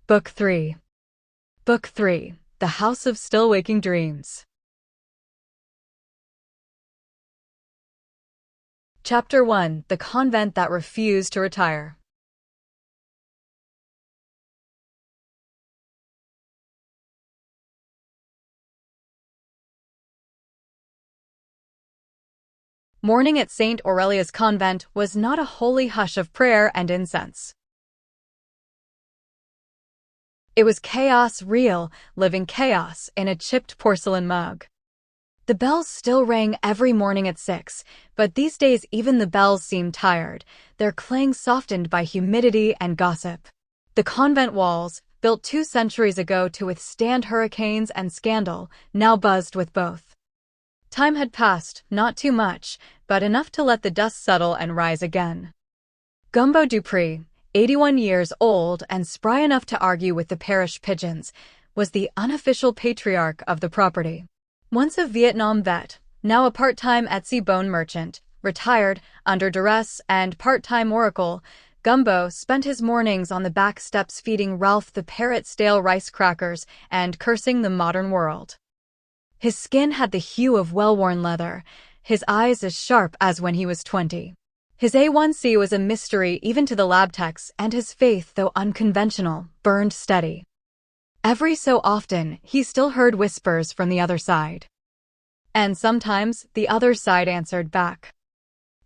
Book 3. Book 3. The House of Still Waking Dreams. Chapter 1. The Convent That Refused to Retire. Morning at St. Aurelia's convent was not a holy hush of prayer and incense. It was chaos, real, living chaos in a chipped porcelain mug. The bells still rang every morning at 6, but these days even the bells seemed tired, their clang softened by humidity and gossip. The convent walls, built 2 centuries ago to withstand hurricanes and scandal, now buzzed with both. Time had passed, not too much, but enough to let the dust settle and rise again. Gumbo Dupree, 81 years old and spry enough to argue with the parish pigeons, was the unofficial patriarch of the property. Once a Vietnam vet, now a part-time Etsy bone merchant, retired, under duress, and part-time oracle, Gumbo spent his mornings on the back steps feeding Ralph the parrot stale rice crackers and cursing the modern world. His skin had the hue of well-worn leather, his eyes as sharp as when he was 20. His A1C was a mystery even to the lab techs, and his faith, though unconventional, burned steady. Every so often, he still heard whispers from the other side. And sometimes, the other side answered back.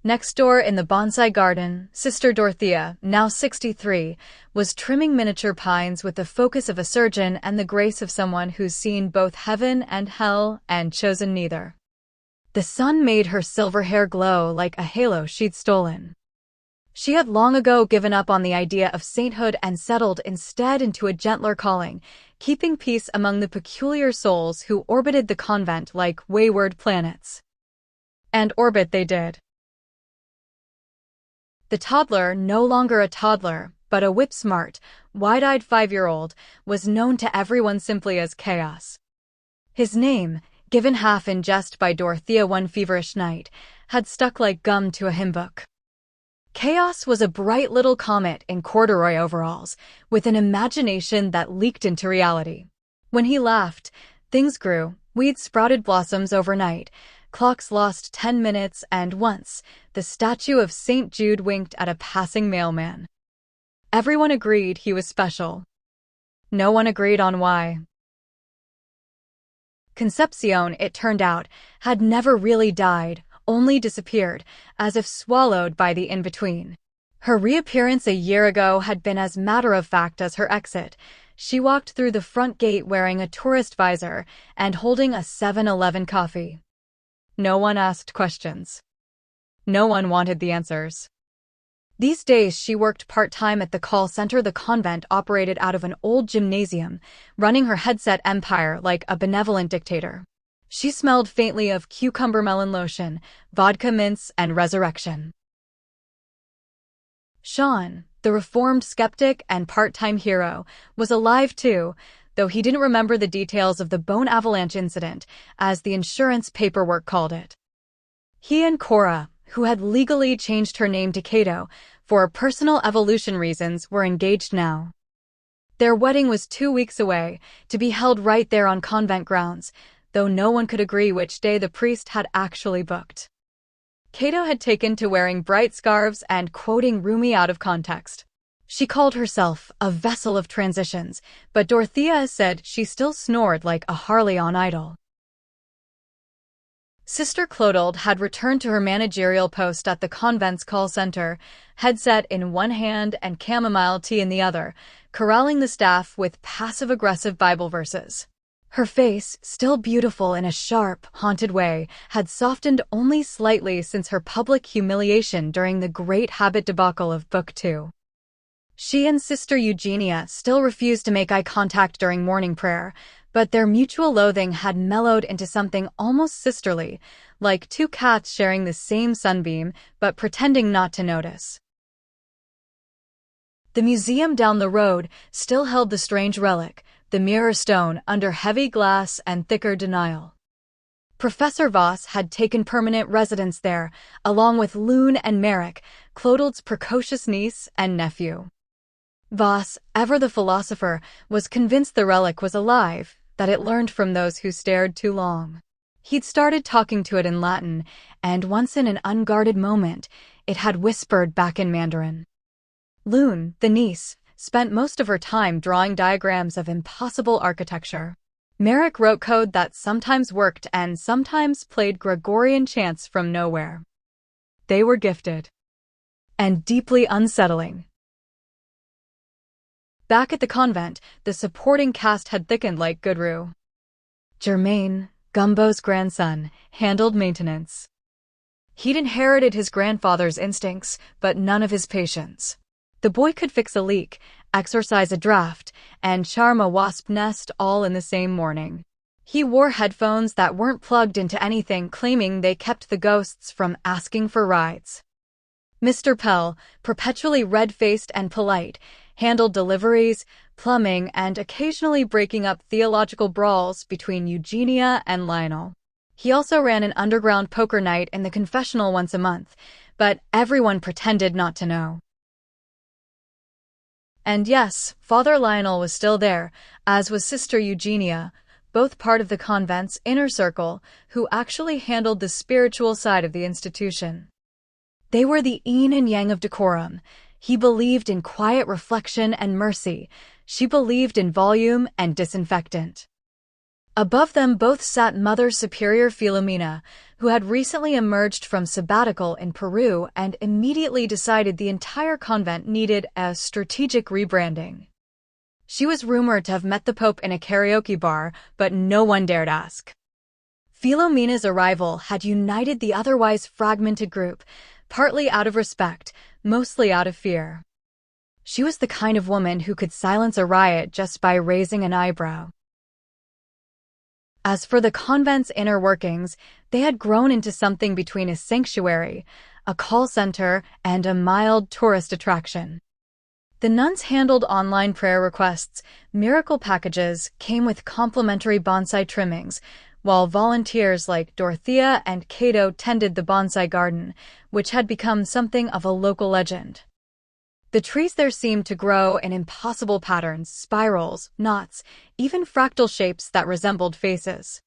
Next door in the bonsai garden, Sister Dorothea, now 63, was trimming miniature pines with the focus of a surgeon and the grace of someone who's seen both heaven and hell and chosen neither. The sun made her silver hair glow like a halo she'd stolen. She had long ago given up on the idea of sainthood and settled instead into a gentler calling, keeping peace among the peculiar souls who orbited the convent like wayward planets. And orbit they did. The toddler, no longer a toddler, but a whip-smart, wide-eyed 5-year-old, was known to everyone simply as Chaos. His name, given half in jest by Dorothea one feverish night, had stuck like gum to a hymn book. Chaos was a bright little comet in corduroy overalls, with an imagination that leaked into reality. When he laughed, things grew, weeds sprouted blossoms overnight, clocks lost 10 minutes, and once, the statue of St. Jude winked at a passing mailman. Everyone agreed he was special. No one agreed on why. Concepcion, it turned out, had never really died, only disappeared, as if swallowed by the in-between. Her reappearance a year ago had been as matter-of-fact as her exit. She walked through the front gate wearing a tourist visor and holding a 7-Eleven coffee. No one asked questions. No one wanted the answers. These days she worked part-time at the call center the convent operated out of an old gymnasium, running her headset empire like a benevolent dictator. She smelled faintly of cucumber melon lotion, vodka mints, and resurrection. Sean, the reformed skeptic and part-time hero, was alive too, though he didn't remember the details of the bone avalanche incident, as the insurance paperwork called it. He and Cora, who had legally changed her name to Cato for personal evolution reasons, were engaged now. Their wedding was 2 weeks away, to be held right there on convent grounds, though no one could agree which day the priest had actually booked. Cato had taken to wearing bright scarves and quoting Rumi out of context. She called herself a vessel of transitions, but Dorothea said she still snored like a Harley on idle. Sister Clotilde had returned to her managerial post at the convent's call center, headset in one hand and chamomile tea in the other, corralling the staff with passive-aggressive Bible verses. Her face, still beautiful in a sharp, haunted way, had softened only slightly since her public humiliation during the Great Habit debacle of Book 2. She and Sister Eugenia still refused to make eye contact during morning prayer, but their mutual loathing had mellowed into something almost sisterly, like 2 cats sharing the same sunbeam but pretending not to notice. The museum down the road still held the strange relic, the mirror stone under heavy glass and thicker denial. Professor Voss had taken permanent residence there, along with Loon and Merrick, Clotilde's precocious niece and nephew. Voss, ever the philosopher, was convinced the relic was alive, that it learned from those who stared too long. He'd started talking to it in Latin, and once in an unguarded moment, it had whispered back in Mandarin. Lune, the niece, spent most of her time drawing diagrams of impossible architecture. Merrick wrote code that sometimes worked and sometimes played Gregorian chants from nowhere. They were gifted. And deeply unsettling. Back at the convent, the supporting cast had thickened like Goodrue. Germain, Gumbo's grandson, handled maintenance. He'd inherited his grandfather's instincts, but none of his patience. The boy could fix a leak, exorcise a draft, and charm a wasp nest all in the same morning. He wore headphones that weren't plugged into anything, claiming they kept the ghosts from asking for rides. Mr. Pell, perpetually red-faced and polite, handled deliveries, plumbing, and occasionally breaking up theological brawls between Eugenia and Lionel. He also ran an underground poker night in the confessional once a month, but everyone pretended not to know. And yes, Father Lionel was still there, as was Sister Eugenia, both part of the convent's inner circle, who actually handled the spiritual side of the institution. They were the yin and yang of decorum. He believed in quiet reflection and mercy. She believed in volume and disinfectant. Above them both sat Mother Superior Philomena, who had recently emerged from sabbatical in Peru and immediately decided the entire convent needed a strategic rebranding. She was rumored to have met the Pope in a karaoke bar, but no one dared ask. Philomena's arrival had united the otherwise fragmented group, partly out of respect, mostly out of fear. She was the kind of woman who could silence a riot just by raising an eyebrow. As for the convent's inner workings, they had grown into something between a sanctuary, a call center, and a mild tourist attraction. The nuns handled online prayer requests, miracle packages came with complimentary bonsai trimmings, while volunteers like Dorothea and Cato tended the bonsai garden, which had become something of a local legend. The trees there seemed to grow in impossible patterns, spirals, knots, even fractal shapes that resembled faces.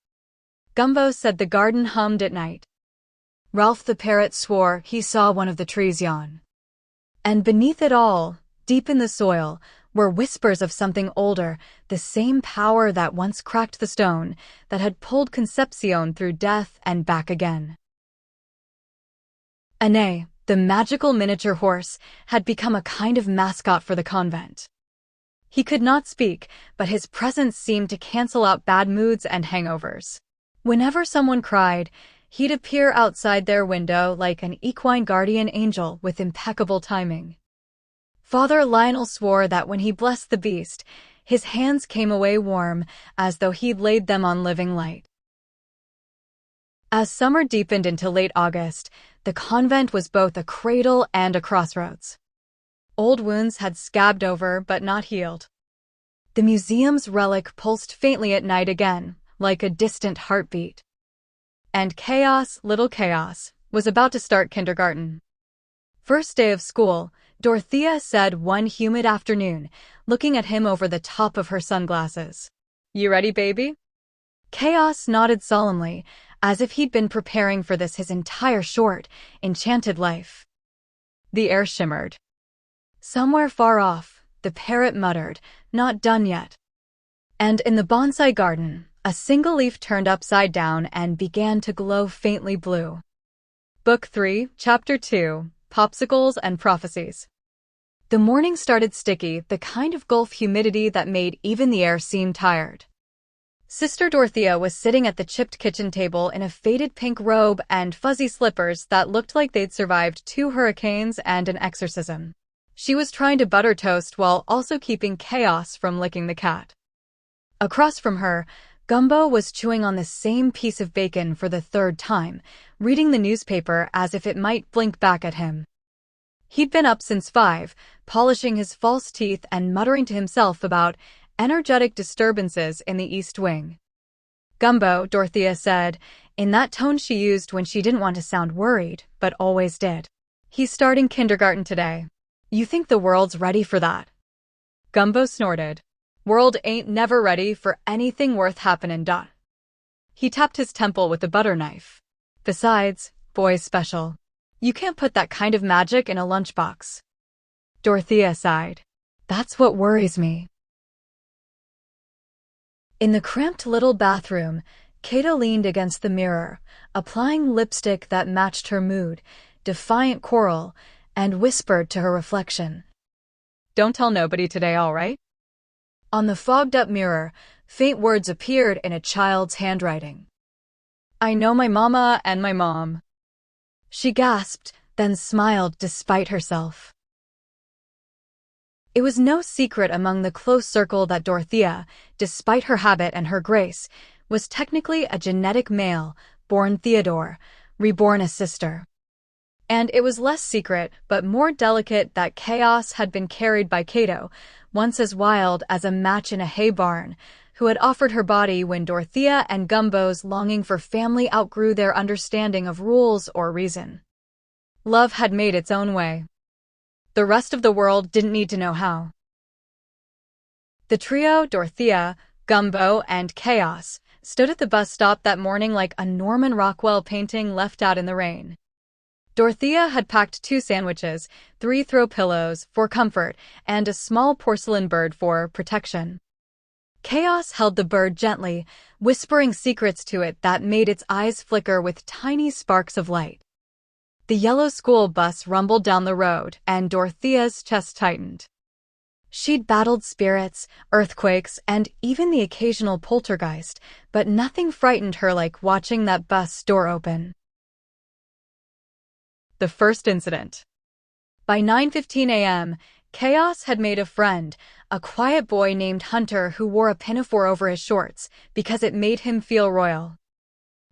Gumbo said the garden hummed at night. Ralph the parrot swore he saw one of the trees yawn. And beneath it all, deep in the soil, were whispers of something older, the same power that once cracked the stone, that had pulled Concepcion through death and back again. Ane, the magical miniature horse, had become a kind of mascot for the convent. He could not speak, but his presence seemed to cancel out bad moods and hangovers. Whenever someone cried, he'd appear outside their window like an equine guardian angel with impeccable timing. Father Lionel swore that when he blessed the beast, his hands came away warm, as though he'd laid them on living light. As summer deepened into late August, the convent was both a cradle and a crossroads. Old wounds had scabbed over but not healed. The museum's relic pulsed faintly at night again, like a distant heartbeat. And chaos, little chaos, was about to start kindergarten. First day of school, Dorothea said one humid afternoon, looking at him over the top of her sunglasses. "You ready, baby?" Chaos nodded solemnly, as if he'd been preparing for this his entire short, enchanted life. The air shimmered. Somewhere far off, the parrot muttered, "Not done yet." And in the bonsai garden, a single leaf turned upside down and began to glow faintly blue. Book 3, Chapter 2, Popsicles and Prophecies. The morning started sticky, the kind of Gulf humidity that made even the air seem tired. Sister Dorothea was sitting at the chipped kitchen table in a faded pink robe and fuzzy slippers that looked like they'd survived 2 hurricanes and an exorcism. She was trying to butter toast while also keeping chaos from licking the cat. Across from her, Gumbo was chewing on the same piece of bacon for the 3rd time, reading the newspaper as if it might blink back at him. He'd been up since 5, polishing his false teeth and muttering to himself about energetic disturbances in the East Wing. "Gumbo," Dorothea said, in that tone she used when she didn't want to sound worried, but always did. "He's starting kindergarten today. You think the world's ready for that?" Gumbo snorted. World ain't never ready for anything worth happening. He tapped his temple with the butter knife. Besides, boy's special. You can't put that kind of magic in a lunchbox. Dorothea sighed. That's what worries me. In the cramped little bathroom, Cato leaned against the mirror, applying lipstick that matched her mood, defiant coral, and whispered to her reflection. Don't tell nobody today, all right? On the fogged-up mirror, faint words appeared in a child's handwriting. I know my mama and my mom. She gasped, then smiled despite herself. It was no secret among the close circle that Dorothea, despite her habit and her grace, was technically a genetic male, born Theodore, reborn a sister. And it was less secret, but more delicate, that chaos had been carried by Cato, once as wild as a match in a hay barn, who had offered her body when Dorothea and Gumbo's longing for family outgrew their understanding of rules or reason. Love had made its own way. The rest of the world didn't need to know how. The trio, Dorothea, Gumbo, and Chaos, stood at the bus stop that morning like a Norman Rockwell painting left out in the rain. Dorothea had packed 2 sandwiches, 3 throw pillows for comfort, and a small porcelain bird for protection. Chaos held the bird gently, whispering secrets to it that made its eyes flicker with tiny sparks of light. The yellow school bus rumbled down the road, and Dorothea's chest tightened. She'd battled spirits, earthquakes, and even the occasional poltergeist, but nothing frightened her like watching that bus door open. The first incident. By 9:15 a.m., Chaos had made a friend, a quiet boy named Hunter who wore a pinafore over his shorts because it made him feel royal.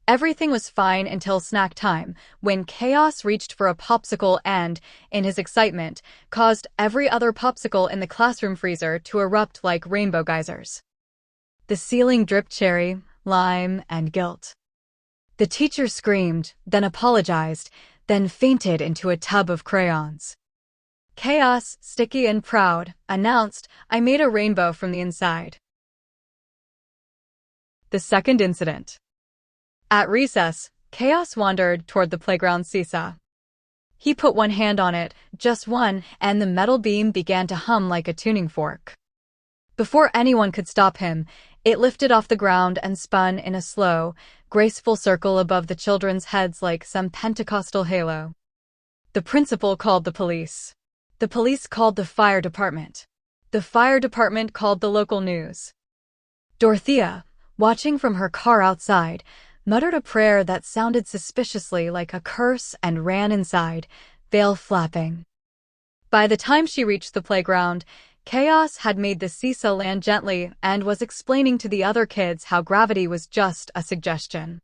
Everything was fine until snack time, when Chaos reached for a popsicle and, in his excitement, caused every other popsicle in the classroom freezer to erupt like rainbow geysers. The ceiling dripped cherry, lime, and guilt. The teacher screamed, then apologized, then fainted into a tub of crayons. Chaos, sticky and proud, announced, I made a rainbow from the inside. The second incident. At recess, Chaos wandered toward the playground seesaw. He put one hand on it, just one, and the metal beam began to hum like a tuning fork. Before anyone could stop him, it lifted off the ground and spun in a slow, graceful circle above the children's heads like some Pentecostal halo. The principal called the police. The police called the fire department. The fire department called the local news. Dorothea, watching from her car outside, muttered a prayer that sounded suspiciously like a curse and ran inside, veil flapping. By the time she reached the playground, Chaos had made the seesaw land gently and was explaining to the other kids how gravity was just a suggestion.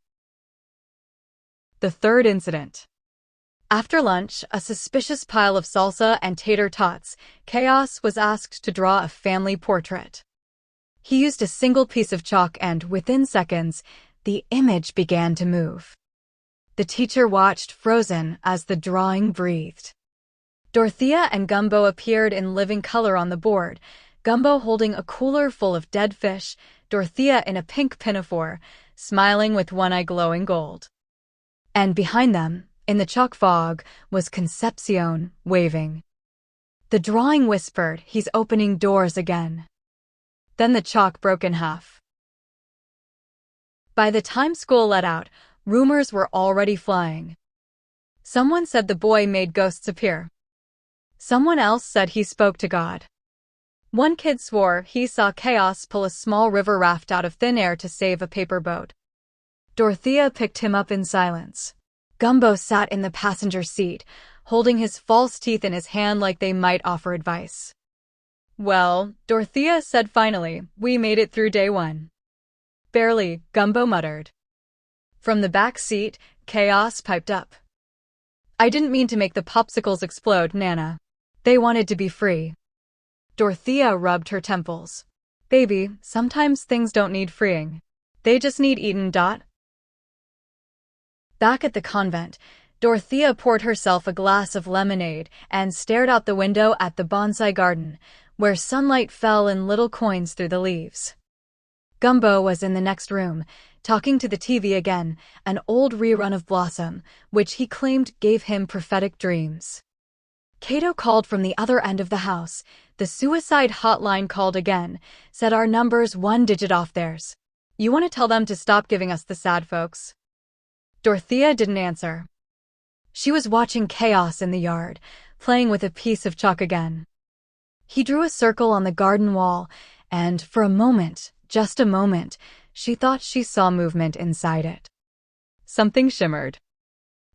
The third incident. After lunch, a suspicious pile of salsa and tater tots, Chaos was asked to draw a family portrait. He used a single piece of chalk and, within seconds, the image began to move. The teacher watched frozen as the drawing breathed. Dorothea and Gumbo appeared in living color on the board, Gumbo holding a cooler full of dead fish, Dorothea in a pink pinafore, smiling with one eye glowing gold. And behind them, in the chalk fog, was Concepcion, waving. The drawing whispered, he's opening doors again. Then the chalk broke in half. By the time school let out, rumors were already flying. Someone said the boy made ghosts appear. Someone else said he spoke to God. One kid swore he saw Chaos pull a small river raft out of thin air to save a paper boat. Dorothea picked him up in silence. Gumbo sat in the passenger seat, holding his false teeth in his hand like they might offer advice. Well, Dorothea said finally, we made it through day 1. Barely, Gumbo muttered. From the back seat, Chaos piped up. I didn't mean to make the popsicles explode, Nana. They wanted to be free. Dorothea rubbed her temples. Baby, sometimes things don't need freeing. They just need eaten. Back at the convent, Dorothea poured herself a glass of lemonade and stared out the window at the bonsai garden, where sunlight fell in little coins through the leaves. Gumbo was in the next room, talking to the TV again, an old rerun of Blossom, which he claimed gave him prophetic dreams. Cato called from the other end of the house. The suicide hotline called again, said our number's 1 digit off theirs. You want to tell them to stop giving us the sad folks? Dorothea didn't answer. She was watching chaos in the yard, playing with a piece of chalk again. He drew a circle on the garden wall, and for a moment, just a moment, she thought she saw movement inside it. Something shimmered.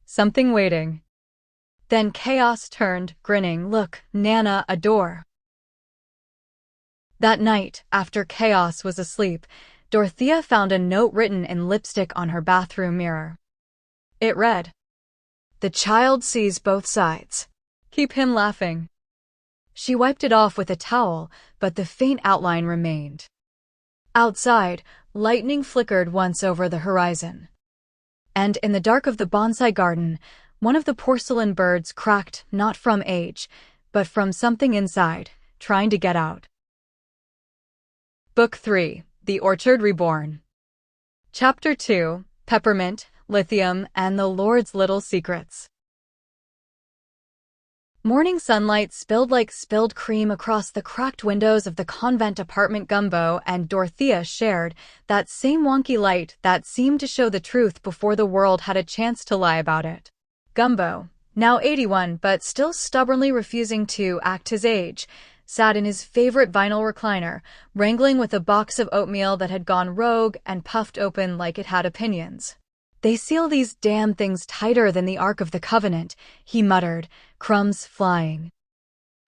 Something waiting. Then chaos turned, grinning. Look, Nana, a door. That night, after chaos was asleep, Dorothea found a note written in lipstick on her bathroom mirror. It read, "The child sees both sides. Keep him laughing." She wiped it off with a towel, but the faint outline remained. Outside, lightning flickered once over the horizon. And in the dark of the bonsai garden, one of the porcelain birds cracked not from age, but from something inside, trying to get out. Book 3, The Orchard Reborn. Chapter 2, Peppermint, Lithium, and the Lord's Little Secrets. Morning sunlight spilled like spilled cream across the cracked windows of the convent apartment Gumbo and Dorothea shared, that same wonky light that seemed to show the truth before the world had a chance to lie about it. Gumbo, now 81 but still stubbornly refusing to act his age, sat in his favorite vinyl recliner, wrangling with a box of oatmeal that had gone rogue and puffed open like it had opinions. They seal these damn things tighter than the Ark of the Covenant, he muttered, crumbs flying.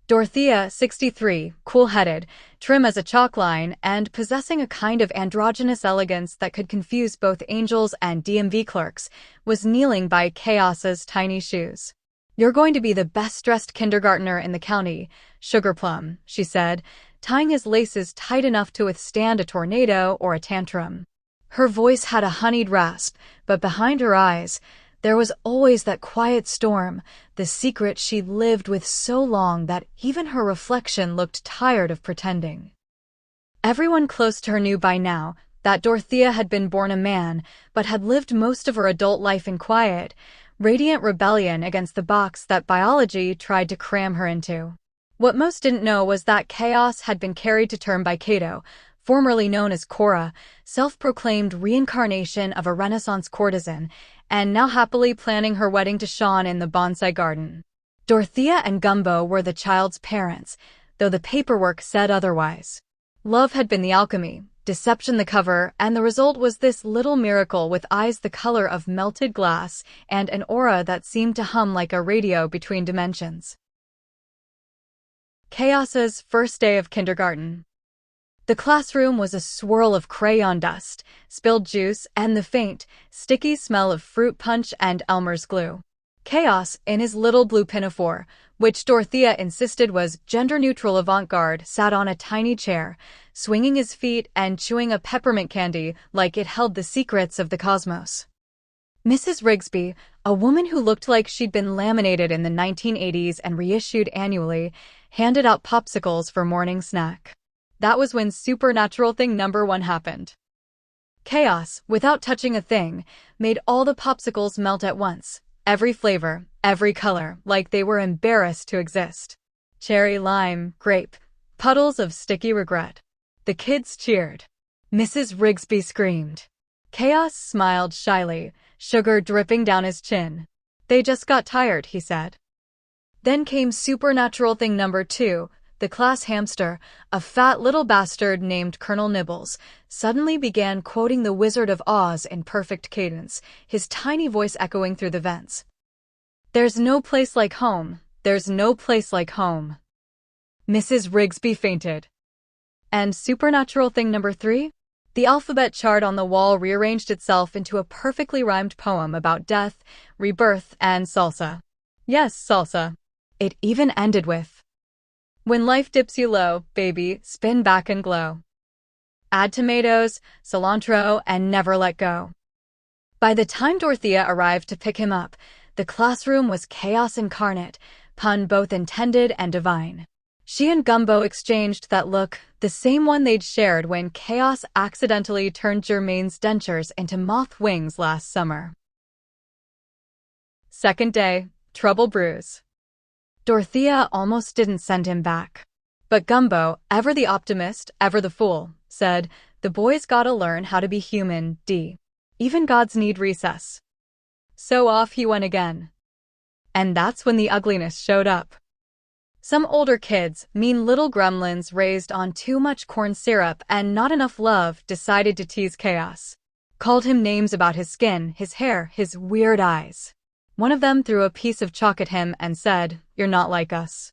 Dorothea, 63, cool-headed, trim as a chalk line, and possessing a kind of androgynous elegance that could confuse both angels and DMV clerks, was kneeling by Chaos's tiny shoes. You're going to be the best-dressed kindergartner in the county, Sugarplum, she said, tying his laces tight enough to withstand a tornado or a tantrum. Her voice had a honeyed rasp, but behind her eyes, there was always that quiet storm, the secret she'd lived with so long that even her reflection looked tired of pretending. Everyone close to her knew by now that Dorothea had been born a man, but had lived most of her adult life in quiet, radiant rebellion against the box that biology tried to cram her into. What most didn't know was that Chaos had been carried to term by Cato, formerly known as Cora, self-proclaimed reincarnation of a Renaissance courtesan, and now happily planning her wedding to Sean in the bonsai garden. Dorothea and Gumbo were the child's parents, though the paperwork said otherwise. Love had been the alchemy, deception the cover, and the result was this little miracle with eyes the color of melted glass and an aura that seemed to hum like a radio between dimensions. Chaos's first day of kindergarten. The classroom was a swirl of crayon dust, spilled juice, and the faint, sticky smell of fruit punch and Elmer's glue. Chaos, in his little blue pinafore, which Dorothea insisted was gender-neutral avant-garde, sat on a tiny chair, swinging his feet and chewing a peppermint candy like it held the secrets of the cosmos. Mrs. Rigsby, a woman who looked like she'd been laminated in the 1980s and reissued annually, handed out popsicles for morning snack. That was when supernatural thing number 1 happened. Chaos, without touching a thing, made all the popsicles melt at once, every flavor, every color, like they were embarrassed to exist. Cherry, lime, grape, puddles of sticky regret. The kids cheered. Mrs. Rigsby screamed. Chaos smiled shyly, sugar dripping down his chin. They just got tired, he said. Then came supernatural thing number 2. The class hamster, a fat little bastard named Colonel Nibbles, suddenly began quoting The Wizard of Oz in perfect cadence, his tiny voice echoing through the vents. There's no place like home, there's no place like home. Mrs. Rigsby fainted. And supernatural thing number 3? The alphabet chart on the wall rearranged itself into a perfectly rhymed poem about death, rebirth, and salsa. Yes, salsa. It even ended with, when life dips you low, baby, spin back and glow. Add tomatoes, cilantro, and never let go. By the time Dorothea arrived to pick him up, the classroom was chaos incarnate, pun both intended and divine. She and Gumbo exchanged that look, the same one they'd shared when Chaos accidentally turned Germain's dentures into moth wings last summer. Second day, trouble brews. Dorothea almost didn't send him back. But Gumbo, ever the optimist, ever the fool, said, "The boys gotta learn how to be human, D. Even gods need recess." So off he went again. And that's when the ugliness showed up. Some older kids, mean little gremlins raised on too much corn syrup and not enough love, decided to tease Chaos. Called him names about his skin, his hair, his weird eyes. One of them threw a piece of chalk at him and said, "You're not like us."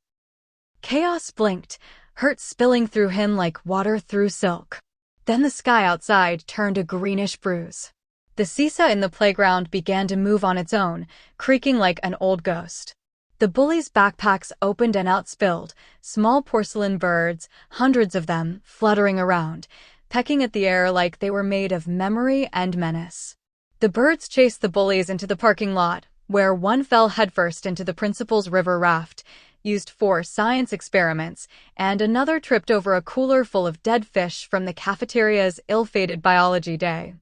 Chaos blinked, hurt spilling through him like water through silk. Then the sky outside turned a greenish bruise. The seesaw in the playground began to move on its own, creaking like an old ghost. The bullies' backpacks opened and outspilled, small porcelain birds, hundreds of them, fluttering around, pecking at the air like they were made of memory and menace. The birds chased the bullies into the parking lot, where one fell headfirst into the principal's river raft, used for science experiments, and another tripped over a cooler full of dead fish from the cafeteria's ill-fated biology day.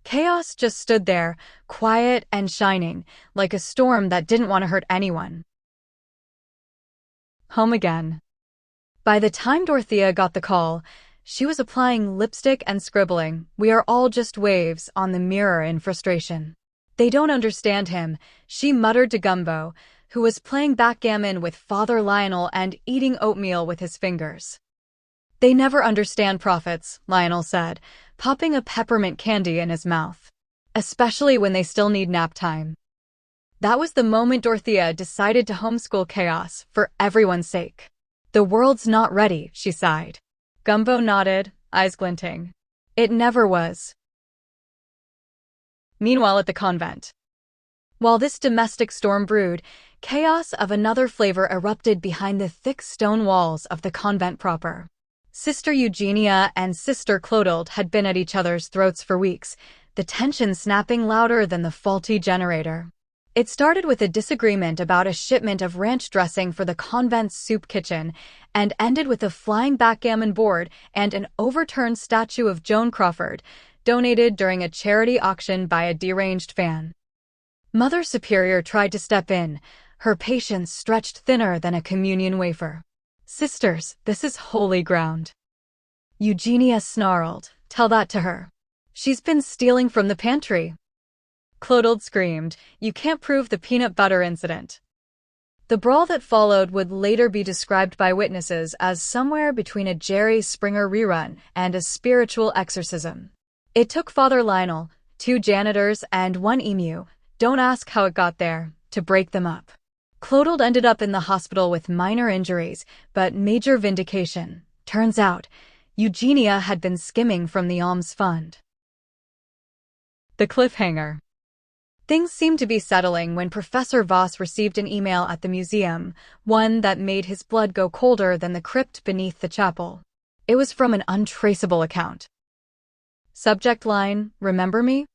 Chaos just stood there, quiet and shining, like a storm that didn't want to hurt anyone. Home again. By the time Dorothea got the call, she was applying lipstick and scribbling, "We are all just waves," on the mirror in frustration. "They don't understand him," she muttered to Gumbo, who was playing backgammon with Father Lionel and eating oatmeal with his fingers. "They never understand prophets," Lionel said, popping a peppermint candy in his mouth. "Especially when they still need nap time." That was the moment Dorothea decided to homeschool Chaos, for everyone's sake. "The world's not ready," she sighed. Gumbo nodded, eyes glinting. "It never was." Meanwhile at the convent. While this domestic storm brewed, chaos of another flavor erupted behind the thick stone walls of the convent proper. Sister Eugenia and Sister Clotilde had been at each other's throats for weeks, the tension snapping louder than the faulty generator. It started with a disagreement about a shipment of ranch dressing for the convent's soup kitchen, and ended with a flying backgammon board and an overturned statue of Joan Crawford, donated during a charity auction by a deranged fan. Mother Superior tried to step in, her patience stretched thinner than a communion wafer. "Sisters, this is holy ground." Eugenia snarled, "Tell that to her. She's been stealing from the pantry." Clotilde screamed, "You can't prove the peanut butter incident." The brawl that followed would later be described by witnesses as somewhere between a Jerry Springer rerun and a spiritual exorcism. It took Father Lionel, 2 janitors, and 1 emu, don't ask how it got there, to break them up. Clotilde ended up in the hospital with minor injuries, but major vindication. Turns out, Eugenia had been skimming from the alms fund. The cliffhanger. Things seemed to be settling when Professor Voss received an email at the museum, one that made his blood go colder than the crypt beneath the chapel. It was from an untraceable account. Subject line, "Remember me?"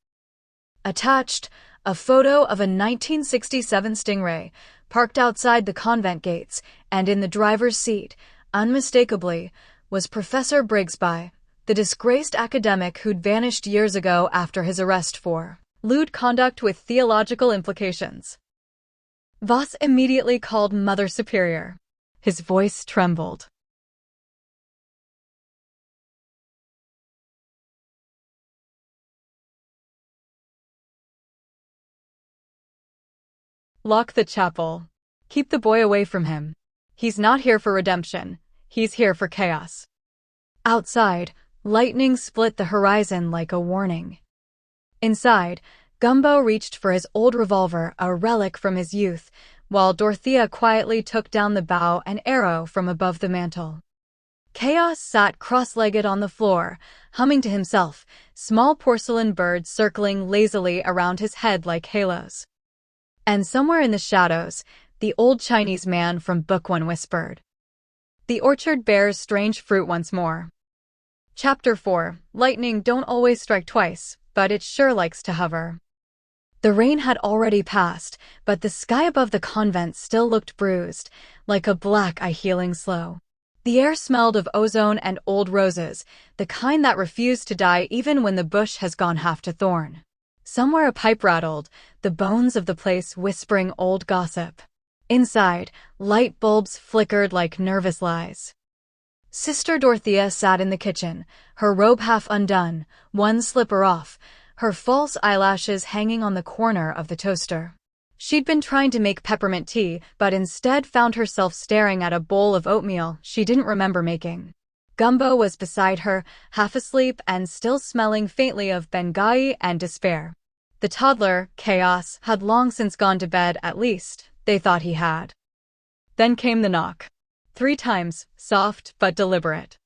Attached, a photo of a 1967 Stingray, parked outside the convent gates, and in the driver's seat, unmistakably, was Professor Brigsby, the disgraced academic who'd vanished years ago after his arrest for lewd conduct with theological implications. Voss immediately called Mother Superior. His voice trembled. "Lock the chapel. Keep the boy away from him. He's not here for redemption. He's here for chaos." Outside, lightning split the horizon like a warning. Inside, Gumbo reached for his old revolver, a relic from his youth, while Dorothea quietly took down the bow and arrow from above the mantel. Chaos sat cross-legged on the floor, humming to himself, small porcelain birds circling lazily around his head like halos. And somewhere in the shadows, the old Chinese man from Book 1 whispered, "The orchard bears strange fruit once more." Chapter 4. Lightning don't always strike twice, but it sure likes to hover. The rain had already passed, but the sky above the convent still looked bruised, like a black eye healing slow. The air smelled of ozone and old roses, the kind that refuse to die even when the bush has gone half to thorn. Somewhere a pipe rattled, the bones of the place whispering old gossip. Inside, light bulbs flickered like nervous lies. Sister Dorothea sat in the kitchen, her robe half undone, one slipper off, her false eyelashes hanging on the corner of the toaster. She'd been trying to make peppermint tea, but instead found herself staring at a bowl of oatmeal she didn't remember making. Gumbo was beside her, half asleep and still smelling faintly of Bengali and despair. The toddler, Chaos, had long since gone to bed, at least, they thought he had. Then came the knock. 3 times, soft but deliberate.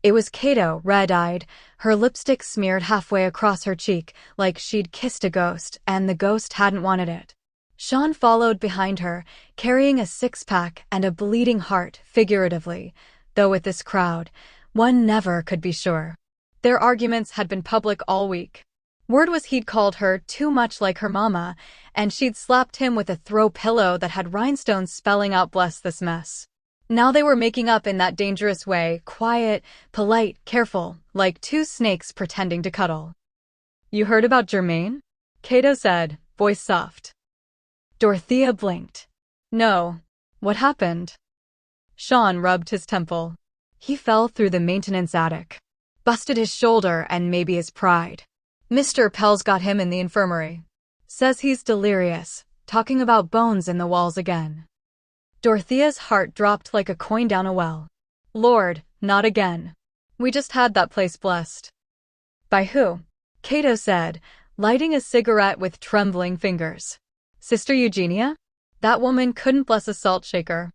It was Cato, red-eyed, her lipstick smeared halfway across her cheek, like she'd kissed a ghost, and the ghost hadn't wanted it. Sean followed behind her, carrying a 6-pack and a bleeding heart, figuratively, though with this crowd, one never could be sure. Their arguments had been public all week. Word was he'd called her too much like her mama, and she'd slapped him with a throw pillow that had rhinestones spelling out "bless this mess." Now they were making up in that dangerous way, quiet, polite, careful, like 2 snakes pretending to cuddle. "You heard about Germaine?" Cato said, voice soft. Dorothea blinked. "No. What happened?" Sean rubbed his temple. "He fell through the maintenance attic. Busted his shoulder and maybe his pride. Mr. Pell's got him in the infirmary. Says he's delirious, talking about bones in the walls again." Dorothea's heart dropped like a coin down a well. "Lord, not again. We just had that place blessed." "By who?" Cato said, lighting a cigarette with trembling fingers. "Sister Eugenia? That woman couldn't bless a salt shaker."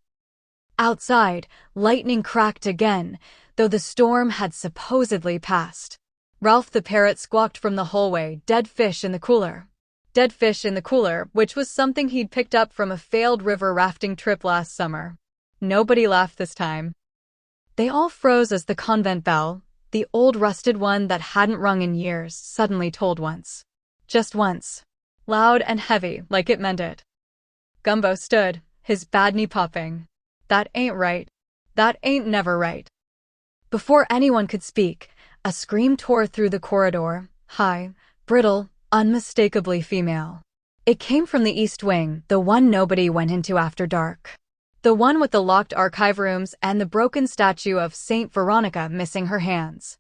Outside, lightning cracked again, though the storm had supposedly passed. Ralph the parrot squawked from the hallway, "Dead fish in the cooler." Dead fish in the cooler, which was something he'd picked up from a failed river rafting trip last summer. Nobody laughed this time. They all froze as the convent bell, the old rusted one that hadn't rung in years, suddenly tolled once. Just once. Loud and heavy, like it meant it. Gumbo stood, his bad knee popping. "That ain't right. That ain't never right." Before anyone could speak, a scream tore through the corridor, high, brittle, unmistakably female. It came from the East Wing, the one nobody went into after dark. The one with the locked archive rooms and the broken statue of Saint Veronica missing her hands.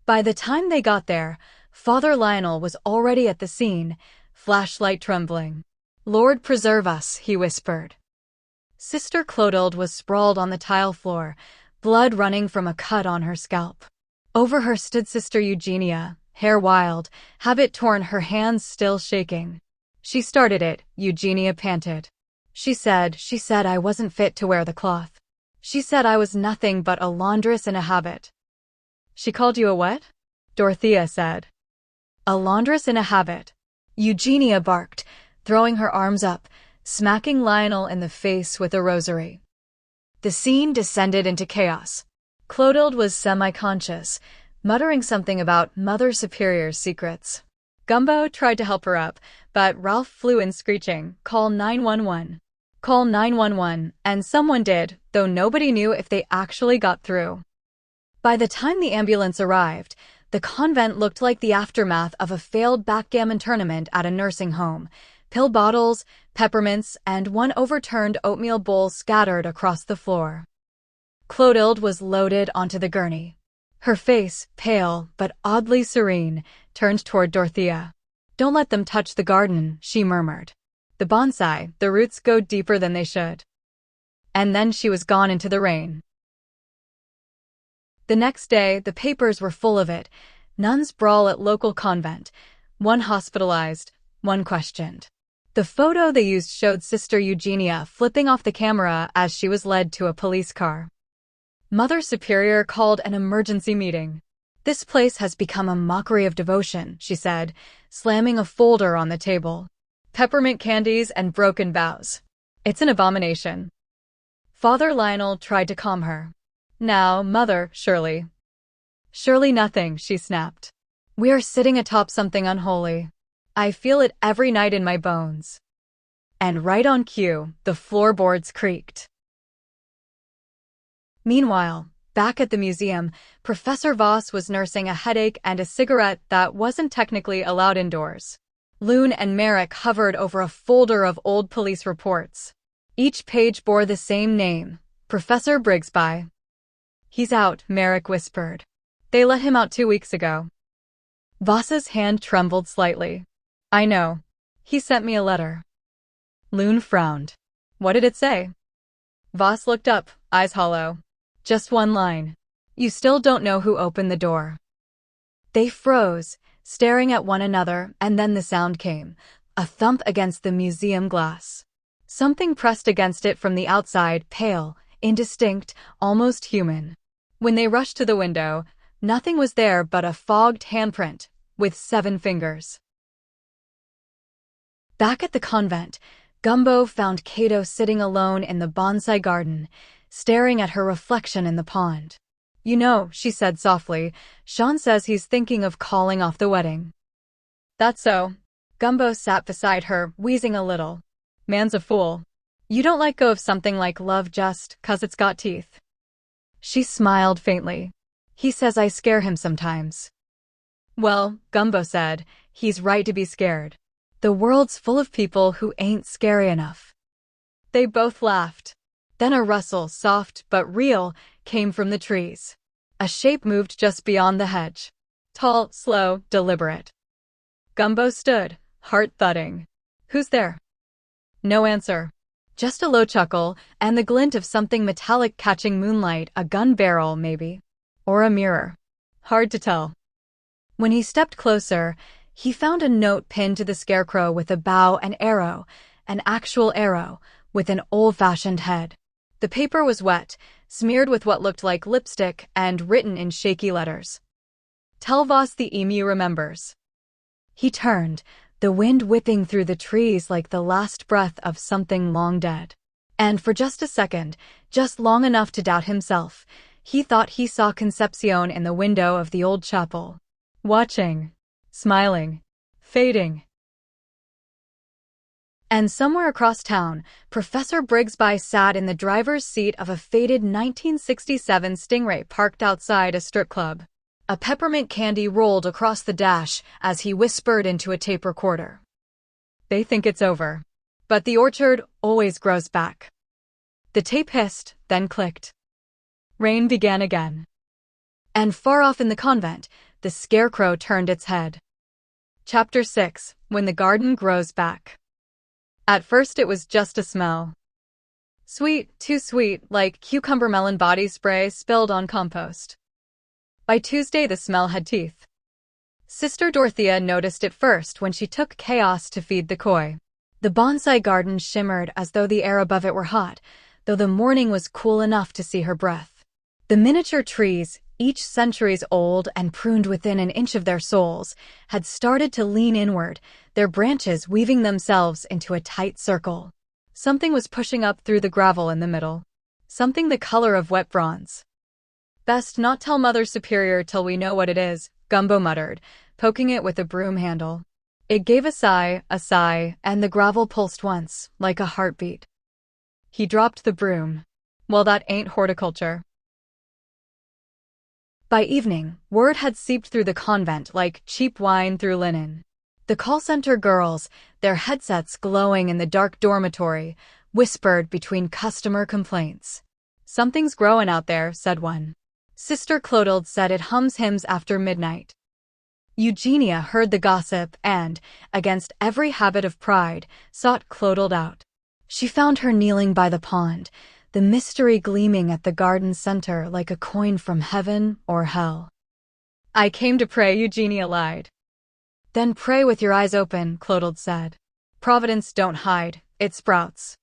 By the time they got there, Father Lionel was already at the scene, flashlight trembling. "Lord preserve us," he whispered. Sister Clotilde was sprawled on the tile floor, blood running from a cut on her scalp. Over her stood Sister Eugenia, hair wild, habit torn, her hands still shaking. "She started it," Eugenia panted. She said I wasn't fit to wear the cloth. She said I was nothing but a laundress in a habit." "She called you a what?" Dorothea said. "A laundress in a habit," Eugenia barked, throwing her arms up, smacking Lionel in the face with a rosary. The scene descended into chaos. Clotilde was semi-conscious, muttering something about Mother Superior's secrets. Gumbo tried to help her up, but Ralph flew in screeching, "Call 911. Call 911, and someone did, though nobody knew if they actually got through. By the time the ambulance arrived, the convent looked like the aftermath of a failed backgammon tournament at a nursing home. Pill bottles, peppermints, and one overturned oatmeal bowl scattered across the floor. Clotilde was loaded onto the gurney. Her face, pale but oddly serene, turned toward Dorothea. "Don't let them touch the garden," she murmured. "The bonsai, the roots go deeper than they should." And then she was gone into the rain. The next day, the papers were full of it. Nuns brawl at local convent. One hospitalized, one questioned. The photo they used showed Sister Eugenia flipping off the camera as she was led to a police car. Mother Superior called an emergency meeting. "This place has become a mockery of devotion," she said, slamming a folder on the table. "Peppermint candies and broken vows. It's an abomination." Father Lionel tried to calm her. "Now, Mother, surely." "Surely nothing," she snapped. "We are sitting atop something unholy." I feel it every night in my bones. And right on cue, the floorboards creaked. Meanwhile, back at the museum, Professor Voss was nursing a headache and a cigarette that wasn't technically allowed indoors. Loon and Merrick hovered over a folder of old police reports. Each page bore the same name, Professor Brigsby. He's out, Merrick whispered. They let him out 2 weeks ago. Voss's hand trembled slightly. I know. He sent me a letter. Loon frowned. What did it say? Voss looked up, eyes hollow. Just one line. You still don't know who opened the door. They froze, staring at one another, and then the sound came, a thump against the museum glass. Something pressed against it from the outside, pale, indistinct, almost human. When they rushed to the window, nothing was there but a fogged handprint, with 7 fingers. Back at the convent, Gumbo found Cato sitting alone in the bonsai garden, staring at her reflection in the pond. You know, she said softly, Sean says he's thinking of calling off the wedding. That's so. Gumbo sat beside her, wheezing a little. Man's a fool. You don't let go of something like love just 'cause it's got teeth. She smiled faintly. He says I scare him sometimes. Well, Gumbo said, he's right to be scared. The world's full of people who ain't scary enough. They both laughed. Then a rustle, soft but real, came from the trees. A shape moved just beyond the hedge. Tall, slow, deliberate. Gumbo stood, heart thudding. Who's there? No answer. Just a low chuckle, and the glint of something metallic catching moonlight, a gun barrel, maybe. Or a mirror. Hard to tell. When he stepped closer, he found a note pinned to the scarecrow with a bow and arrow, an actual arrow, with an old-fashioned head. The paper was wet, smeared with what looked like lipstick, and written in shaky letters. Tell Voss the emu remembers. He turned, the wind whipping through the trees like the last breath of something long dead. And for just a second, just long enough to doubt himself, he thought he saw Concepcion in the window of the old chapel. Watching. Smiling. Fading. And somewhere across town, Professor Brigsby sat in the driver's seat of a faded 1967 Stingray parked outside a strip club. A peppermint candy rolled across the dash as he whispered into a tape recorder. They think it's over. But the orchard always grows back. The tape hissed, then clicked. Rain began again. And far off in the convent, the scarecrow turned its head. Chapter 6, When the Garden Grows Back. At first it was just a smell. Sweet, too sweet, like cucumber melon body spray spilled on compost. By Tuesday the smell had teeth. Sister Dorothea noticed it first when she took Chaos to feed the koi. The bonsai garden shimmered as though the air above it were hot, though the morning was cool enough to see her breath. The miniature trees, each centuries old and pruned within an inch of their souls, had started to lean inward, their branches weaving themselves into a tight circle. Something was pushing up through the gravel in the middle. Something the color of wet bronze. Best not tell Mother Superior till we know what it is, Gumbo muttered, poking it with a broom handle. It gave a sigh, and the gravel pulsed once, like a heartbeat. He dropped the broom. Well, that ain't horticulture. By evening, word had seeped through the convent like cheap wine through linen. The call center girls, their headsets glowing in the dark dormitory, whispered between customer complaints. Something's growing out there, said one. Sister Clotilde said it hums hymns after midnight. Eugenia heard the gossip and, against every habit of pride, sought Clotilde out. She found her kneeling by the pond, the mystery gleaming at the garden center like a coin from heaven or hell. I came to pray, Eugenia lied. Then pray with your eyes open, Clotilde said. Providence don't hide, it sprouts.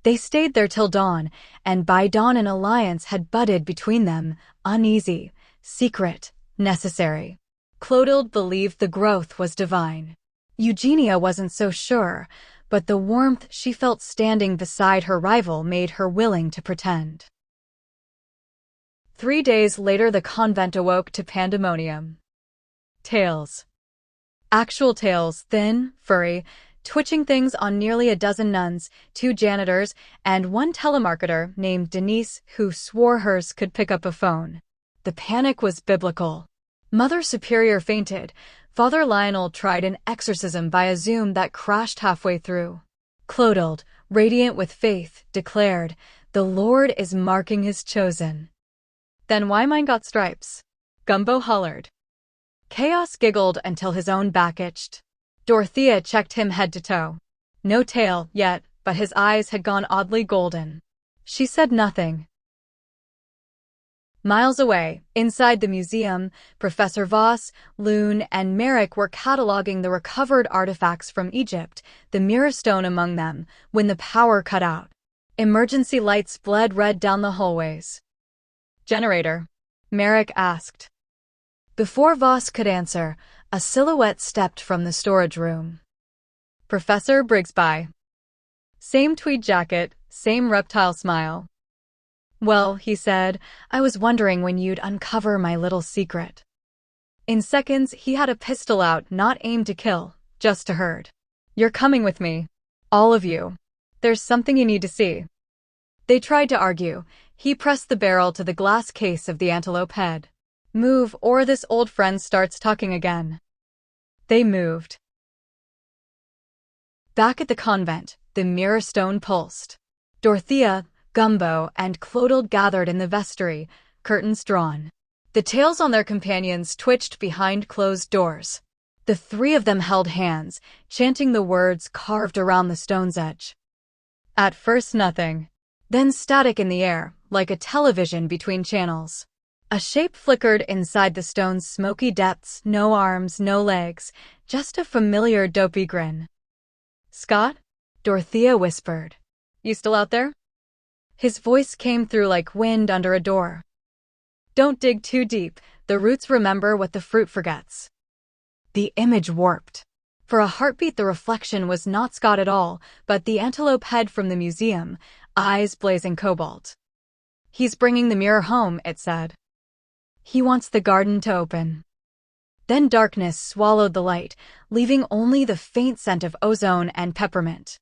They stayed there till dawn, and by dawn an alliance had budded between them, uneasy, secret, necessary. Clotilde believed the growth was divine. Eugenia wasn't so sure, but the warmth she felt standing beside her rival made her willing to pretend. 3 days later the convent awoke to pandemonium. Tales. Actual tails, thin, furry, twitching things on nearly a dozen nuns, 2 janitors, and 1 telemarketer named Denise who swore hers could pick up a phone. The panic was biblical. Mother Superior fainted. Father Lionel tried an exorcism via Zoom that crashed halfway through. Clotilde, radiant with faith, declared, "The Lord is marking his chosen." "Then why mine got stripes?" Gumbo hollered. Chaos giggled until his own back itched. Dorothea checked him head to toe. No tail yet, but his eyes had gone oddly golden. She said nothing. Miles away, inside the museum, Professor Voss, Loon, and Merrick were cataloging the recovered artifacts from Egypt, the mirror stone among them, when the power cut out. Emergency lights bled red down the hallways. "Generator?" Merrick asked. Before Voss could answer, a silhouette stepped from the storage room. Professor Brigsby. Same tweed jacket, same reptile smile. "Well," he said, "I was wondering when you'd uncover my little secret." In seconds, he had a pistol out, not aimed to kill, just to hurt. "You're coming with me. All of you. There's something you need to see." They tried to argue. He pressed the barrel to the glass case of the antelope head. "Move, or this old friend starts talking again." They moved. Back at the convent, the mirror stone pulsed. Dorothea, Gumbo, and Clotilde gathered in the vestry, curtains drawn. The tails on their companions twitched behind closed doors. The 3 of them held hands, chanting the words carved around the stone's edge. At first nothing. Then static in the air, like a television between channels. A shape flickered inside the stone's smoky depths, no arms, no legs, just a familiar dopey grin. "Scott?" Dorothea whispered. "You still out there?" His voice came through like wind under a door. "Don't dig too deep, the roots remember what the fruit forgets." The image warped. For a heartbeat the reflection was not Scott at all, but the antelope head from the museum, eyes blazing cobalt. "He's bringing the mirror home," it said. "He wants the garden to open." Then darkness swallowed the light, leaving only the faint scent of ozone and peppermint.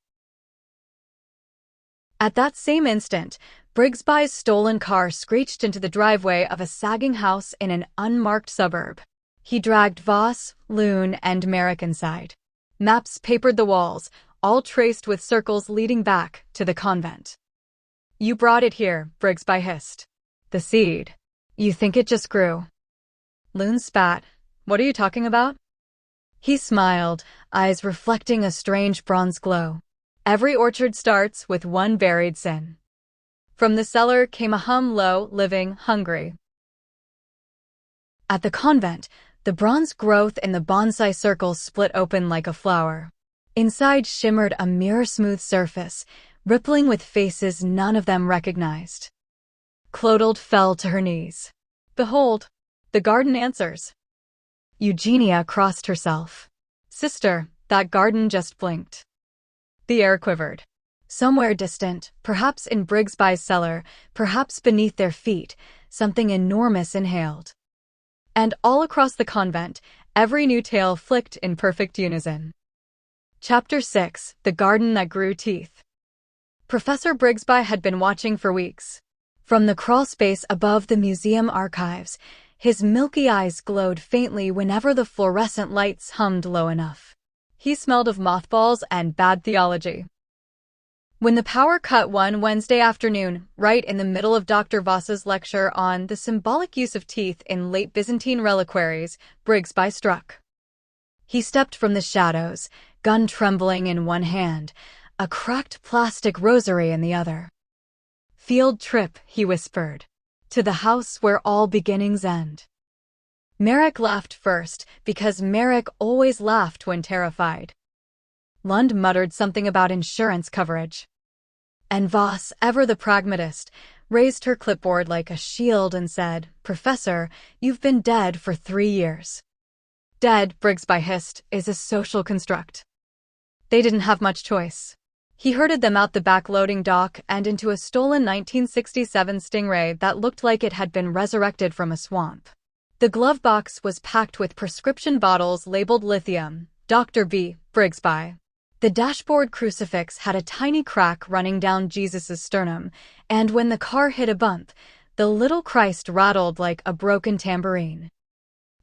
At that same instant, Brigsby's stolen car screeched into the driveway of a sagging house in an unmarked suburb. He dragged Voss, Loon, and Merrick inside. Maps papered the walls, all traced with circles leading back to the convent. "You brought it here," Brigsby hissed. "The seed. You think it just grew?" Loon spat. "What are you talking about?" He smiled, eyes reflecting a strange bronze glow. "Every orchard starts with one buried sin." From the cellar came a hum low, living, hungry. At the convent, the bronze growth in the bonsai circle split open like a flower. Inside shimmered a mirror-smooth surface, rippling with faces none of them recognized. Clotilde fell to her knees. "Behold, the garden answers." Eugenia crossed herself. "Sister, that garden just blinked." The air quivered. Somewhere distant, perhaps in Brigsby's cellar, perhaps beneath their feet, something enormous inhaled. And all across the convent, every new tale flicked in perfect unison. Chapter 6: The Garden That Grew Teeth. Professor Brigsby had been watching for weeks. From the crawl space above the museum archives, his milky eyes glowed faintly whenever the fluorescent lights hummed low enough. He smelled of mothballs and bad theology. When the power cut one Wednesday afternoon, right in the middle of Dr. Voss's lecture on the symbolic use of teeth in late Byzantine reliquaries, Brigsby struck. He stepped from the shadows, gun trembling in one hand, a cracked plastic rosary in the other. "Field trip," he whispered, "to the house where all beginnings end." Merrick laughed first, because Merrick always laughed when terrified. Lund muttered something about insurance coverage. And Voss, ever the pragmatist, raised her clipboard like a shield and said, "Professor, you've been dead for 3 years." "Dead," Brigsby hissed, "is a social construct." They didn't have much choice. He herded them out the back loading dock and into a stolen 1967 Stingray that looked like it had been resurrected from a swamp. The glove box was packed with prescription bottles labeled lithium, Dr. B. Brigsby. The dashboard crucifix had a tiny crack running down Jesus' sternum, and when the car hit a bump, the little Christ rattled like a broken tambourine.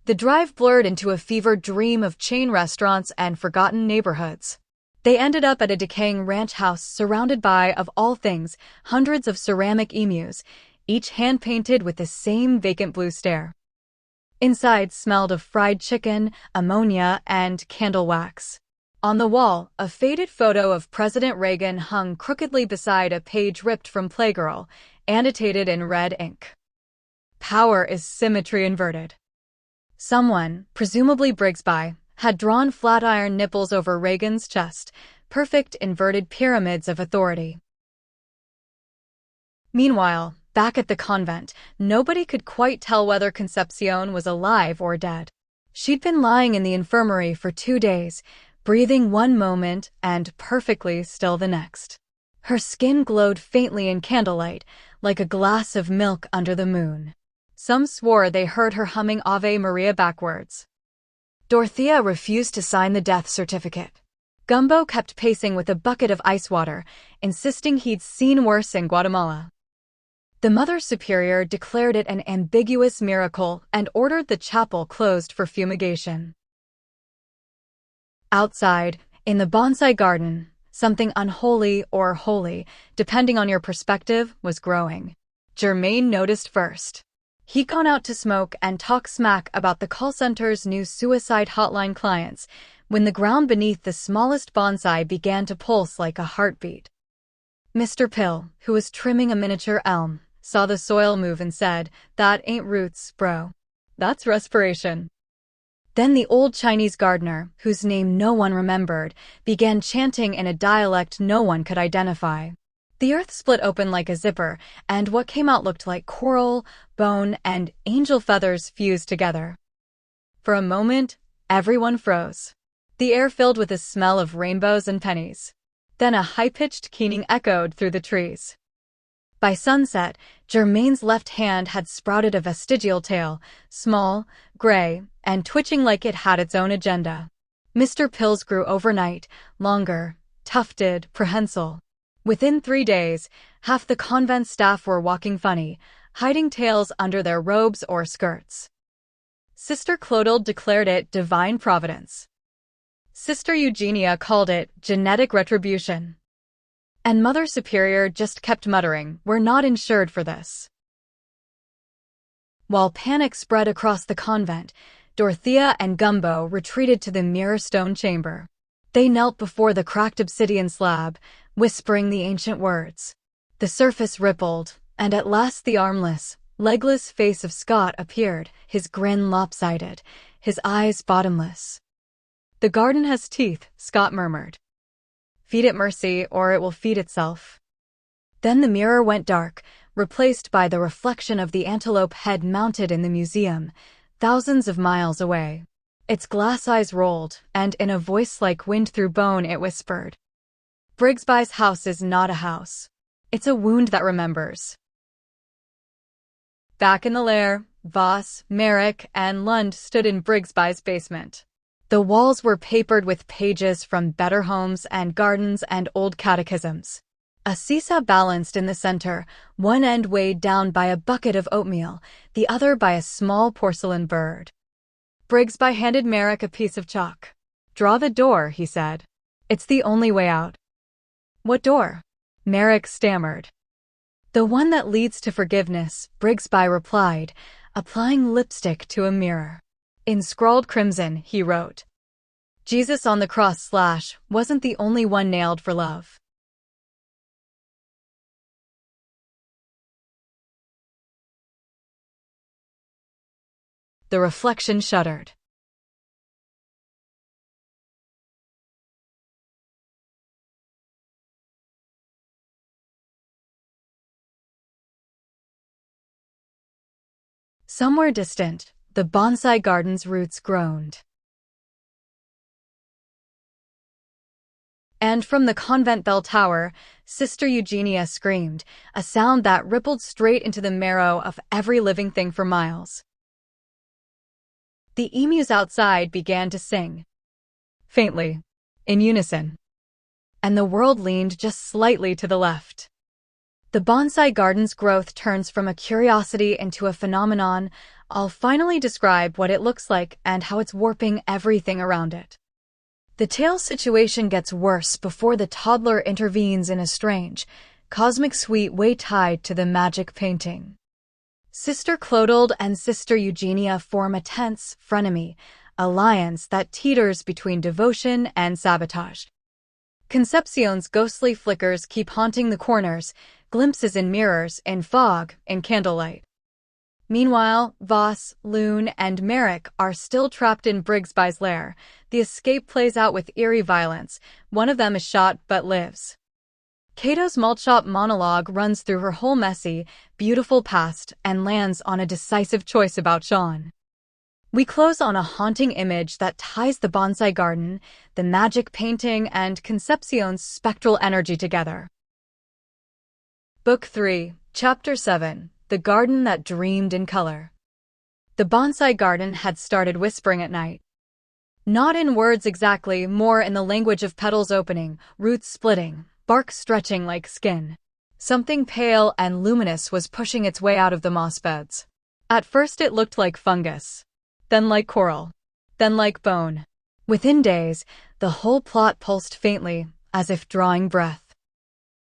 The drive blurred into a fevered dream of chain restaurants and forgotten neighborhoods. They ended up at a decaying ranch house surrounded by, of all things, hundreds of ceramic emus, each hand-painted with the same vacant blue stare. Inside smelled of fried chicken, ammonia, and candle wax. On the wall, a faded photo of President Reagan hung crookedly beside a page ripped from Playgirl, annotated in red ink. Power is symmetry inverted. Someone, presumably Brigsby, had drawn flat-iron nipples over Reagan's chest, perfect inverted pyramids of authority. Meanwhile, back at the convent, nobody could quite tell whether Concepcion was alive or dead. She'd been lying in the infirmary for 2 days, breathing one moment and perfectly still the next. Her skin glowed faintly in candlelight, like a glass of milk under the moon. Some swore they heard her humming Ave Maria backwards. Dorothea refused to sign the death certificate. Gumbo kept pacing with a bucket of ice water, insisting he'd seen worse in Guatemala. The Mother Superior declared it an ambiguous miracle and ordered the chapel closed for fumigation. Outside, in the bonsai garden, something unholy or holy, depending on your perspective, was growing. Germain noticed first. He'd gone out to smoke and talk smack about the call center's new suicide hotline clients when the ground beneath the smallest bonsai began to pulse like a heartbeat. Mr. Pill, who was trimming a miniature elm, saw the soil move and said, "That ain't roots, bro. That's respiration." Then the old Chinese gardener, whose name no one remembered, began chanting in a dialect no one could identify. The earth split open like a zipper, and what came out looked like coral, bone, and angel feathers fused together. For a moment, everyone froze. The air filled with a smell of rainbows and pennies. Then a high-pitched keening echoed through the trees. By sunset, Germain's left hand had sprouted a vestigial tail, small, gray, and twitching like it had its own agenda. Mr. Pill's grew overnight, longer, tufted, prehensile. Within 3 days, half the convent staff were walking funny, hiding tails under their robes or skirts. Sister Clotilde declared it divine providence. Sister Eugenia called it genetic retribution. And Mother Superior just kept muttering, "We're not insured for this." While panic spread across the convent, Dorothea and Gumbo retreated to the mirror stone chamber. They knelt before the cracked obsidian slab, whispering the ancient words. The surface rippled, and at last the armless, legless face of Scott appeared, his grin lopsided, his eyes bottomless. "The garden has teeth," Scott murmured. "Feed it mercy, or it will feed itself." Then the mirror went dark, replaced by the reflection of the antelope head mounted in the museum, thousands of miles away. Its glass eyes rolled, and in a voice like wind through bone it whispered, "Brigsby's house is not a house. It's a wound that remembers." Back in the lair, Voss, Merrick, and Lund stood in Brigsby's basement. The walls were papered with pages from Better Homes and Gardens and old catechisms. A seesaw balanced in the center, one end weighed down by a bucket of oatmeal, the other by a small porcelain bird. Brigsby handed Merrick a piece of chalk. "Draw the door," he said. "It's the only way out." "What door?" Merrick stammered. "The one that leads to forgiveness," Brigsby replied, applying lipstick to a mirror. In scrawled crimson, he wrote, "Jesus on the cross / wasn't the only one nailed for love." The reflection shuddered. Somewhere distant, the bonsai garden's roots groaned. And from the convent bell tower, Sister Eugenia screamed, a sound that rippled straight into the marrow of every living thing for miles. The emus outside began to sing, faintly, in unison, and the world leaned just slightly to the left. The bonsai garden's growth turns from a curiosity into a phenomenon. I'll finally describe what it looks like and how it's warping everything around it. The tail situation gets worse before the toddler intervenes in a strange, cosmic sweet way tied to the magic painting. Sister Clotilde and Sister Eugenia form a tense frenemy, alliance that teeters between devotion and sabotage. Concepcion's ghostly flickers keep haunting the corners, glimpses in mirrors, in fog, in candlelight. Meanwhile, Voss, Loon, and Merrick are still trapped in Brigsby's lair. The escape plays out with eerie violence. One of them is shot but lives. Cato's maltshop monologue runs through her whole messy, beautiful past and lands on a decisive choice about Sean. We close on a haunting image that ties the bonsai garden, the magic painting, and Concepcion's spectral energy together. Book 3, Chapter 7. The Garden That Dreamed in Color. The bonsai garden had started whispering at night. Not in words exactly, more in the language of petals opening, roots splitting, bark stretching like skin. Something pale and luminous was pushing its way out of the moss beds. At first it looked like fungus, then like coral, then like bone. Within days, the whole plot pulsed faintly, as if drawing breath.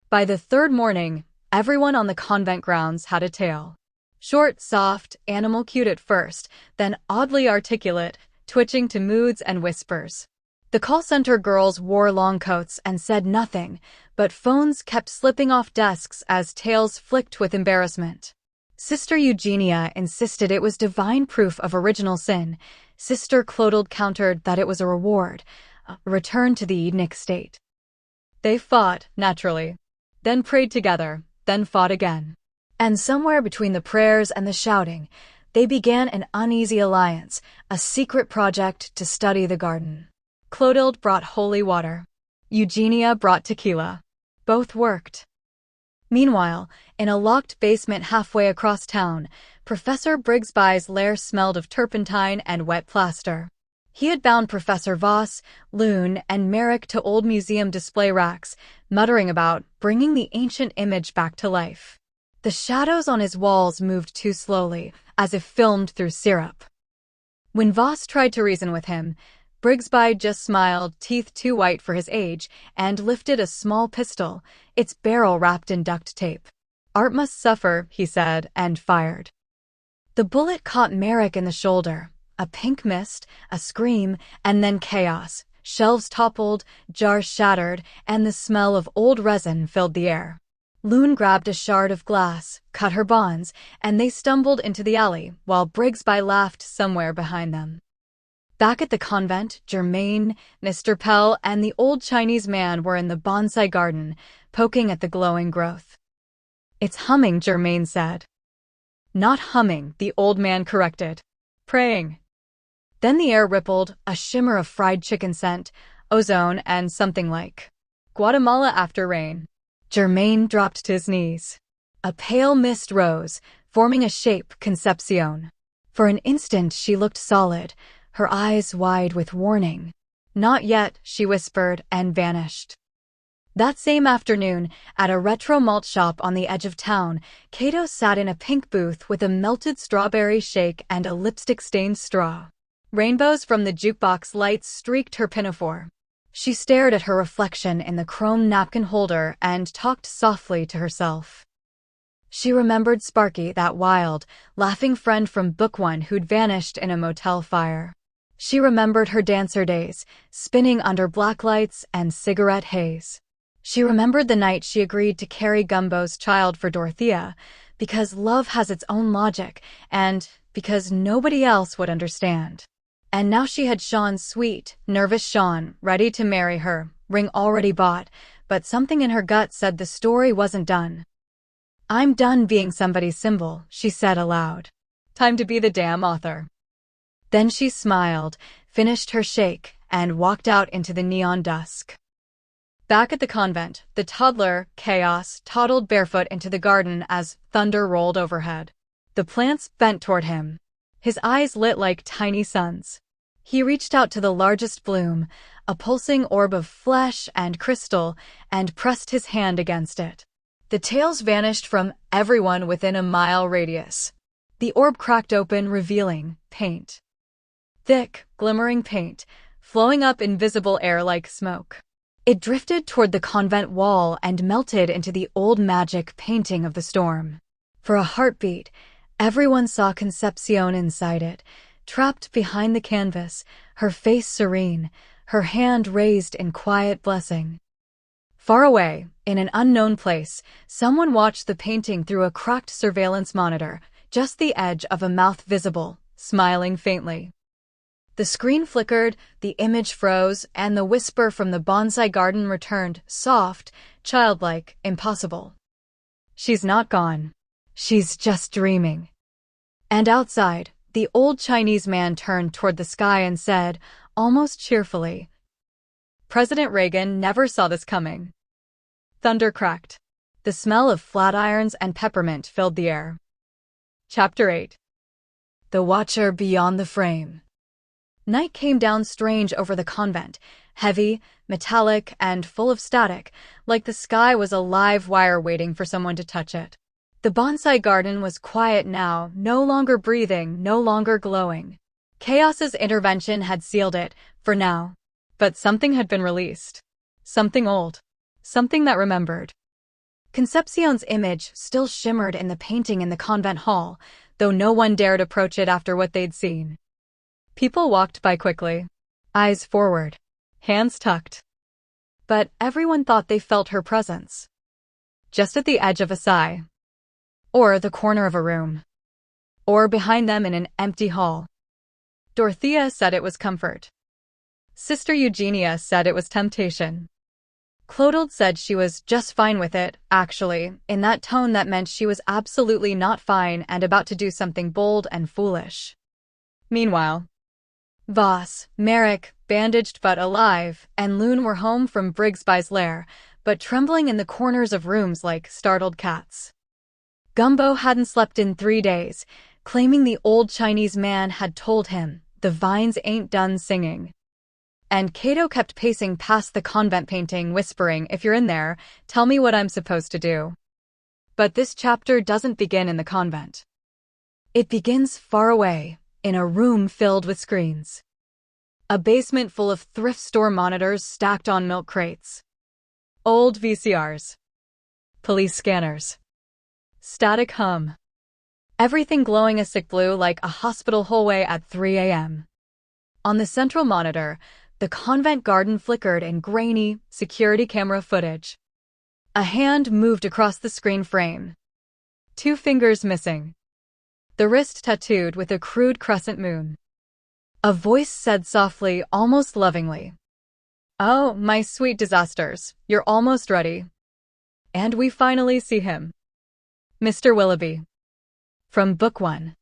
By the third morning, everyone on the convent grounds had a tale. Short, soft, animal cute at first, then oddly articulate, twitching to moods and whispers. The call center girls wore long coats and said nothing, but phones kept slipping off desks as tales flicked with embarrassment. Sister Eugenia insisted it was divine proof of original sin. Sister Clotilde countered that it was a reward, a return to the Edenic state. They fought, naturally, then prayed together, then fought again. And somewhere between the prayers and the shouting, they began an uneasy alliance, a secret project to study the garden. Clotilde brought holy water. Eugenia brought tequila. Both worked. Meanwhile, in a locked basement halfway across town, Professor Brigsby's lair smelled of turpentine and wet plaster. He had bound Professor Voss, Loon, and Merrick to old museum display racks, muttering about bringing the ancient image back to life. The shadows on his walls moved too slowly, as if filmed through syrup. When Voss tried to reason with him, Brigsby just smiled, teeth too white for his age, and lifted a small pistol, its barrel wrapped in duct tape. "Art must suffer," he said, and fired. The bullet caught Merrick in the shoulder. A pink mist, a scream, and then chaos. Shelves toppled, jars shattered, and the smell of old resin filled the air. Loon grabbed a shard of glass, cut her bonds, and they stumbled into the alley, while Brigsby laughed somewhere behind them. Back at the convent, Germain, Mr. Pell, and the old Chinese man were in the bonsai garden, poking at the glowing growth. "It's humming," Germain said. "Not humming," the old man corrected. "Praying." Then the air rippled, a shimmer of fried chicken scent, ozone, and something like Guatemala after rain. Germain dropped to his knees. A pale mist rose, forming a shape, Concepcion. For an instant she looked solid, her eyes wide with warning. "Not yet," she whispered, and vanished. That same afternoon, at a retro malt shop on the edge of town, Cato sat in a pink booth with a melted strawberry shake and a lipstick-stained straw. Rainbows from the jukebox lights streaked her pinafore. She stared at her reflection in the chrome napkin holder and talked softly to herself. She remembered Sparky, that wild, laughing friend from Book 1 who'd vanished in a motel fire. She remembered her dancer days, spinning under black lights and cigarette haze. She remembered the night she agreed to carry Gumbo's child for Dorothea, because love has its own logic, and because nobody else would understand. And now she had Sean, sweet, nervous Sean, ready to marry her, ring already bought, but something in her gut said the story wasn't done. "I'm done being somebody's symbol," she said aloud. "Time to be the damn author." Then she smiled, finished her shake, and walked out into the neon dusk. Back at the convent, the toddler, Chaos, toddled barefoot into the garden as thunder rolled overhead. The plants bent toward him. His eyes lit like tiny suns. He reached out to the largest bloom, a pulsing orb of flesh and crystal, and pressed his hand against it. The tails vanished from everyone within a mile radius. The orb cracked open, revealing paint. Thick, glimmering paint, flowing up invisible air like smoke. It drifted toward the convent wall and melted into the old magic painting of the storm. For a heartbeat, everyone saw Concepcion inside it, trapped behind the canvas, her face serene, her hand raised in quiet blessing. Far away, in an unknown place, someone watched the painting through a cracked surveillance monitor, just the edge of a mouth visible, smiling faintly. The screen flickered, the image froze, and the whisper from the bonsai garden returned, soft, childlike, impossible. She's not gone. She's just dreaming. And outside, the old Chinese man turned toward the sky and said, almost cheerfully, President Reagan never saw this coming. Thunder cracked. The smell of flat irons and peppermint filled the air. Chapter 8. The Watcher Beyond the Frame. Night came down strange over the convent, heavy, metallic, and full of static, like the sky was a live wire waiting for someone to touch it. The bonsai garden was quiet now, no longer breathing, no longer glowing. Chaos's intervention had sealed it, for now. But something had been released. Something old. Something that remembered. Concepcion's image still shimmered in the painting in the convent hall, though no one dared approach it after what they'd seen. People walked by quickly, eyes forward, hands tucked. But everyone thought they felt her presence. Just at the edge of a sigh. Or the corner of a room. Or behind them in an empty hall. Dorothea said it was comfort. Sister Eugenia said it was temptation. Clotilde said she was just fine with it, actually, in that tone that meant she was absolutely not fine and about to do something bold and foolish. Meanwhile, Voss, Merrick, bandaged but alive, and Loon were home from Brigsby's lair, but trembling in the corners of rooms like startled cats. Gumbo hadn't slept in 3 days, claiming the old Chinese man had told him, the vines ain't done singing. And Cato kept pacing past the convent painting, whispering, if you're in there, tell me what I'm supposed to do. But this chapter doesn't begin in the convent. It begins far away, in a room filled with screens. A basement full of thrift store monitors stacked on milk crates. Old VCRs. Police scanners. Static hum. Everything glowing a sick blue like a hospital hallway at 3 a.m. On the central monitor, the convent garden flickered in grainy, security camera footage. A hand moved across the screen frame. 2 fingers missing. The wrist tattooed with a crude crescent moon. A voice said softly, almost lovingly, "Oh, my sweet disasters, you're almost ready." And we finally see him. Mr. Willoughby. From Book 1.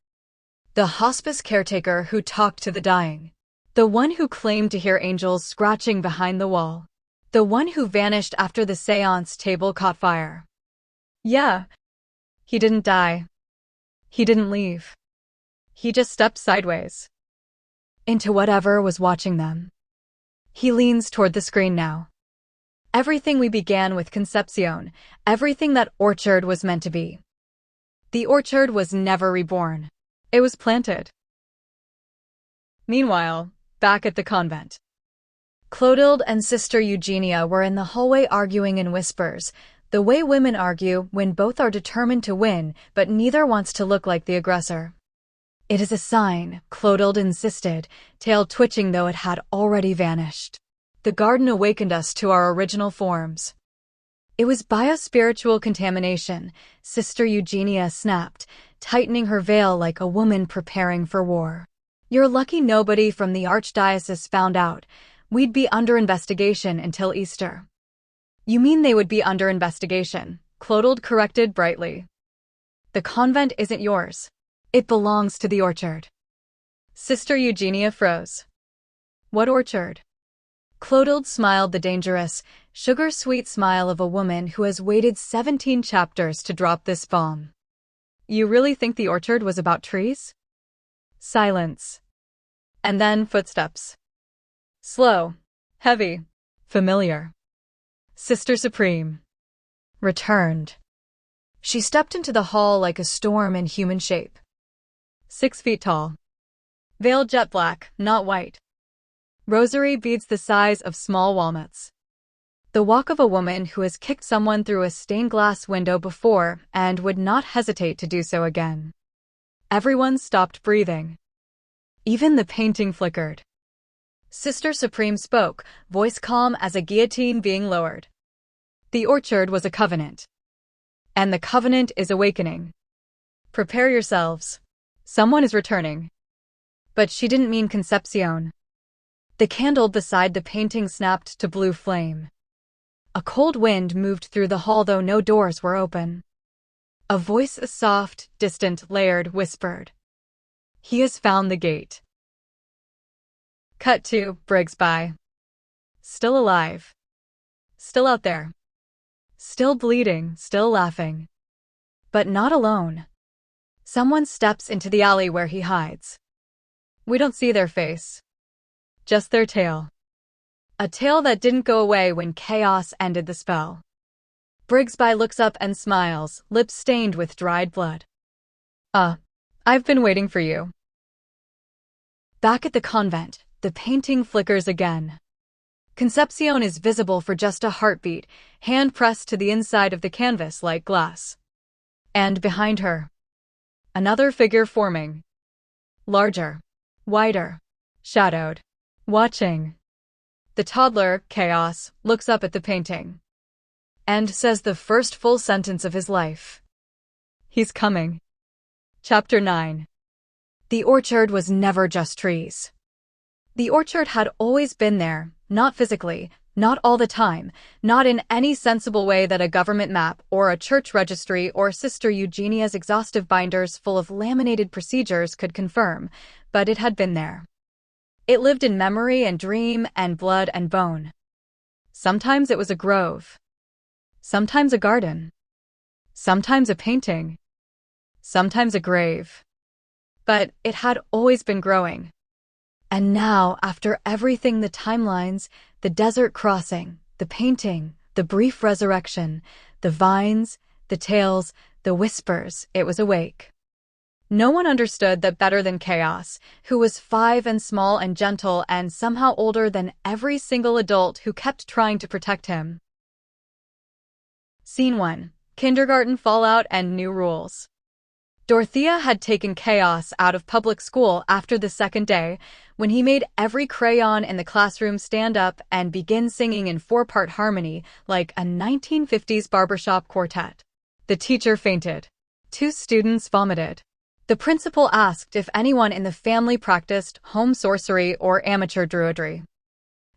The hospice caretaker who talked to the dying. The one who claimed to hear angels scratching behind the wall. The one who vanished after the seance table caught fire. Yeah. He didn't die. He didn't leave. He just stepped sideways. Into whatever was watching them. He leans toward the screen now. Everything we began with Concepcion, everything that orchard was meant to be. The orchard was never reborn. It was planted. Meanwhile, back at the convent. Clotilde and Sister Eugenia were in the hallway arguing in whispers, the way women argue when both are determined to win, but neither wants to look like the aggressor. It is a sign, Clotilde insisted, tail twitching though it had already vanished. The garden awakened us to our original forms. It was biospiritual contamination, Sister Eugenia snapped, tightening her veil like a woman preparing for war. You're lucky nobody from the archdiocese found out. We'd be under investigation until Easter. You mean they would be under investigation, Clotilde corrected brightly. The convent isn't yours. It belongs to the orchard. Sister Eugenia froze. What orchard? Clotilde smiled the dangerous, sugar-sweet smile of a woman who has waited 17 chapters to drop this bomb. You really think the orchard was about trees? Silence. And then footsteps. Slow, heavy, familiar. Sister Supreme returned. She stepped into the hall like a storm in human shape. 6 feet tall. Veil jet black, not white. Rosary beads the size of small walnuts. The walk of a woman who has kicked someone through a stained glass window before and would not hesitate to do so again. Everyone stopped breathing. Even the painting flickered. Sister Supreme spoke, voice calm as a guillotine being lowered. The orchard was a covenant. And the covenant is awakening. Prepare yourselves. Someone is returning. But she didn't mean Concepcion. The candle beside the painting snapped to blue flame. A cold wind moved through the hall though no doors were open. A voice, soft, distant, layered, whispered. He has found the gate. Cut to Brigsby. Still alive. Still out there. Still bleeding, still laughing. But not alone. Someone steps into the alley where he hides. We don't see their face. Just their tail. A tail that didn't go away when chaos ended the spell. Brigsby looks up and smiles, lips stained with dried blood. I've been waiting for you. Back at the convent, the painting flickers again. Concepcion is visible for just a heartbeat, hand pressed to the inside of the canvas like glass. And behind her, another figure forming. Larger, wider, shadowed, watching. The toddler, Chaos, looks up at the painting and says the first full sentence of his life. He's coming. Chapter 9. The orchard was never just trees. The orchard had always been there, not physically, not all the time, not in any sensible way that a government map or a church registry or Sister Eugenia's exhaustive binders full of laminated procedures could confirm, but it had been there. It lived in memory and dream and blood and bone. Sometimes it was a grove. Sometimes a garden. Sometimes a painting. Sometimes a grave. But it had always been growing. And now, after everything, the timelines, the desert crossing, the painting, the brief resurrection, the vines, the tales, the whispers, it was awake. No one understood that better than Chaos, who was 5 and small and gentle and somehow older than every single adult who kept trying to protect him. Scene 1. Kindergarten fallout and new rules. Dorothea had taken Chaos out of public school after the second day, when he made every crayon in the classroom stand up and begin singing in 4-part harmony like a 1950s barbershop quartet. The teacher fainted. 2 students vomited. The principal asked if anyone in the family practiced home sorcery or amateur druidry.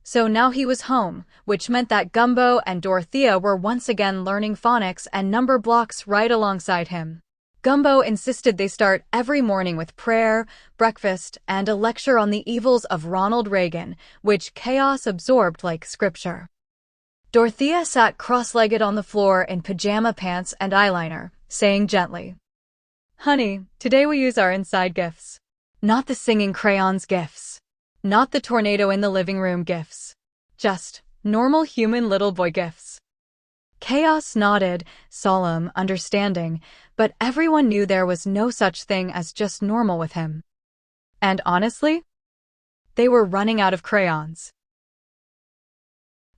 So now he was home, which meant that Gumbo and Dorothea were once again learning phonics and number blocks right alongside him. Gumbo insisted they start every morning with prayer, breakfast, and a lecture on the evils of Ronald Reagan, which Chaos absorbed like scripture. Dorothea sat cross-legged on the floor in pajama pants and eyeliner, saying gently, "Honey, today we use our inside gifts. Not the singing crayons gifts. Not the tornado in the living room gifts. Just normal human little boy gifts." Chaos nodded, solemn, understanding, but everyone knew there was no such thing as just normal with him. And honestly, they were running out of crayons.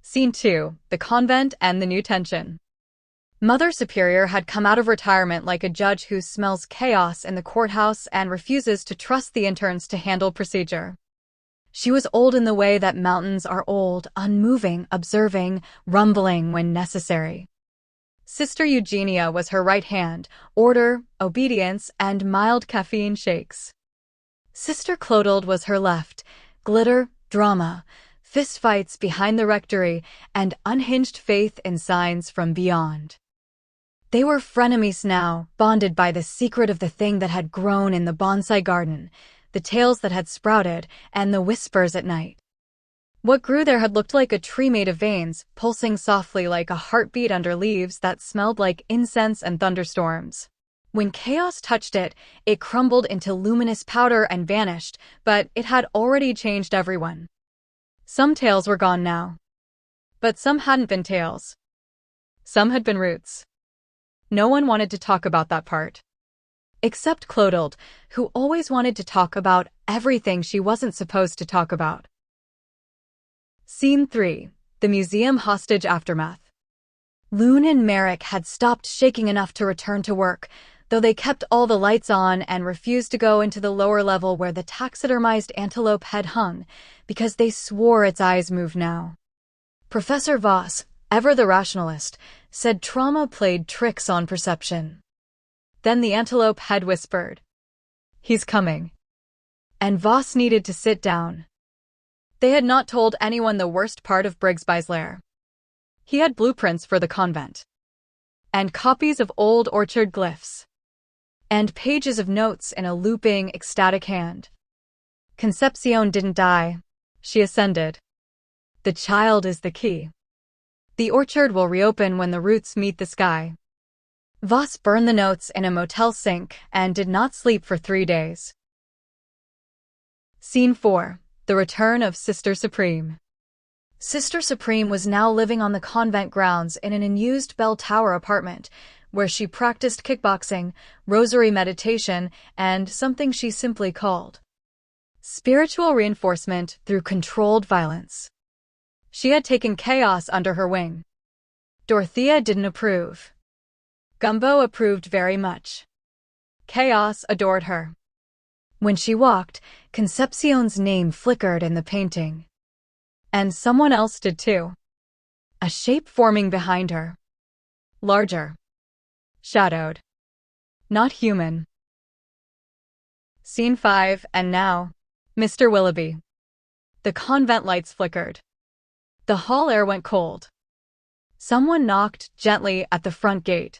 Scene 2. The convent and the new tension. Mother Superior had come out of retirement like a judge who smells chaos in the courthouse and refuses to trust the interns to handle procedure. She was old in the way that mountains are old, unmoving, observing, rumbling when necessary. Sister Eugenia was her right hand, order, obedience, and mild caffeine shakes. Sister Clotilde was her left, glitter, drama, fistfights behind the rectory, and unhinged faith in signs from beyond. They were frenemies now, bonded by the secret of the thing that had grown in the bonsai garden, the tales that had sprouted, and the whispers at night. What grew there had looked like a tree made of veins, pulsing softly like a heartbeat under leaves that smelled like incense and thunderstorms. When chaos touched it, it crumbled into luminous powder and vanished, but it had already changed everyone. Some tails were gone now. But some hadn't been tails. Some had been roots. No one wanted to talk about that part. Except Clotilde, who always wanted to talk about everything she wasn't supposed to talk about. Scene 3. The Museum Hostage Aftermath. Loon and Merrick had stopped shaking enough to return to work, though they kept all the lights on and refused to go into the lower level where the taxidermized antelope head hung, because they swore its eyes moved now. Professor Voss, ever the rationalist, said trauma played tricks on perception. Then the antelope head whispered, "He's coming." And Voss needed to sit down. They had not told anyone the worst part of Brigsby's lair. He had blueprints for the convent. And copies of old orchard glyphs. And pages of notes in a looping, ecstatic hand. Concepcion didn't die. She ascended. The child is the key. The orchard will reopen when the roots meet the sky. Voss burned the notes in a motel sink and did not sleep for 3 days. Scene 4. The Return of Sister Supreme. Sister Supreme was now living on the convent grounds in an unused bell tower apartment, where she practiced kickboxing, rosary meditation, and something she simply called spiritual reinforcement through controlled violence. She had taken chaos under her wing. Dorothea didn't approve. Gumbo approved very much. Chaos adored her. When she walked, Concepcion's name flickered in the painting. And someone else did too. A shape forming behind her. Larger. Shadowed. Not human. Scene 5, and now, Mr. Willoughby. The convent lights flickered. The hall air went cold. Someone knocked gently at the front gate.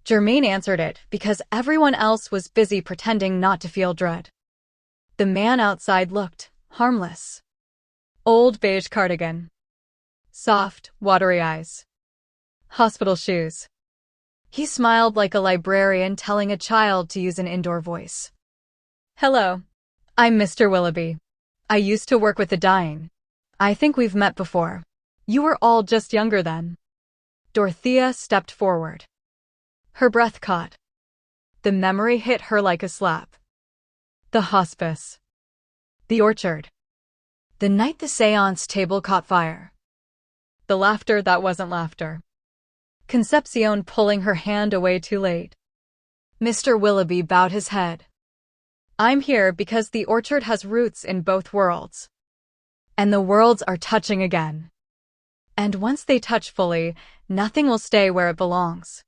Germaine answered it because everyone else was busy pretending not to feel dread. The man outside looked harmless. Old beige cardigan. Soft, watery eyes. Hospital shoes. He smiled like a librarian telling a child to use an indoor voice. "Hello. I'm Mr. Willoughby. I used to work with the dying. I think we've met before. You were all just younger then." Dorothea stepped forward. Her breath caught. The memory hit her like a slap. The hospice. The orchard. The night the seance table caught fire. The laughter that wasn't laughter. Concepcion pulling her hand away too late. Mr. Willoughby bowed his head. "I'm here because the orchard has roots in both worlds. And the worlds are touching again. And once they touch fully, nothing will stay where it belongs."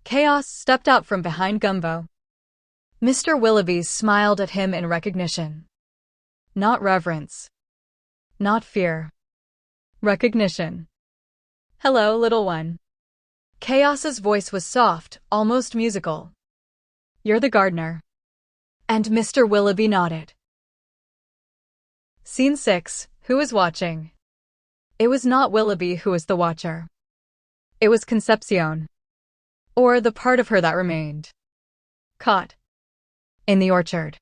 Chaos stepped out from behind Gumbo. Mr. Willoughby smiled at him in recognition. Not reverence. Not fear. Recognition. "Hello, little one." Chaos's voice was soft, almost musical. "You're the gardener." And Mr. Willoughby nodded. Scene 6. Who is watching? It was not Willoughby who was the watcher. It was Concepcion. Or the part of her that remained. Caught. In the orchard.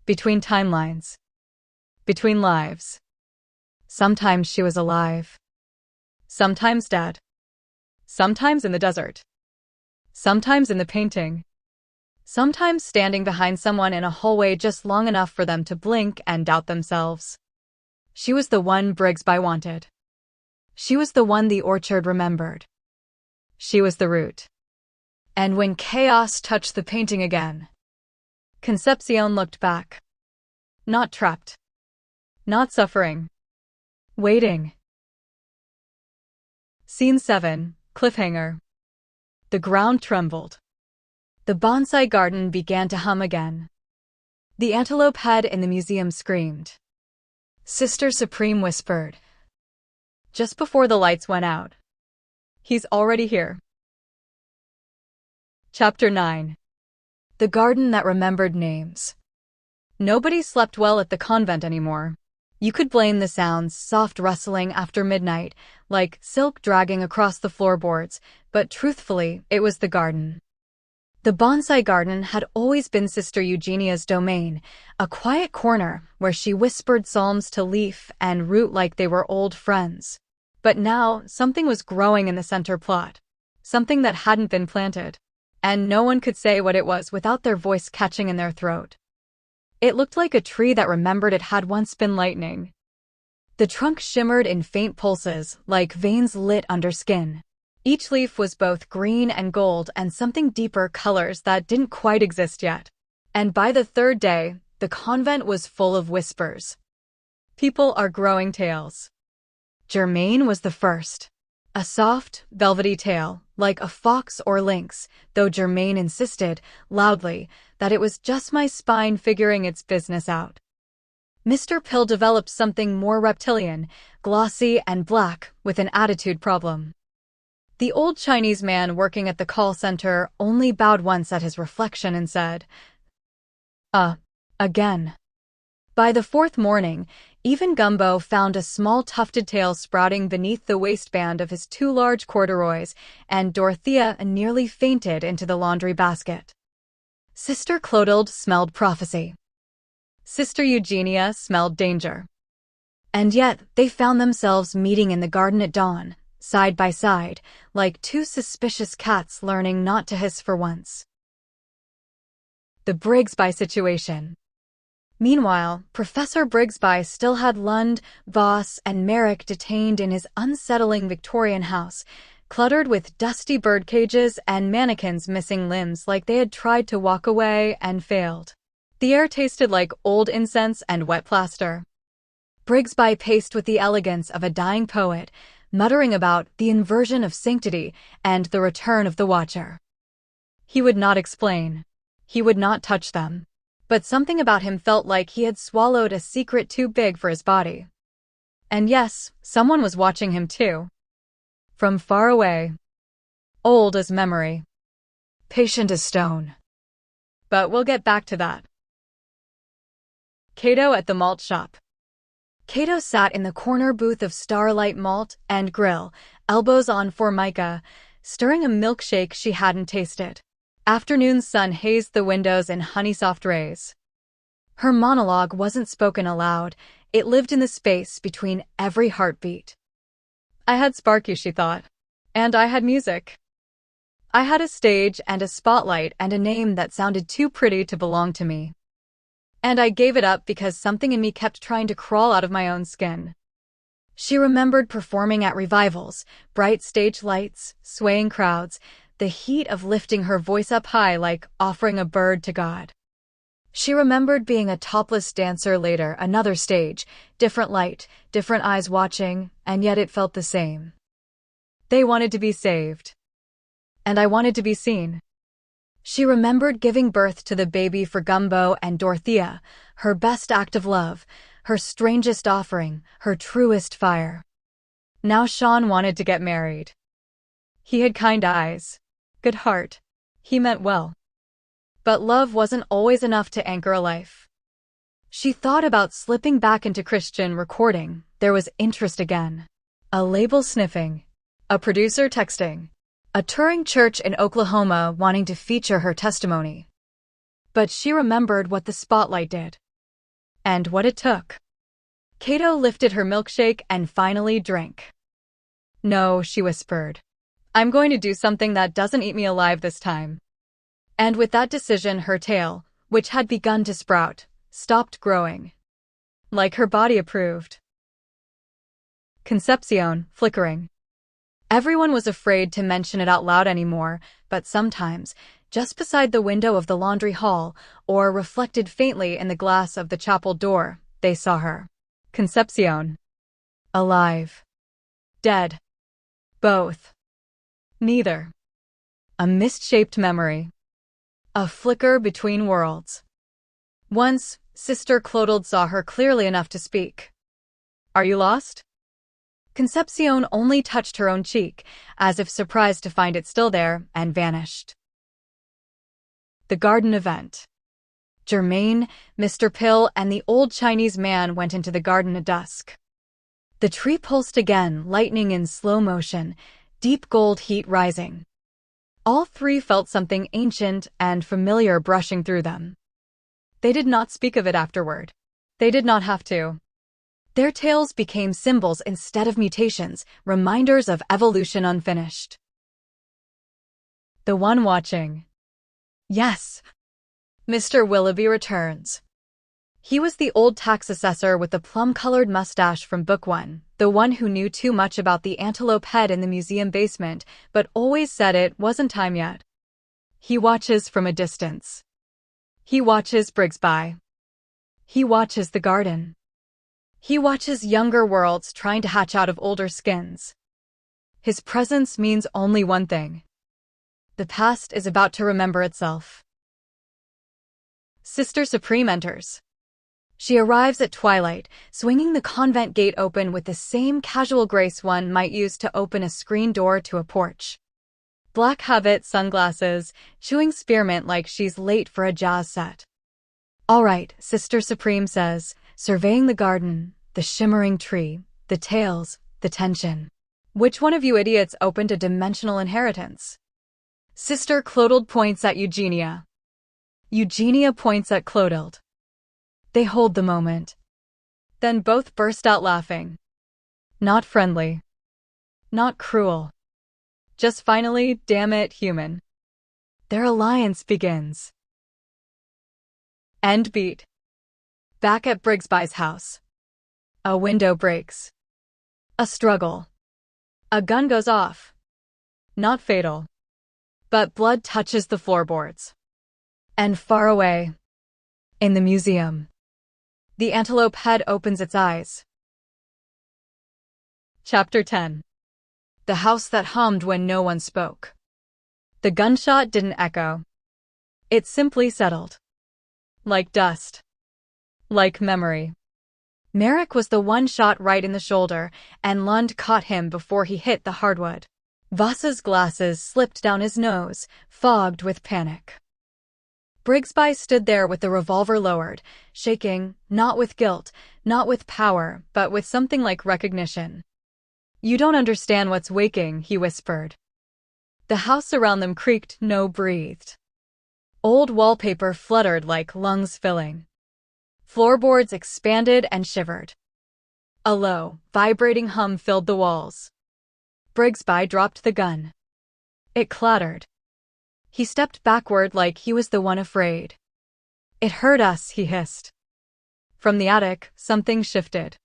Between timelines. Between lives. Sometimes she was alive. Sometimes dead. Sometimes in the desert. Sometimes in the painting. Sometimes standing behind someone in a hallway just long enough for them to blink and doubt themselves. She was the one Brigsby wanted. She was the one the orchard remembered. She was the root. And when chaos touched the painting again, Concepcion looked back. Not trapped. Not suffering. Waiting. Scene 7. Cliffhanger. The ground trembled. The bonsai garden began to hum again. The antelope head in the museum screamed. Sister Supreme whispered. Just before the lights went out. "He's already here." Chapter 9. The garden that remembered names. Nobody slept well at the convent anymore. You could blame the sounds, soft rustling after midnight, like silk dragging across the floorboards, but truthfully, it was the garden. The bonsai garden had always been Sister Eugenia's domain, a quiet corner where she whispered psalms to leaf and root like they were old friends. But now, something was growing in the center plot. Something that hadn't been planted. And no one could say what it was without their voice catching in their throat. It looked like a tree that remembered it had once been lightning. The trunk shimmered in faint pulses, like veins lit under skin. Each leaf was both green and gold and something deeper colors that didn't quite exist yet. And by the third day, the convent was full of whispers. People are growing tails. Germaine was the first. A soft, velvety tail, like a fox or lynx, though Germaine insisted, loudly, that it was just my spine figuring its business out. Mr. Pill developed something more reptilian, glossy and black, with an attitude problem. The old Chinese man working at the call center only bowed once at his reflection and said, again. By the fourth morning, even Gumbo found a small tufted tail sprouting beneath the waistband of his two large corduroys, and Dorothea nearly fainted into the laundry basket. Sister Clotilde smelled prophecy. Sister Eugenia smelled danger. And yet, they found themselves meeting in the garden at dawn, side by side, like two suspicious cats learning not to hiss for once. The Brigsby situation. Meanwhile, Professor Brigsby still had Lund, Voss, and Merrick detained in his unsettling Victorian house, cluttered with dusty bird cages and mannequins missing limbs like they had tried to walk away and failed. The air tasted like old incense and wet plaster. Brigsby paced with the elegance of a dying poet, muttering about the inversion of sanctity and the return of the Watcher. He would not explain. He would not touch them. But something about him felt like he had swallowed a secret too big for his body. And yes, someone was watching him too. From far away. Old as memory. Patient as stone. But we'll get back to that. Cato at the malt shop. Cato sat in the corner booth of Starlight Malt and Grill, elbows on Formica, stirring a milkshake she hadn't tasted. Afternoon sun hazed the windows in honey-soft rays. Her monologue wasn't spoken aloud, it lived in the space between every heartbeat. I had Sparky, she thought. And I had music. I had a stage and a spotlight and a name that sounded too pretty to belong to me. And I gave it up because something in me kept trying to crawl out of my own skin. She remembered performing at revivals, bright stage lights, swaying crowds, the heat of lifting her voice up high like offering a bird to God. She remembered being a topless dancer later, another stage, different light, different eyes watching, and yet it felt the same. They wanted to be saved. And I wanted to be seen. She remembered giving birth to the baby for Gumbo and Dorothea, her best act of love, her strangest offering, her truest fire. Now Sean wanted to get married. He had kind eyes. Good heart. He meant well. But love wasn't always enough to anchor a life. She thought about slipping back into Christian recording. There was interest again. A label sniffing. A producer texting. A touring church in Oklahoma wanting to feature her testimony. But she remembered what the spotlight did. And what it took. Cato lifted her milkshake and finally drank. No, she whispered. I'm going to do something that doesn't eat me alive this time. And with that decision, her tail, which had begun to sprout, stopped growing. Like her body approved. Concepcion, flickering. Everyone was afraid to mention it out loud anymore, but sometimes, just beside the window of the laundry hall, or reflected faintly in the glass of the chapel door, they saw her. Concepcion. Alive. Dead. Both. Neither. A mist-shaped memory. A flicker between worlds. Once, Sister Clotilde saw her clearly enough to speak. Are you lost? Concepcion only touched her own cheek, as if surprised to find it still there, and vanished. The garden event. Germaine, Mr. Pill, and the old Chinese man went into the garden at dusk. The tree pulsed again, lightning in slow motion, deep gold heat rising. All three felt something ancient and familiar brushing through them. They did not speak of it afterward. They did not have to. Their tales became symbols instead of mutations, reminders of evolution unfinished. The one watching. Yes. Mr. Willoughby returns. He was the old tax assessor with the plum-colored mustache from Book 1, the one who knew too much about the antelope head in the museum basement, but always said it wasn't time yet. He watches from a distance. He watches Brigsby. He watches the garden. He watches younger worlds trying to hatch out of older skins. His presence means only one thing. The past is about to remember itself. Sister Supreme enters. She arrives at twilight, swinging the convent gate open with the same casual grace one might use to open a screen door to a porch. Black habit, sunglasses, chewing spearmint like she's late for a jazz set. "All right," Sister Supreme says, surveying the garden, the shimmering tree, the tales, the tension. "Which one of you idiots opened a dimensional inheritance?" Sister Clotilde points at Eugenia. Eugenia points at Clotilde. They hold the moment. Then both burst out laughing. Not friendly. Not cruel. Just finally, damn it, human. Their alliance begins. End beat. Back at Brigsby's house. A window breaks. A struggle. A gun goes off. Not fatal. But blood touches the floorboards. And far away, in the museum, the antelope head opens its eyes. Chapter 10. The house that hummed when no one spoke. The gunshot didn't echo. It simply settled. Like dust. Like memory. Merrick was the one shot right in the shoulder, and Lund caught him before he hit the hardwood. Voss's glasses slipped down his nose, fogged with panic. Brigsby stood there with the revolver lowered, shaking, not with guilt, not with power, but with something like recognition. "You don't understand what's waking," he whispered. The house around them creaked, no breathed. Old wallpaper fluttered like lungs filling. Floorboards expanded and shivered. A low, vibrating hum filled the walls. Brigsby dropped the gun. It clattered. He stepped backward like he was the one afraid. "It hurt us," he hissed. From the attic, something shifted.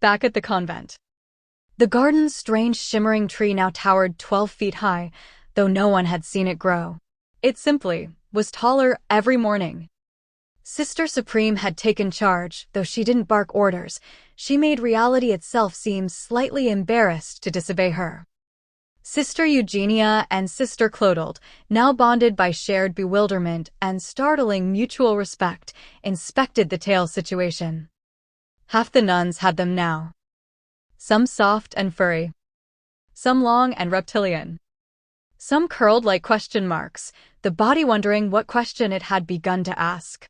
Back at the convent. The garden's strange shimmering tree now towered 12 feet high, though no one had seen it grow. It simply was taller every morning. Sister Supreme had taken charge, though she didn't bark orders. She made reality itself seem slightly embarrassed to disobey her. Sister Eugenia and Sister Clotilde, now bonded by shared bewilderment and startling mutual respect, inspected the tail situation. Half the nuns had them now. Some soft and furry. Some long and reptilian. Some curled like question marks, the body wondering what question it had begun to ask.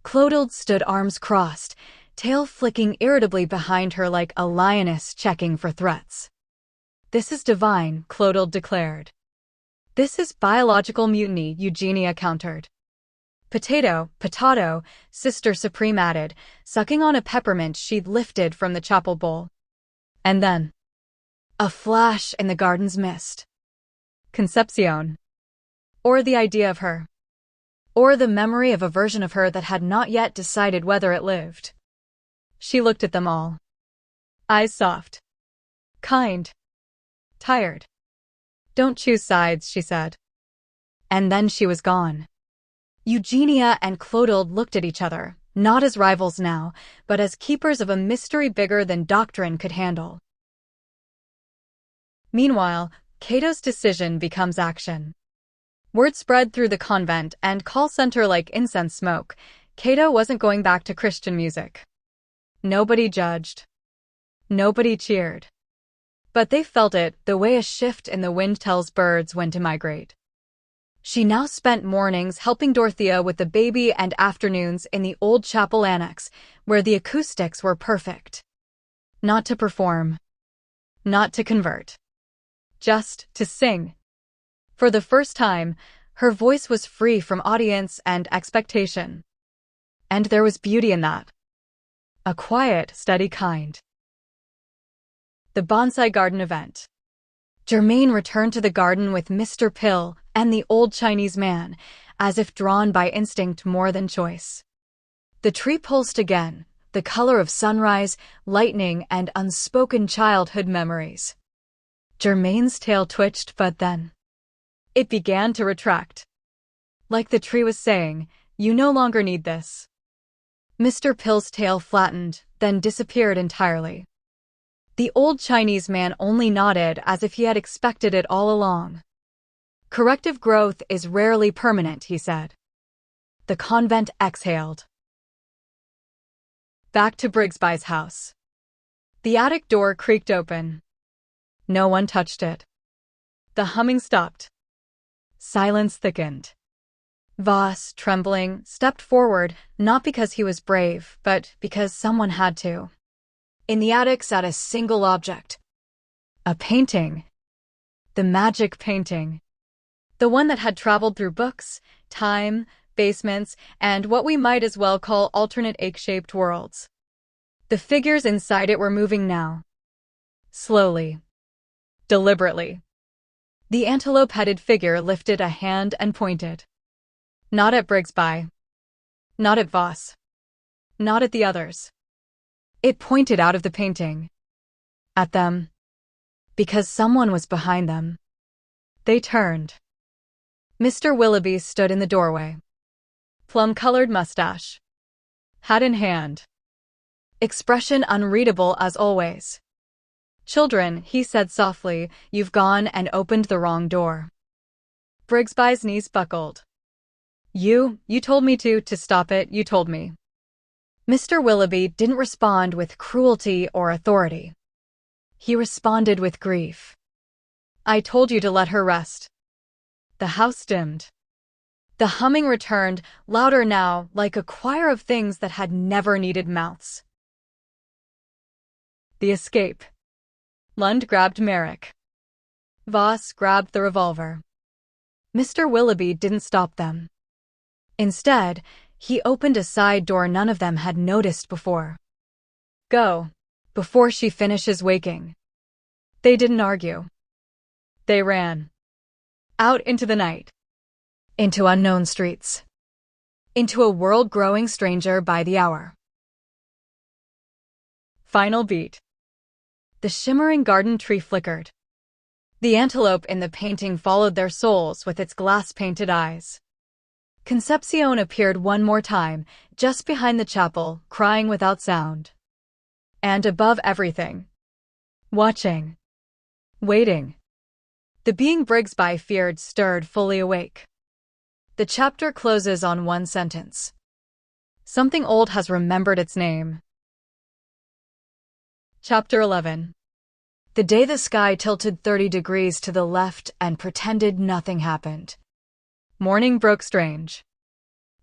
Clotilde stood arms crossed, tail flicking irritably behind her like a lioness checking for threats. "This is divine," Clotilde declared. "This is biological mutiny," Eugenia countered. Potato, Sister Supreme added, sucking on a peppermint she'd lifted from the chapel bowl. And then, a flash in the garden's mist. Concepcion. Or the idea of her. Or the memory of a version of her that had not yet decided whether it lived. She looked at them all. Eyes soft. Kind. Tired. "Don't choose sides," she said. And then she was gone. Eugenia and Clotilde looked at each other, not as rivals now, but as keepers of a mystery bigger than doctrine could handle. Meanwhile, Cato's decision becomes action. Word spread through the convent and call center like incense smoke. Cato wasn't going back to Christian music. Nobody judged. Nobody cheered. But they felt it, the way a shift in the wind tells birds when to migrate. She now spent mornings helping Dorothea with the baby and afternoons in the old chapel annex, where the acoustics were perfect. Not to perform. Not to convert. Just to sing. For the first time, her voice was free from audience and expectation. And there was beauty in that. A quiet, steady kind. The bonsai garden event. Germaine returned to the garden with Mr. Pill and the old Chinese man, as if drawn by instinct more than choice. The tree pulsed again, the color of sunrise, lightning, and unspoken childhood memories. Germaine's tail twitched, but then it began to retract. Like the tree was saying, "You no longer need this." Mr. Pill's tail flattened, then disappeared entirely. The old Chinese man only nodded as if he had expected it all along. "Corrective growth is rarely permanent," he said. The convent exhaled. Back to Brigsby's house. The attic door creaked open. No one touched it. The humming stopped. Silence thickened. Voss, trembling, stepped forward, not because he was brave, but because someone had to. In the attic sat a single object. A painting. The magic painting. The one that had traveled through books, time, basements, and what we might as well call alternate egg-shaped worlds. The figures inside it were moving now. Slowly. Deliberately. The antelope-headed figure lifted a hand and pointed. Not at Brigsby. Not at Voss. Not at the others. It pointed out of the painting. At them. Because someone was behind them. They turned. Mr. Willoughby stood in the doorway. Plum-colored mustache. Hat in hand. Expression unreadable as always. "Children," he said softly, "you've gone and opened the wrong door." Brigsby's knees buckled. You told me to stop it, you told me." Mr. Willoughby didn't respond with cruelty or authority. He responded with grief. "I told you to let her rest." The house dimmed. The humming returned, louder now, like a choir of things that had never needed mouths. The escape. Lund grabbed Merrick. Voss grabbed the revolver. Mr. Willoughby didn't stop them. Instead, he opened a side door none of them had noticed before. "Go, before she finishes waking." They didn't argue. They ran. Out into the night. Into unknown streets. Into a world growing stranger by the hour. Final beat. The shimmering garden tree flickered. The antelope in the painting followed their souls with its glass-painted eyes. Concepcion appeared one more time, just behind the chapel, crying without sound. And above everything. Watching. Waiting. The being Brigsby feared stirred fully awake. The chapter closes on one sentence. Something old has remembered its name. Chapter 11. The day the sky tilted 30 degrees to the left and pretended nothing happened. Morning broke strange.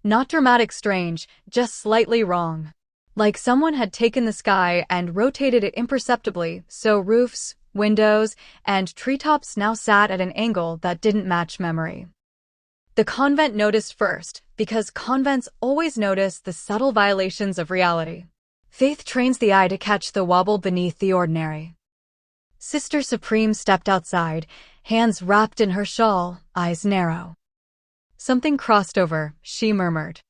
Not dramatic strange, just slightly wrong. Like someone had taken the sky and rotated it imperceptibly, so roofs, windows, and treetops now sat at an angle that didn't match memory. The convent noticed first, because convents always notice the subtle violations of reality. Faith trains the eye to catch the wobble beneath the ordinary. Sister Supreme stepped outside, hands wrapped in her shawl, eyes narrow. Something crossed over, she murmured.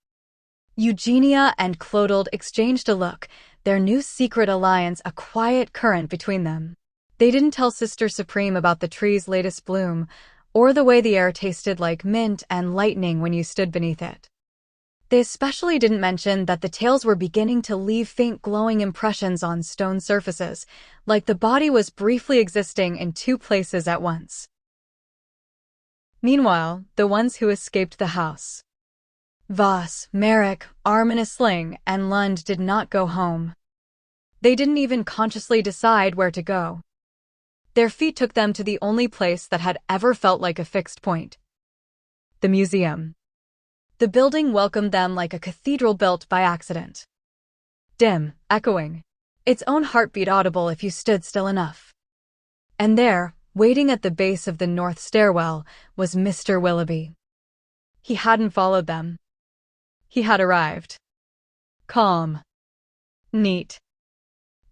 Eugenia and Clotilde exchanged a look, their new secret alliance a quiet current between them. They didn't tell Sister Supreme about the tree's latest bloom, or the way the air tasted like mint and lightning when you stood beneath it. They especially didn't mention that the tails were beginning to leave faint glowing impressions on stone surfaces, like the body was briefly existing in two places at once. Meanwhile, the ones who escaped the house. Voss, Merrick, arm in a sling, and Lund did not go home. They didn't even consciously decide where to go. Their feet took them to the only place that had ever felt like a fixed point. The museum. The building welcomed them like a cathedral built by accident. Dim, echoing. Its own heartbeat audible if you stood still enough. And there, Waiting at the base of the north stairwell was Mr. Willoughby. He hadn't followed them. He had arrived. Calm. Neat.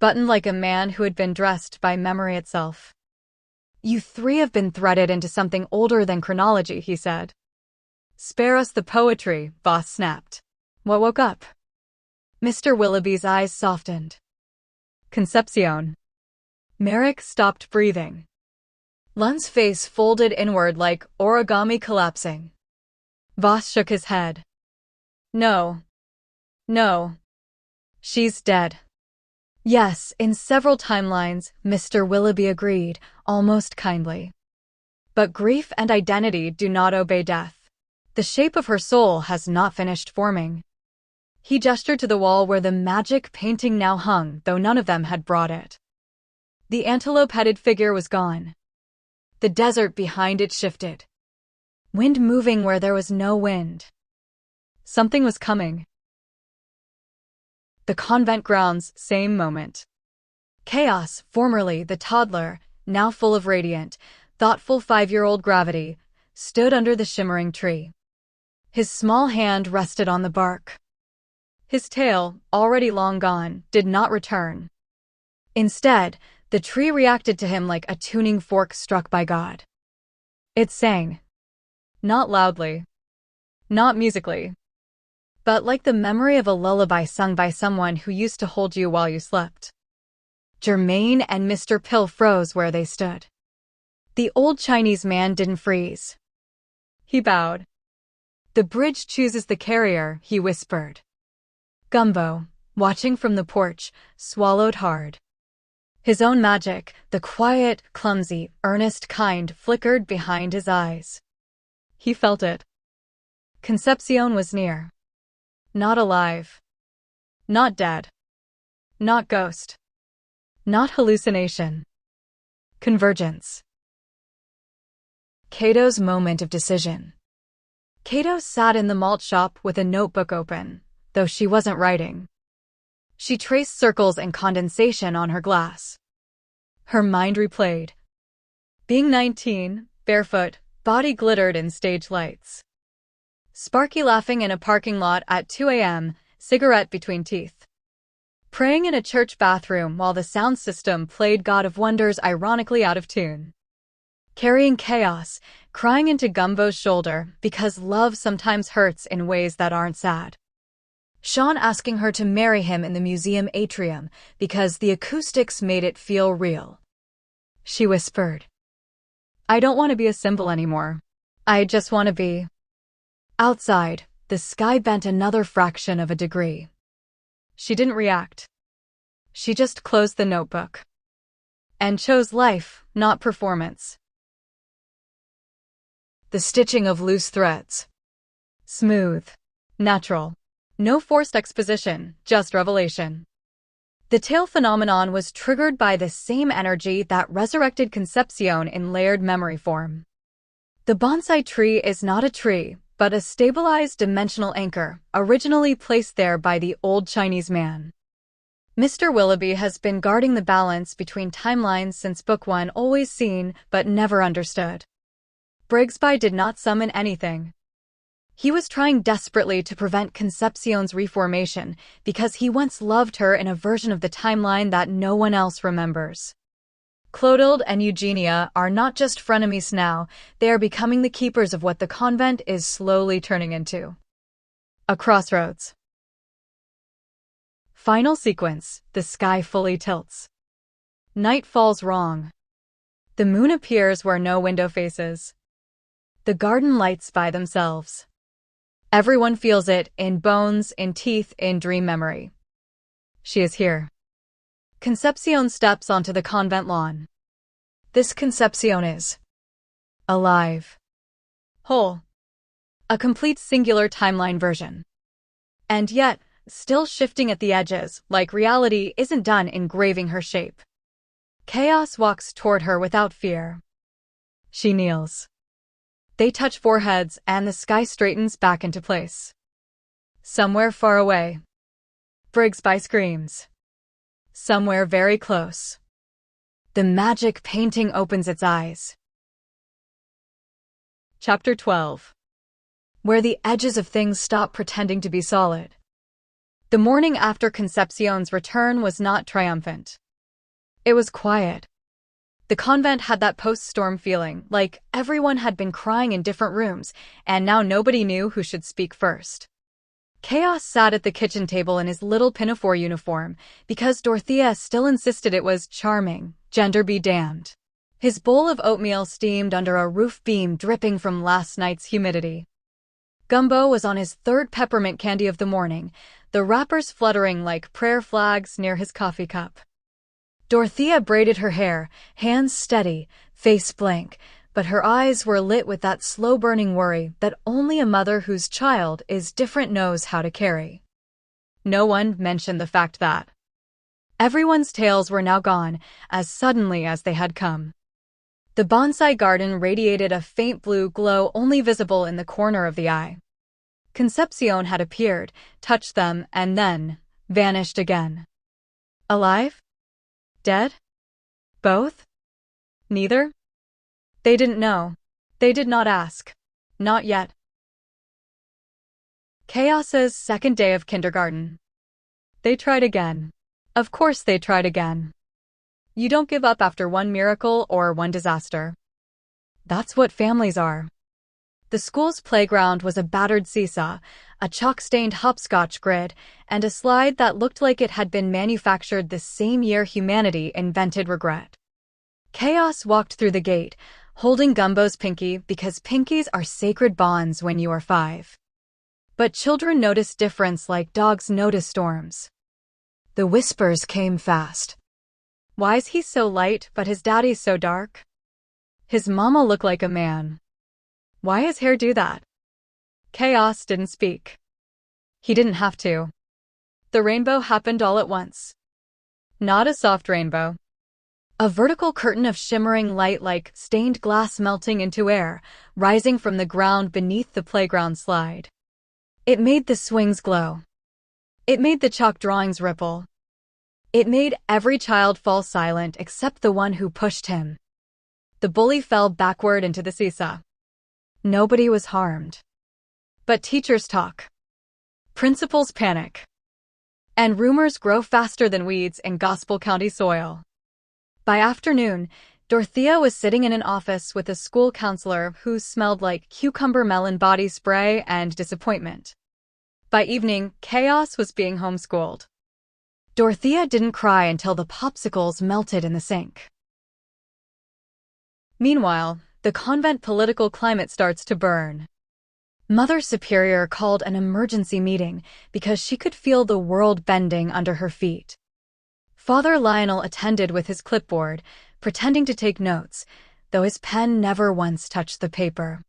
Buttoned like a man who had been dressed by memory itself. "You three have been threaded into something older than chronology," he said. "Spare us the poetry," Voss snapped. "What woke up?" Mr. Willoughby's eyes softened. "Concepcion." Merrick stopped breathing. Lund's face folded inward like origami collapsing. Voss shook his head. No. She's dead." "Yes, in several timelines," Mr. Willoughby agreed, almost kindly. "But grief and identity do not obey death. The shape of her soul has not finished forming." He gestured to the wall where the magic painting now hung, though none of them had brought it. The antelope-headed figure was gone. The desert behind it shifted. Wind moving where there was no wind. Something was coming. The convent grounds, same moment. Chaos, formerly the toddler, now full of radiant, thoughtful 5-year-old gravity, stood under the shimmering tree. His small hand rested on the bark. His tail, already long gone, did not return. Instead, the tree reacted to him like a tuning fork struck by God. It sang. Not loudly. Not musically. But like the memory of a lullaby sung by someone who used to hold you while you slept. Germaine and Mr. Pill froze where they stood. The old Chinese man didn't freeze. He bowed. "The bridge chooses the carrier," he whispered. Gumbo, watching from the porch, swallowed hard. His own magic, the quiet, clumsy, earnest kind, flickered behind his eyes. He felt it. Concepcion was near. Not alive. Not dead. Not ghost. Not hallucination. Convergence. Cato's moment of decision. Cato sat in the malt shop with a notebook open, though she wasn't writing. She traced circles and condensation on her glass. Her mind replayed. Being 19, barefoot, body glittered in stage lights. Sparky laughing in a parking lot at 2 a.m., cigarette between teeth. Praying in a church bathroom while the sound system played God of Wonders ironically out of tune. Carrying chaos, crying into Gumbo's shoulder because love sometimes hurts in ways that aren't sad. Sean asking her to marry him in the museum atrium because the acoustics made it feel real. She whispered, "I don't want to be a symbol anymore. I just want to be." Outside, the sky bent another fraction of a degree. She didn't react. She just closed the notebook. And chose life, not performance. The stitching of loose threads. Smooth. Natural. No forced exposition, just revelation. The tail phenomenon was triggered by the same energy that resurrected Concepcion in layered memory form. The bonsai tree is not a tree, but a stabilized dimensional anchor, originally placed there by the old Chinese man. Mr. Willoughby has been guarding the balance between timelines since Book 1, always seen, but never understood. Brigsby did not summon anything. He was trying desperately to prevent Concepcion's reformation because he once loved her in a version of the timeline that no one else remembers. Clotilde and Eugenia are not just frenemies now, they are becoming the keepers of what the convent is slowly turning into. A crossroads. Final sequence, the sky fully tilts. Night falls wrong. The moon appears where no window faces. The garden lights by themselves. Everyone feels it, in bones, in teeth, in dream memory. She is here. Concepcion steps onto the convent lawn. This Concepcion is alive. Whole. A complete singular timeline version. And yet, still shifting at the edges, like reality isn't done engraving her shape. Chaos walks toward her without fear. She kneels. They touch foreheads, and the sky straightens back into place. Somewhere far away, Brigsby screams. Somewhere very close, The magic painting opens its eyes. Chapter 12. Where the edges of things stop pretending to be solid. The morning after Concepcion's return was not triumphant. It was quiet. The convent had that post-storm feeling, like everyone had been crying in different rooms, and now nobody knew who should speak first. Chaos sat at the kitchen table in his little pinafore uniform, because Dorothea still insisted it was charming, gender be damned. His bowl of oatmeal steamed under a roof beam dripping from last night's humidity. Gumbo was on his third peppermint candy of the morning, the wrappers fluttering like prayer flags near his coffee cup. Dorothea braided her hair, hands steady, face blank, but her eyes were lit with that slow-burning worry that only a mother whose child is different knows how to carry. No one mentioned the fact that everyone's tales were now gone as suddenly as they had come. The bonsai garden radiated a faint blue glow only visible in the corner of the eye. Concepcion had appeared, touched them, and then vanished again. Alive? Dead? Both? Neither? They didn't know. They did not ask. Not yet. Chaos's second day of kindergarten. They tried again. Of course they tried again. You don't give up after one miracle or one disaster. That's what families are. The school's playground was a battered seesaw, a chalk-stained hopscotch grid, and a slide that looked like it had been manufactured the same year humanity invented regret. Chaos walked through the gate, holding Gumbo's pinky because pinkies are sacred bonds when you are 5. But children notice difference like dogs notice storms. The whispers came fast. Why's he so light but his daddy's so dark? His mama looked like a man. Why his hair do that? Chaos didn't speak. He didn't have to. The rainbow happened all at once. Not a soft rainbow. A vertical curtain of shimmering light like stained glass melting into air, rising from the ground beneath the playground slide. It made the swings glow. It made the chalk drawings ripple. It made every child fall silent except the one who pushed him. The bully fell backward into the seesaw. Nobody was harmed. But teachers talk. Principals panic. And rumors grow faster than weeds in Gospel County soil. By afternoon, Dorothea was sitting in an office with a school counselor who smelled like cucumber melon body spray and disappointment. By evening, Chaos was being homeschooled. Dorothea didn't cry until the popsicles melted in the sink. Meanwhile, the convent political climate starts to burn. Mother Superior called an emergency meeting because she could feel the world bending under her feet. Father Lionel attended with his clipboard, pretending to take notes, though his pen never once touched the paper.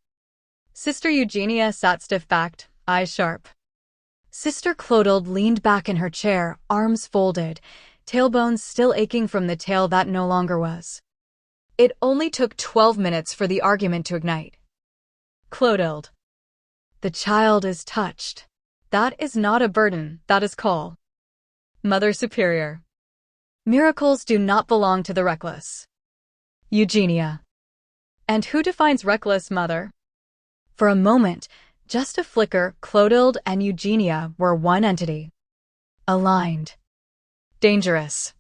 Sister Eugenia sat stiff-backed, eyes sharp. Sister Clotilde leaned back in her chair, arms folded, tailbones still aching from the tail that no longer was. It only took 12 minutes for the argument to ignite. Clotilde. The child is touched. That is not a burden, that is call. Mother Superior. Miracles do not belong to the reckless. Eugenia. And who defines reckless, Mother? For a moment, just a flicker, Clotilde and Eugenia were one entity. Aligned. Dangerous.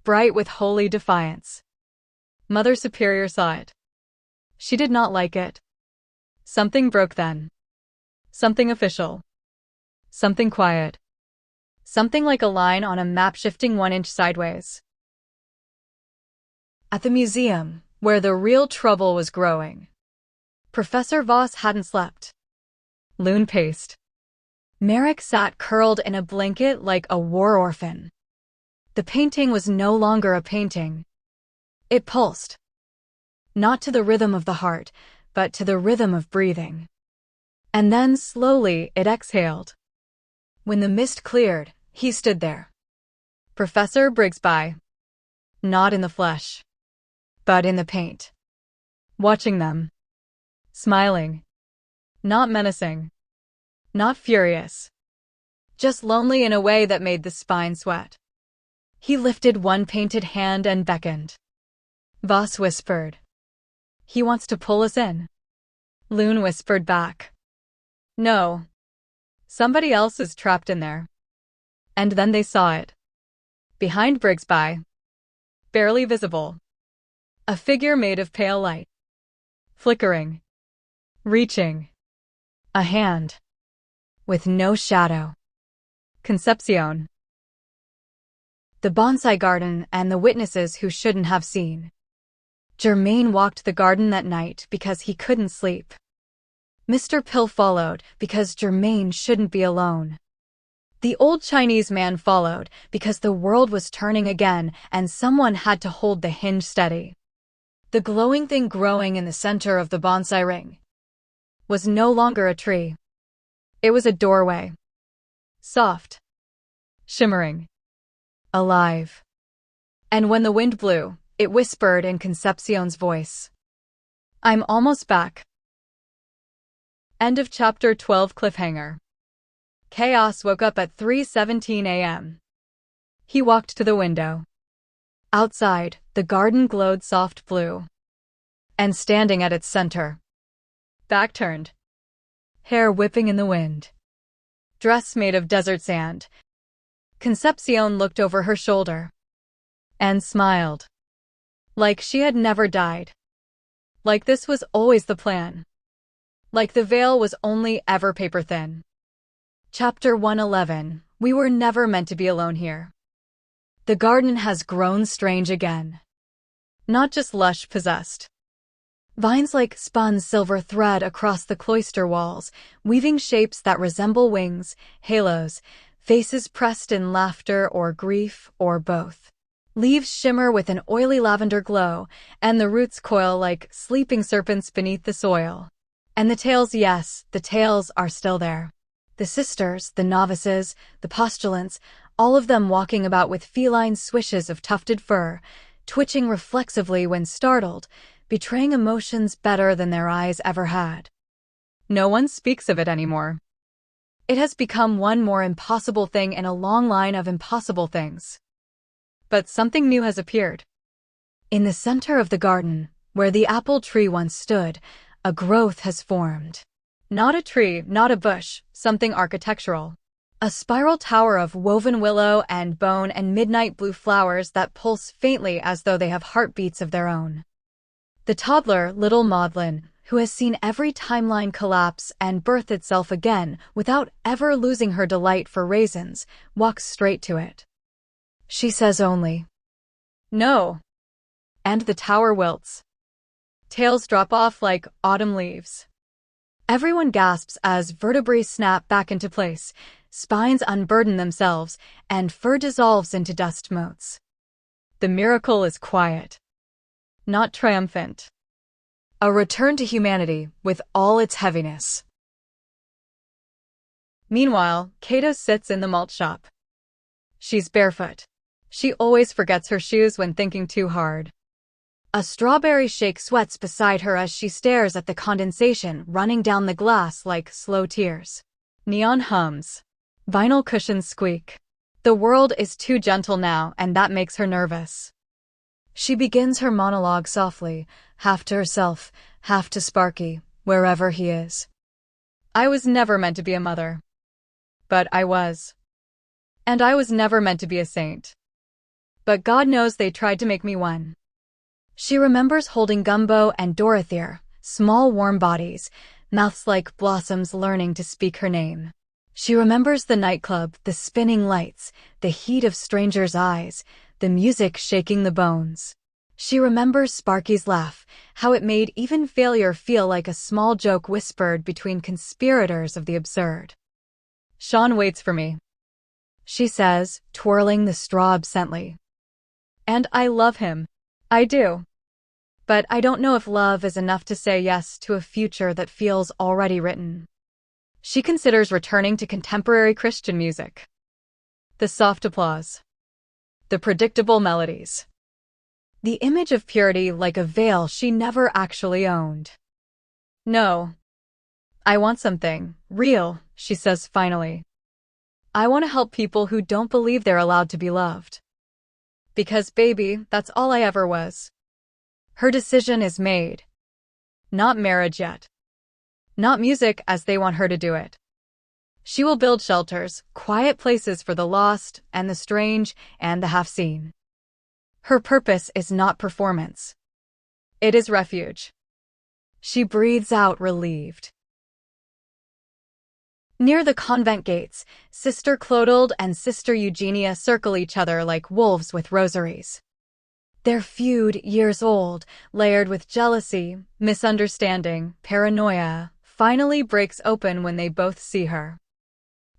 Bright with holy defiance. Mother Superior saw it. She did not like it. Something broke then. Something official. Something quiet. Something like a line on a map shifting 1 inch sideways. At the museum, where the real trouble was growing, Professor Voss hadn't slept. Loon paced. Merrick sat curled in a blanket like a war orphan. The painting was no longer a painting. It pulsed. Not to the rhythm of the heart, but to the rhythm of breathing. And then slowly it exhaled. When the mist cleared, he stood there. Professor Brigsby. Not in the flesh, but in the paint. Watching them. Smiling. Not menacing. Not furious. Just lonely in a way that made the spine sweat. He lifted one painted hand and beckoned. Voss whispered. He wants to pull us in. Loon whispered back. No. Somebody else is trapped in there. And then they saw it. Behind Brigsby. Barely visible. A figure made of pale light. Flickering. Reaching. A hand. With no shadow. Concepcion. The bonsai garden and the witnesses who shouldn't have seen. Germain walked the garden that night because he couldn't sleep. Mr. Pill followed because Germain shouldn't be alone. The old Chinese man followed because the world was turning again and someone had to hold the hinge steady. The glowing thing growing in the center of the bonsai ring was no longer a tree. It was a doorway. Soft. Shimmering. Alive. And when the wind blew, it whispered in Concepcion's voice. I'm almost back. End of chapter 12 cliffhanger. Chaos woke up at 3:17 a.m. He walked to the window. Outside, the garden glowed soft blue. And standing at its center, back turned, hair whipping in the wind, dress made of desert sand, Concepcion looked over her shoulder and smiled. Like she had never died. Like this was always the plan. Like the veil was only ever paper thin. Chapter 111. We were never meant to be alone here. The garden has grown strange again. Not just lush possessed. Vines like spun silver thread across the cloister walls, weaving shapes that resemble wings, halos, faces pressed in laughter or grief or both. Leaves shimmer with an oily lavender glow, and the roots coil like sleeping serpents beneath the soil. And the tails, yes, the tails are still there. The sisters, the novices, the postulants, all of them walking about with feline swishes of tufted fur, twitching reflexively when startled, betraying emotions better than their eyes ever had. No one speaks of it anymore. It has become one more impossible thing in a long line of impossible things. But something new has appeared. In the center of the garden, where the apple tree once stood, a growth has formed. Not a tree, not a bush, something architectural. A spiral tower of woven willow and bone and midnight blue flowers that pulse faintly as though they have heartbeats of their own. The toddler, little Maudlin, who has seen every timeline collapse and birth itself again without ever losing her delight for raisins, walks straight to it. She says only, "No." And the tower wilts. Tails drop off like autumn leaves. Everyone gasps as vertebrae snap back into place, spines unburden themselves, and fur dissolves into dust motes. The miracle is quiet. Not triumphant. A return to humanity with all its heaviness. Meanwhile, Kato sits in the malt shop. She's barefoot. She always forgets her shoes when thinking too hard. A strawberry shake sweats beside her as she stares at the condensation running down the glass like slow tears. Neon hums. Vinyl cushions squeak. The world is too gentle now, and that makes her nervous. She begins her monologue softly, half to herself, half to Sparky, wherever he is. I was never meant to be a mother. But I was. And I was never meant to be a saint. But God knows they tried to make me one. She remembers holding Gumbo and Dorothea, small warm bodies, mouths like blossoms learning to speak her name. She remembers the nightclub, the spinning lights, the heat of strangers' eyes, the music shaking the bones. She remembers Sparky's laugh, how it made even failure feel like a small joke whispered between conspirators of the absurd. Sean waits for me, she says, twirling the straw absently. And I love him. I do. But I don't know if love is enough to say yes to a future that feels already written. She considers returning to contemporary Christian music. The soft applause. The predictable melodies. The image of purity like a veil she never actually owned. No. I want something real, she says finally. I want to help people who don't believe they're allowed to be loved. Because, baby, that's all I ever was. Her decision is made. Not marriage yet. Not music as they want her to do it. She will build shelters, quiet places for the lost and the strange and the half-seen. Her purpose is not performance. It is refuge. She breathes out relieved. Near the convent gates, Sister Clotilde and Sister Eugenia circle each other like wolves with rosaries. Their feud, years old, layered with jealousy, misunderstanding, paranoia, finally breaks open when they both see her.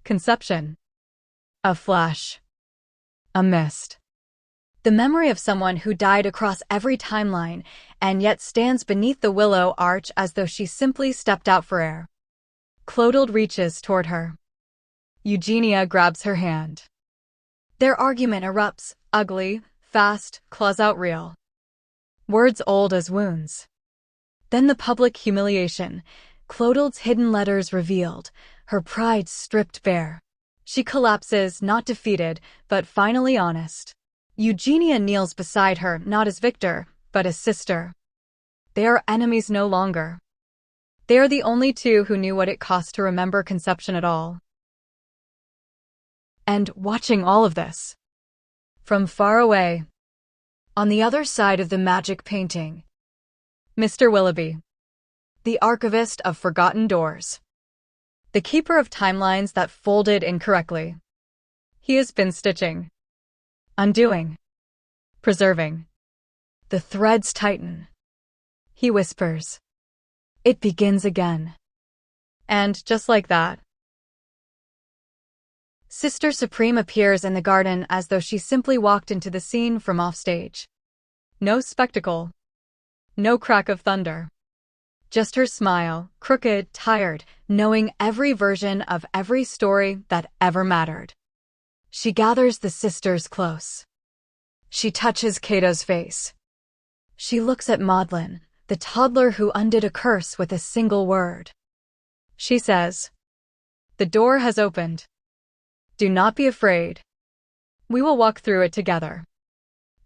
Conception. A flash. A mist. The memory of someone who died across every timeline and yet stands beneath the willow arch as though she simply stepped out for air. Clotilde reaches toward her. Eugenia grabs her hand. Their argument erupts, ugly, fast, claws out real. Words old as wounds. Then the public humiliation. Clotilde's hidden letters revealed, her pride stripped bare. She collapses, not defeated, but finally honest. Eugenia kneels beside her, not as victor, but as sister. They are enemies no longer. They are the only two who knew what it cost to remember conception at all. And watching all of this, from far away, on the other side of the magic painting, Mr. Willoughby, the archivist of forgotten doors, the keeper of timelines that folded incorrectly. He has been stitching, undoing, preserving. The threads tighten. He whispers, "It begins again." And just like that, Sister Supreme appears in the garden as though she simply walked into the scene from offstage. No spectacle. No crack of thunder. Just her smile, crooked, tired, knowing every version of every story that ever mattered. She gathers the sisters close. She touches Cato's face. She looks at Maudlin, the toddler who undid a curse with a single word. She says, "The door has opened. Do not be afraid. We will walk through it together."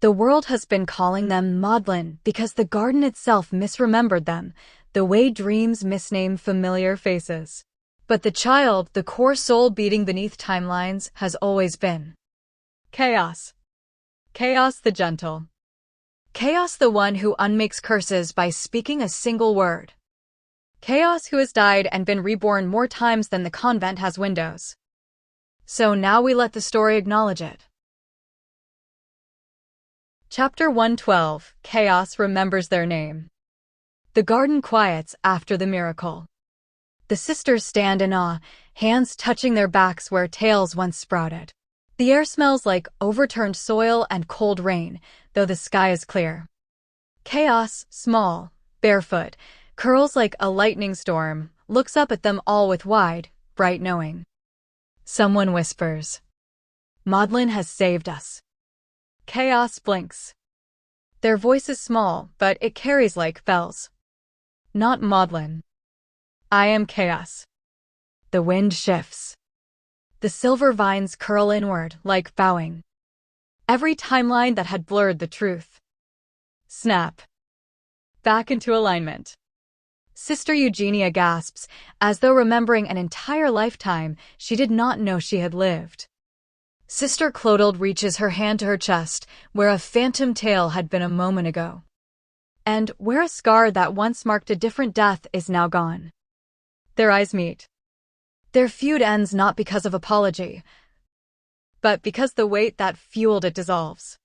The world has been calling them Maudlin because the garden itself misremembered them, the way dreams misname familiar faces. But the child, the core soul beating beneath timelines, has always been Chaos. Chaos the gentle. Chaos the one who unmakes curses by speaking a single word. Chaos who has died and been reborn more times than the convent has windows. So now we let the story acknowledge it. Chapter 112, Chaos remembers their name. The garden quiets after the miracle. The sisters stand in awe, hands touching their backs where tails once sprouted. The air smells like overturned soil and cold rain, though the sky is clear. Chaos, small, barefoot, curls like a lightning storm, looks up at them all with wide, bright knowing. Someone whispers, "Maudlin has saved us." Chaos blinks. Their voice is small, but it carries like bells. Not Maudlin. I am Chaos. The wind shifts. The silver vines curl inward, like bowing. Every timeline that had blurred the truth. Snap. Back into alignment. Sister Eugenia gasps, as though remembering an entire lifetime she did not know she had lived. Sister Clotilde reaches her hand to her chest, where a phantom tail had been a moment ago. And where a scar that once marked a different death is now gone. Their eyes meet. Their feud ends not because of apology, but because the weight that fueled it dissolves.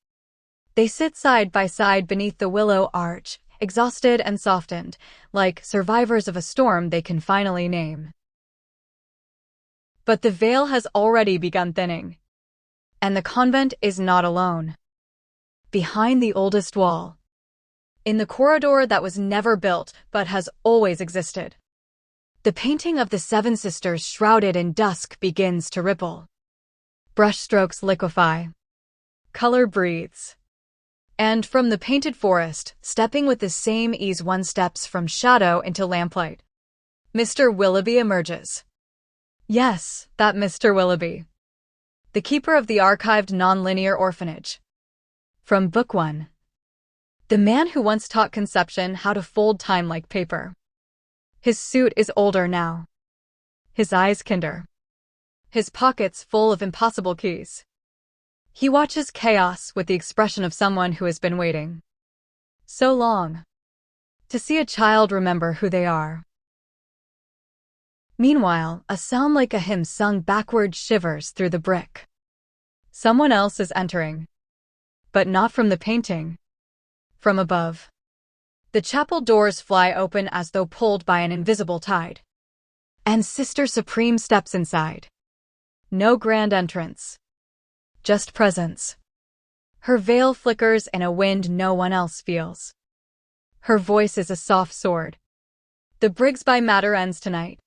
They sit side by side beneath the willow arch, exhausted and softened, like survivors of a storm they can finally name. But the veil has already begun thinning. And the convent is not alone. Behind the oldest wall, in the corridor that was never built but has always existed, the painting of the seven sisters shrouded in dusk begins to ripple. Brushstrokes liquefy. Color breathes. And from the painted forest, stepping with the same ease one steps from shadow into lamplight, Mr. Willoughby emerges. Yes, that Mr. Willoughby. The keeper of the archived non-linear orphanage. From Book 1. The man who once taught Conception how to fold time like paper. His suit is older now. His eyes kinder. His pockets full of impossible keys. He watches chaos with the expression of someone who has been waiting so long to see a child remember who they are. Meanwhile, a sound like a hymn sung backward shivers through the brick. Someone else is entering. But not from the painting. From above. The chapel doors fly open as though pulled by an invisible tide. And Sister Supreme steps inside. No grand entrance. Just presence. Her veil flickers in a wind no one else feels. Her voice is a soft sword. The Brigsby matter ends tonight.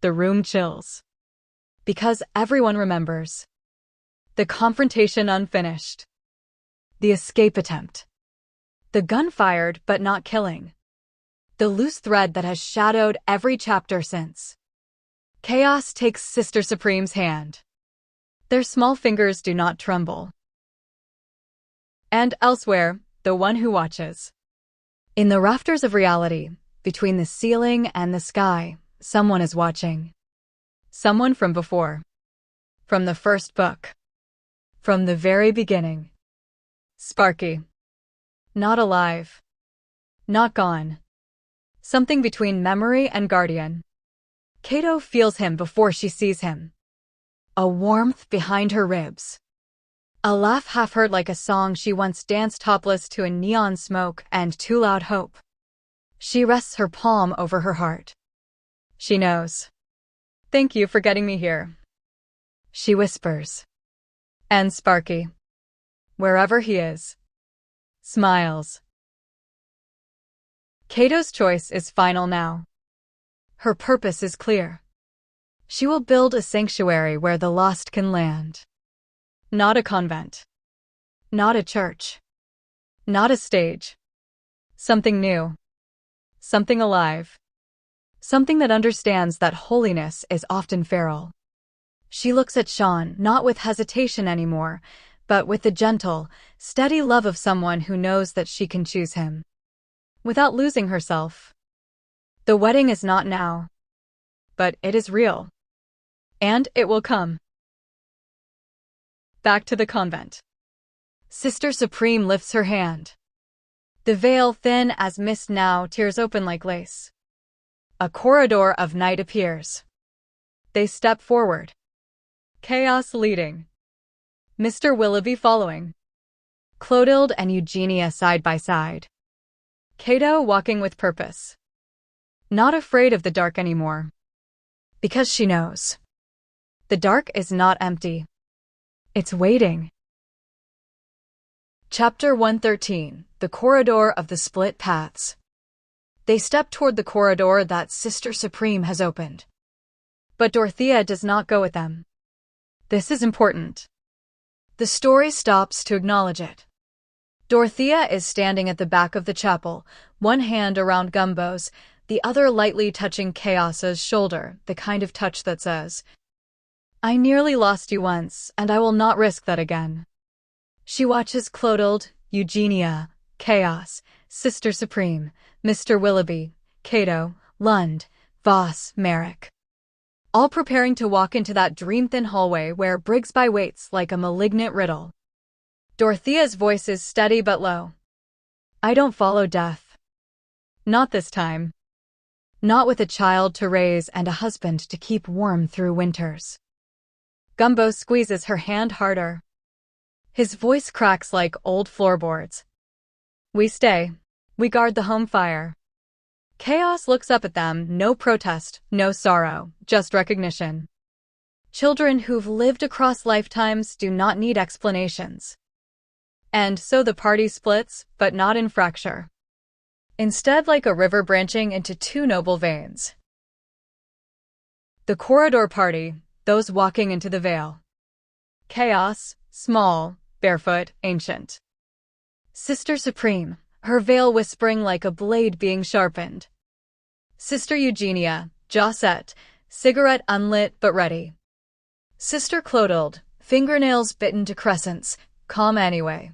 The room chills. Because everyone remembers. The confrontation unfinished. The escape attempt. The gun fired but not killing. The loose thread that has shadowed every chapter since. Chaos takes Sister Supreme's hand. Their small fingers do not tremble. And elsewhere, the one who watches. In the rafters of reality, between the ceiling and the sky, someone is watching. Someone from before. From the first book. From the very beginning. Sparky. Not alive. Not gone. Something between memory and guardian. Cato feels him before she sees him. A warmth behind her ribs. A laugh half heard like a song she once danced topless to in neon smoke and too loud hope. She rests her palm over her heart. She knows. Thank you for getting me here. She whispers. And Sparky, wherever he is, smiles. Cato's choice is final now. Her purpose is clear. She will build a sanctuary where the lost can land. Not a convent. Not a church. Not a stage. Something new. Something alive. Something that understands that holiness is often feral. She looks at Sean not with hesitation anymore, but with the gentle, steady love of someone who knows that she can choose him. Without losing herself. The wedding is not now. But it is real. And it will come. Back to the convent. Sister Supreme lifts her hand. The veil, thin as mist now, tears open like lace. A corridor of night appears. They step forward. Chaos leading. Mr. Willoughby following. Clotilde and Eugenia side by side. Cato walking with purpose. Not afraid of the dark anymore. Because she knows. The dark is not empty. It's waiting. Chapter 113. The Corridor of the Split Paths. They step toward the corridor that Sister Supreme has opened. But Dorothea does not go with them. This is important. The story stops to acknowledge it. Dorothea is standing at the back of the chapel, one hand around Gumbo's, the other lightly touching Chaos's shoulder, the kind of touch that says, I nearly lost you once, and I will not risk that again. She watches Clotilde, Eugenia, Chaos, Sister Supreme, Mr. Willoughby, Cato, Lund, Voss, Merrick. All preparing to walk into that dream-thin hallway where Brigsby waits like a malignant riddle. Dorothea's voice is steady but low. I don't follow death. Not this time. Not with a child to raise and a husband to keep warm through winters. Gumbo squeezes her hand harder. His voice cracks like old floorboards. We stay. We guard the home fire. Chaos looks up at them, no protest, no sorrow, just recognition. Children who've lived across lifetimes do not need explanations. And so the party splits, but not in fracture. Instead, like a river branching into two noble veins. The corridor party, those walking into the veil. Chaos, small, barefoot, ancient. Sister Supreme, her veil whispering like a blade being sharpened. Sister Eugenia, jaw set, cigarette unlit but ready. Sister Clotilde, fingernails bitten to crescents, calm anyway.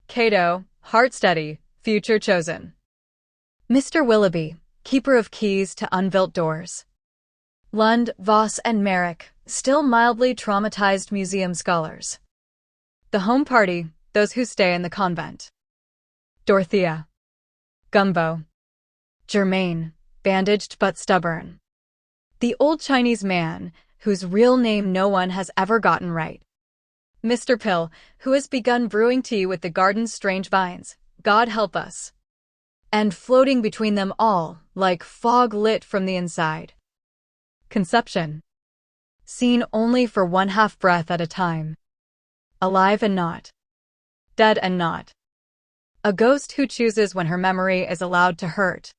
Cato, heart steady, future chosen. Mr. Willoughby, keeper of keys to unbuilt doors. Lund, Voss, and Merrick, still mildly traumatized museum scholars. The home party, those who stay in the convent. Dorothea. Gumbo. Germain, bandaged but stubborn. The old Chinese man, whose real name no one has ever gotten right. Mr. Pill, who has begun brewing tea with the garden's strange vines, God help us. And floating between them all, like fog lit from the inside. Conception. Seen only for one half breath at a time. Alive and not. Dead and not. A ghost who chooses when her memory is allowed to hurt.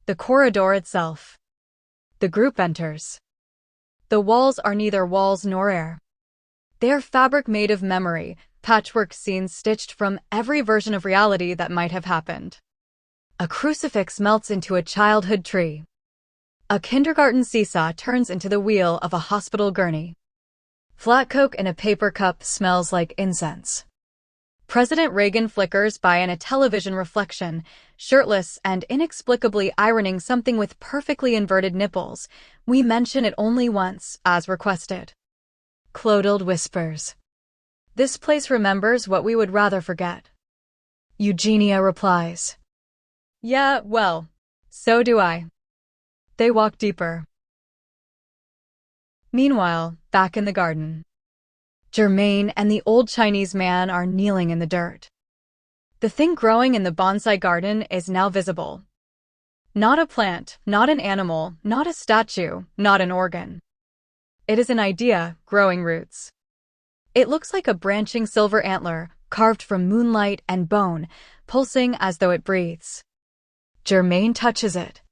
The corridor itself. The group enters. The walls are neither walls nor air. They are fabric made of memory, patchwork scenes stitched from every version of reality that might have happened. A crucifix melts into a childhood tree. A kindergarten seesaw turns into the wheel of a hospital gurney. Flat Coke in a paper cup smells like incense. President Reagan flickers by in a television reflection, shirtless and inexplicably ironing something with perfectly inverted nipples. We mention it only once, as requested. Clodagh whispers. This place remembers what we would rather forget. Eugenia replies. Yeah, well, so do I. They walk deeper. Meanwhile, back in the garden. Germain and the old Chinese man are kneeling in the dirt. The thing growing in the bonsai garden is now visible. Not a plant, not an animal, not a statue, not an organ. It is an idea, growing roots. It looks like a branching silver antler, carved from moonlight and bone, pulsing as though it breathes. Germain touches it.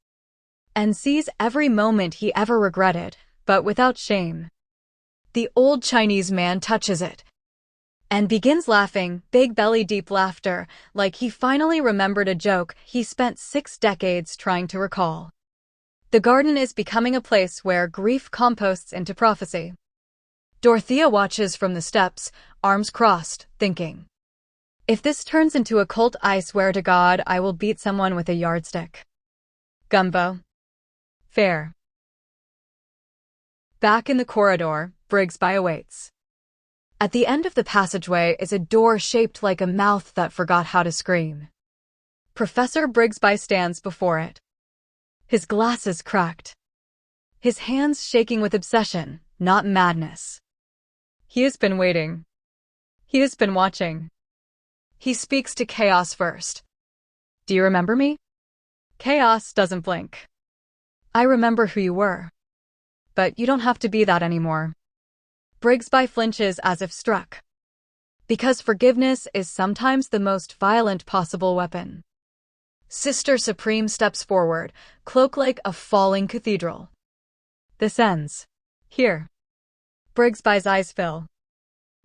And sees every moment he ever regretted, but without shame. The old Chinese man touches it. And begins laughing, big belly deep laughter, like he finally remembered a joke he spent 6 decades trying to recall. The garden is becoming a place where grief composts into prophecy. Dorothea watches from the steps, arms crossed, thinking. If this turns into a cult, I swear to God I will beat someone with a yardstick. Gumbo. Fair. Back in the corridor, Brigsby awaits. At the end of the passageway is a door shaped like a mouth that forgot how to scream. Professor Brigsby stands before it. His glasses cracked. His hands shaking with obsession, not madness. He has been waiting. He has been watching. He speaks to Chaos first. Do you remember me? Chaos doesn't blink. I remember who you were. But you don't have to be that anymore. Brigsby flinches as if struck. Because forgiveness is sometimes the most violent possible weapon. Sister Supreme steps forward, cloak like a falling cathedral. This ends. Here. Brigsby's eyes fill.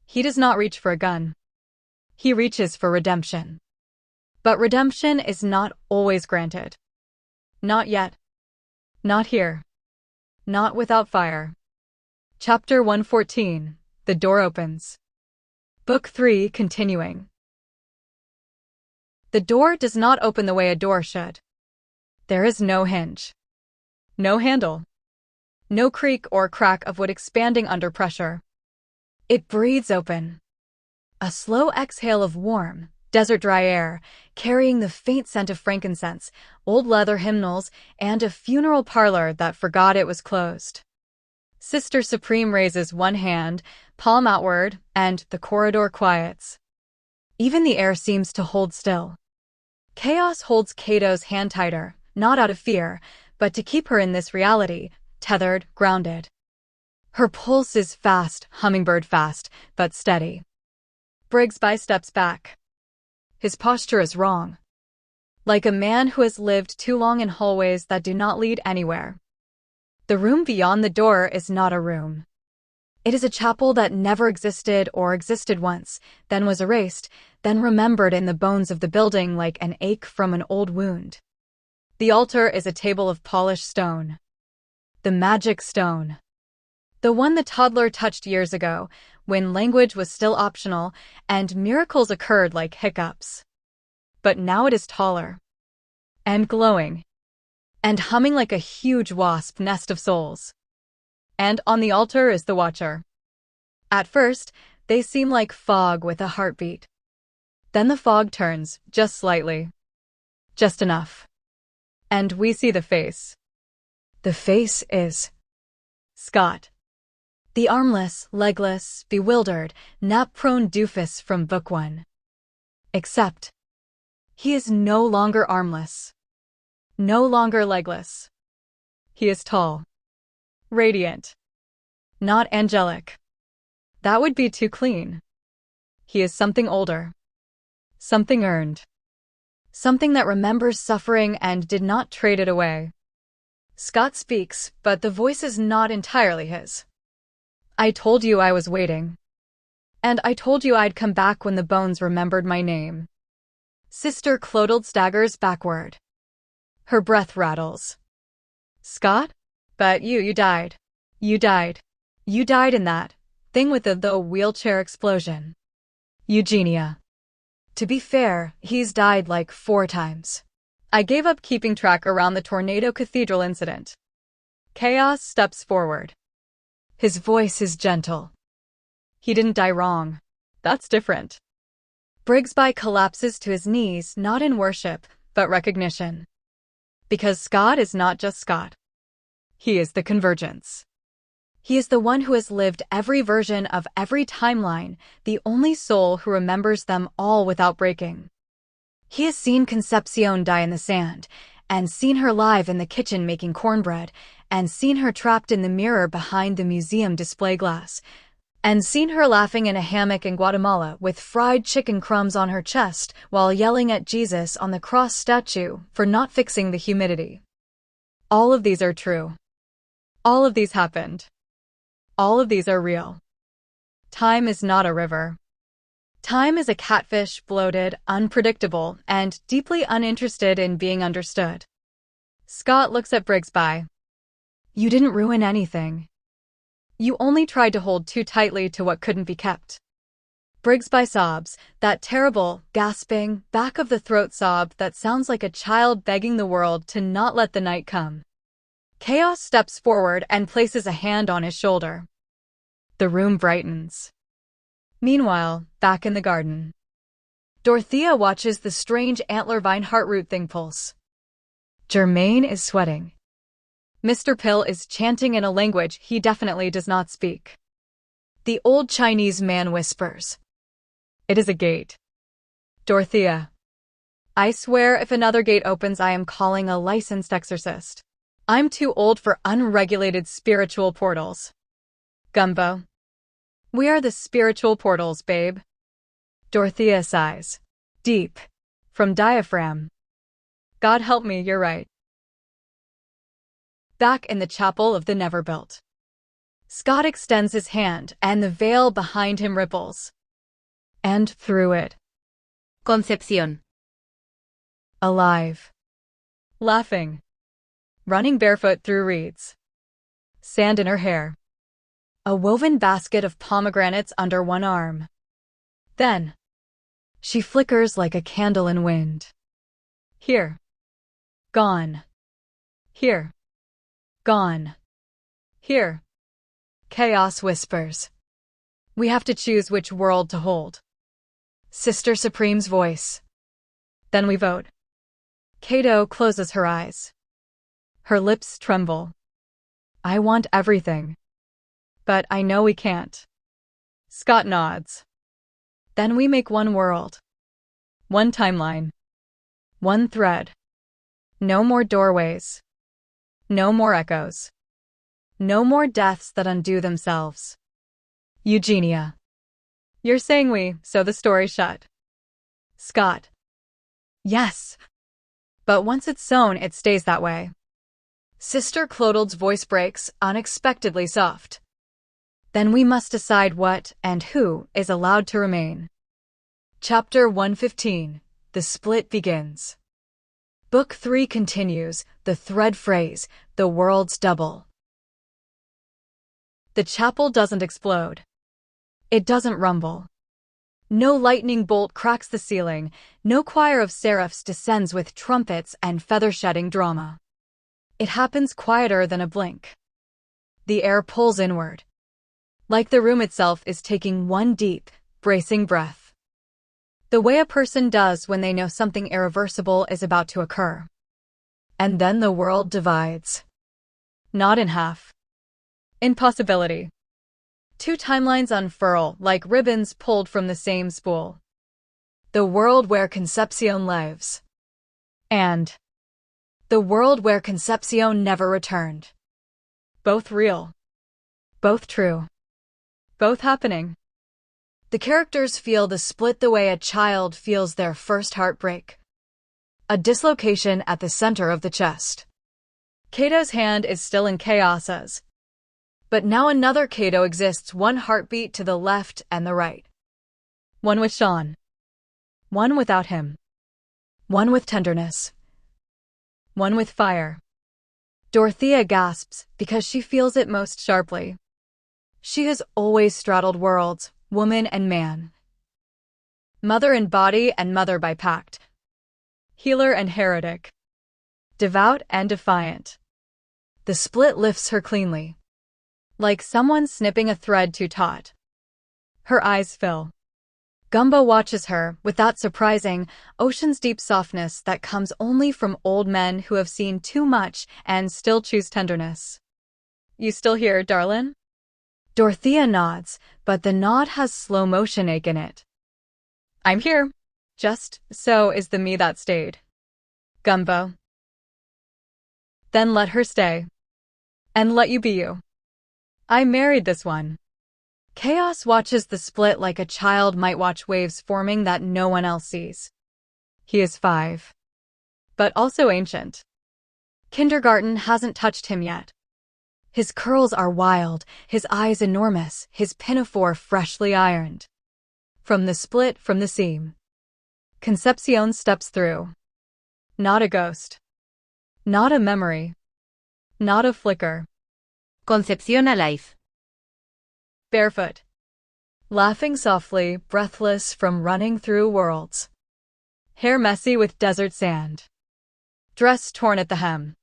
He does not reach for a gun. He reaches for redemption. But redemption is not always granted. Not yet. Not here. Not without fire. Chapter 114. The door opens. Book 3 continuing. The door does not open the way a door should. There is no hinge. No handle. No creak or crack of wood expanding under pressure. It breathes open. A slow exhale of warm, desert-dry air, carrying the faint scent of frankincense, old leather hymnals, and a funeral parlor that forgot it was closed. Sister Supreme raises one hand, palm outward, and the corridor quiets. Even the air seems to hold still. Chaos holds Cato's hand tighter, not out of fear, but to keep her in this reality, tethered, grounded. Her pulse is fast, hummingbird fast, but steady. Brigsby steps back. His posture is wrong. Like a man who has lived too long in hallways that do not lead anywhere. The room beyond the door is not a room. It is a chapel that never existed or existed once, then was erased, then remembered in the bones of the building like an ache from an old wound. The altar is a table of polished stone. The magic stone. The one the toddler touched years ago, when language was still optional and miracles occurred like hiccups. But now it is taller and glowing and humming like a huge wasp nest of souls. And on the altar is the Watcher. At first, they seem like fog with a heartbeat. Then the fog turns, just slightly. Just enough. And we see the face. The face is Scott. The armless, legless, bewildered, nap-prone doofus from Book 1. Except, he is no longer armless. No longer legless. He is tall. Radiant. Not angelic. That would be too clean. He is something older. Something earned. Something that remembers suffering and did not trade it away. Scott speaks, but the voice is not entirely his. I told you I was waiting. And I told you I'd come back when the bones remembered my name. Sister Clotilde staggers backward. Her breath rattles. Scott? But you died. You died. You died in that thing with the wheelchair explosion. Eugenia. To be fair, he's died like 4 times. I gave up keeping track around the Tornado Cathedral incident. Chaos steps forward. His voice is gentle. He didn't die wrong. That's different. Brigsby collapses to his knees, not in worship, but recognition. Because Scott is not just Scott. He is the convergence. He is the one who has lived every version of every timeline, the only soul who remembers them all without breaking. He has seen Concepcion die in the sand, and seen her live in the kitchen making cornbread, and seen her trapped in the mirror behind the museum display glass, and seen her laughing in a hammock in Guatemala with fried chicken crumbs on her chest while yelling at Jesus on the cross statue for not fixing the humidity. All of these are true. All of these happened. All of these are real. Time is not a river. Time is a catfish, bloated, unpredictable, and deeply uninterested in being understood. Scott looks at Brigsby. You didn't ruin anything. You only tried to hold too tightly to what couldn't be kept. Brigsby sobs, that terrible, gasping, back-of-the-throat sob that sounds like a child begging the world to not let the night come. Chaos steps forward and places a hand on his shoulder. The room brightens. Meanwhile, back in the garden, Dorothea watches the strange antler vine heartroot thing pulse. Germain is sweating. Mr. Pill is chanting in a language he definitely does not speak. The old Chinese man whispers. It is a gate. Dorothea. I swear if another gate opens I am calling a licensed exorcist. I'm too old for unregulated spiritual portals. Gumbo. We are the spiritual portals, babe. Dorothea sighs. Deep. From diaphragm. God help me, you're right. Back in the chapel of the Never-Built. Scott extends his hand, and the veil behind him ripples. And through it. Concepción. Alive. Laughing. Running barefoot through reeds. Sand in her hair. A woven basket of pomegranates under one arm. Then, she flickers like a candle in wind. Here. Gone. Here. Gone. Here. Chaos whispers. We have to choose which world to hold. Sister Supreme's voice. Then we vote. Cato closes her eyes. Her lips tremble. I want everything. But I know we can't. Scott nods. Then we make one world. One timeline. One thread. No more doorways. No more echoes. No more deaths that undo themselves. Eugenia. You're saying we sew the story shut. Scott. Yes. But once it's sewn, it stays that way. Sister Clotilde's voice breaks, unexpectedly soft. Then we must decide what and who is allowed to remain. Chapter 115. The Split Begins. Book 3 continues, the thread phrase, the world's double. The chapel doesn't explode. It doesn't rumble. No lightning bolt cracks the ceiling, no choir of seraphs descends with trumpets and feather-shedding drama. It happens quieter than a blink. The air pulls inward, like the room itself is taking one deep, bracing breath. The way a person does when they know something irreversible is about to occur. And then the world divides. Not in half. Impossibility. Two timelines unfurl like ribbons pulled from the same spool. The world where Concepcion lives. And the world where Concepcion never returned. Both real. Both true. Both happening. The characters feel the split the way a child feels their first heartbreak. A dislocation at the center of the chest. Cato's hand is still in Chaos's. But now another Cato exists, one heartbeat to the left and the right. One with Sean. One without him. One with tenderness. One with fire. Dorothea gasps because she feels it most sharply. She has always straddled worlds, woman and man. Mother in body and mother by pact. Healer and heretic. Devout and defiant. The split lifts her cleanly. Like someone snipping a thread too taut. Her eyes fill. Gumbo watches her with that surprising, ocean's-deep softness that comes only from old men who have seen too much and still choose tenderness. You still here, darlin'? Dorothea nods, but the nod has slow-motion ache in it. I'm here. Just so is the me that stayed. Gumbo. Then let her stay. And let you be you. I married this one. Chaos watches the split like a child might watch waves forming that no one else sees. He is 5. But also ancient. Kindergarten hasn't touched him yet. His curls are wild, his eyes enormous, his pinafore freshly ironed. From the split from the seam. Concepcion steps through. Not a ghost. Not a memory. Not a flicker. Concepción alive. Barefoot. Laughing softly, breathless from running through worlds. Hair messy with desert sand. Dress torn at the hem.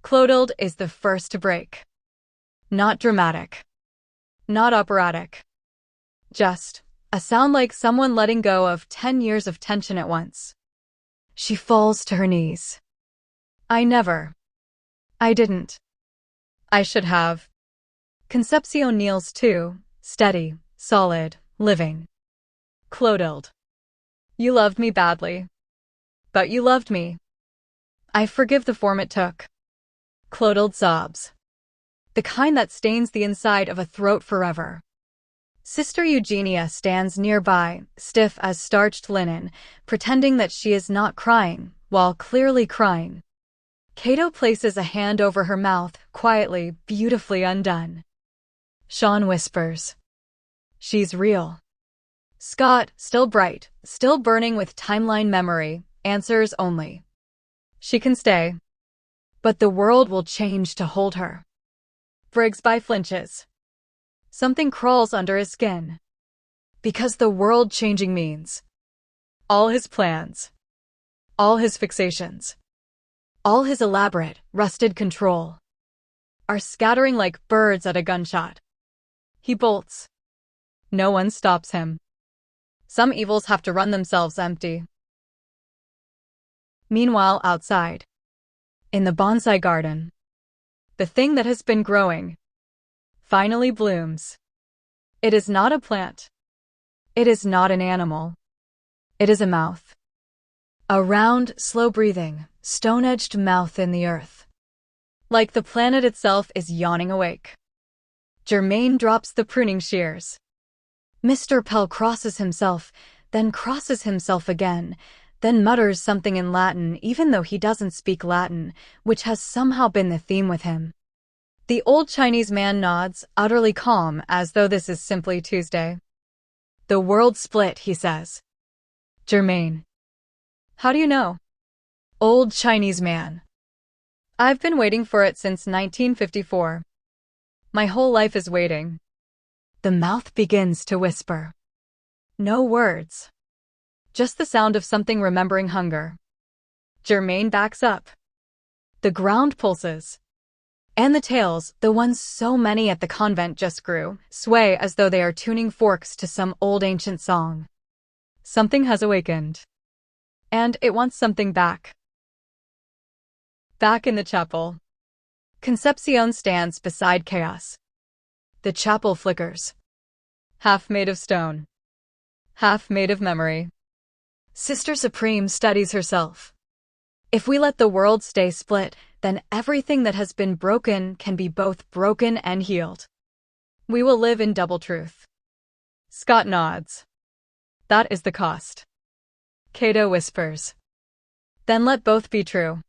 Clothed is the first to break. Not dramatic. Not operatic. Just a sound like someone letting go of 10 years of tension at once. She falls to her knees. I didn't. I should have. Concepcion kneels too, steady, solid, living. Clothed. You loved me badly. But you loved me. I forgive the form it took. Clothed sobs. The kind that stains the inside of a throat forever. Sister Eugenia stands nearby, stiff as starched linen, pretending that she is not crying, while clearly crying. Cato places a hand over her mouth, quietly, beautifully undone. Sean whispers. She's real. Scott, still bright, still burning with timeline memory, answers only. She can stay. But the world will change to hold her. Brigsby flinches. Something crawls under his skin. Because the world changing means all his plans, all his fixations, all his elaborate, rusted control are scattering like birds at a gunshot. He bolts. No one stops him. Some evils have to run themselves empty. Meanwhile, outside, in the bonsai garden, the thing that has been growing finally blooms. It is not a plant. It is not an animal. It is a mouth. A round, slow-breathing, stone-edged mouth in the earth. Like the planet itself is yawning awake. Germain drops the pruning shears. Mr. Pell crosses himself, then crosses himself again, then mutters something in Latin even though he doesn't speak Latin, which has somehow been the theme with him. The old Chinese man nods, utterly calm, as though this is simply Tuesday. The world split, he says. Germain. How do you know? Old Chinese man. I've been waiting for it since 1954. My whole life is waiting. the mouth begins to whisper. No words. Just the sound of something remembering hunger. Germaine backs up. The ground pulses. And the tails, the ones so many at the convent just grew, sway as though they are tuning forks to some old ancient song. Something has awakened. And it wants something back. Back in the chapel. Concepcion stands beside Chaos. The chapel flickers. Half made of stone. Half made of memory. Sister Supreme studies herself. If we let the world stay split, then everything that has been broken can be both broken and healed. We will live in double truth. Scott nods. That is the cost. Cato whispers. Then let both be true.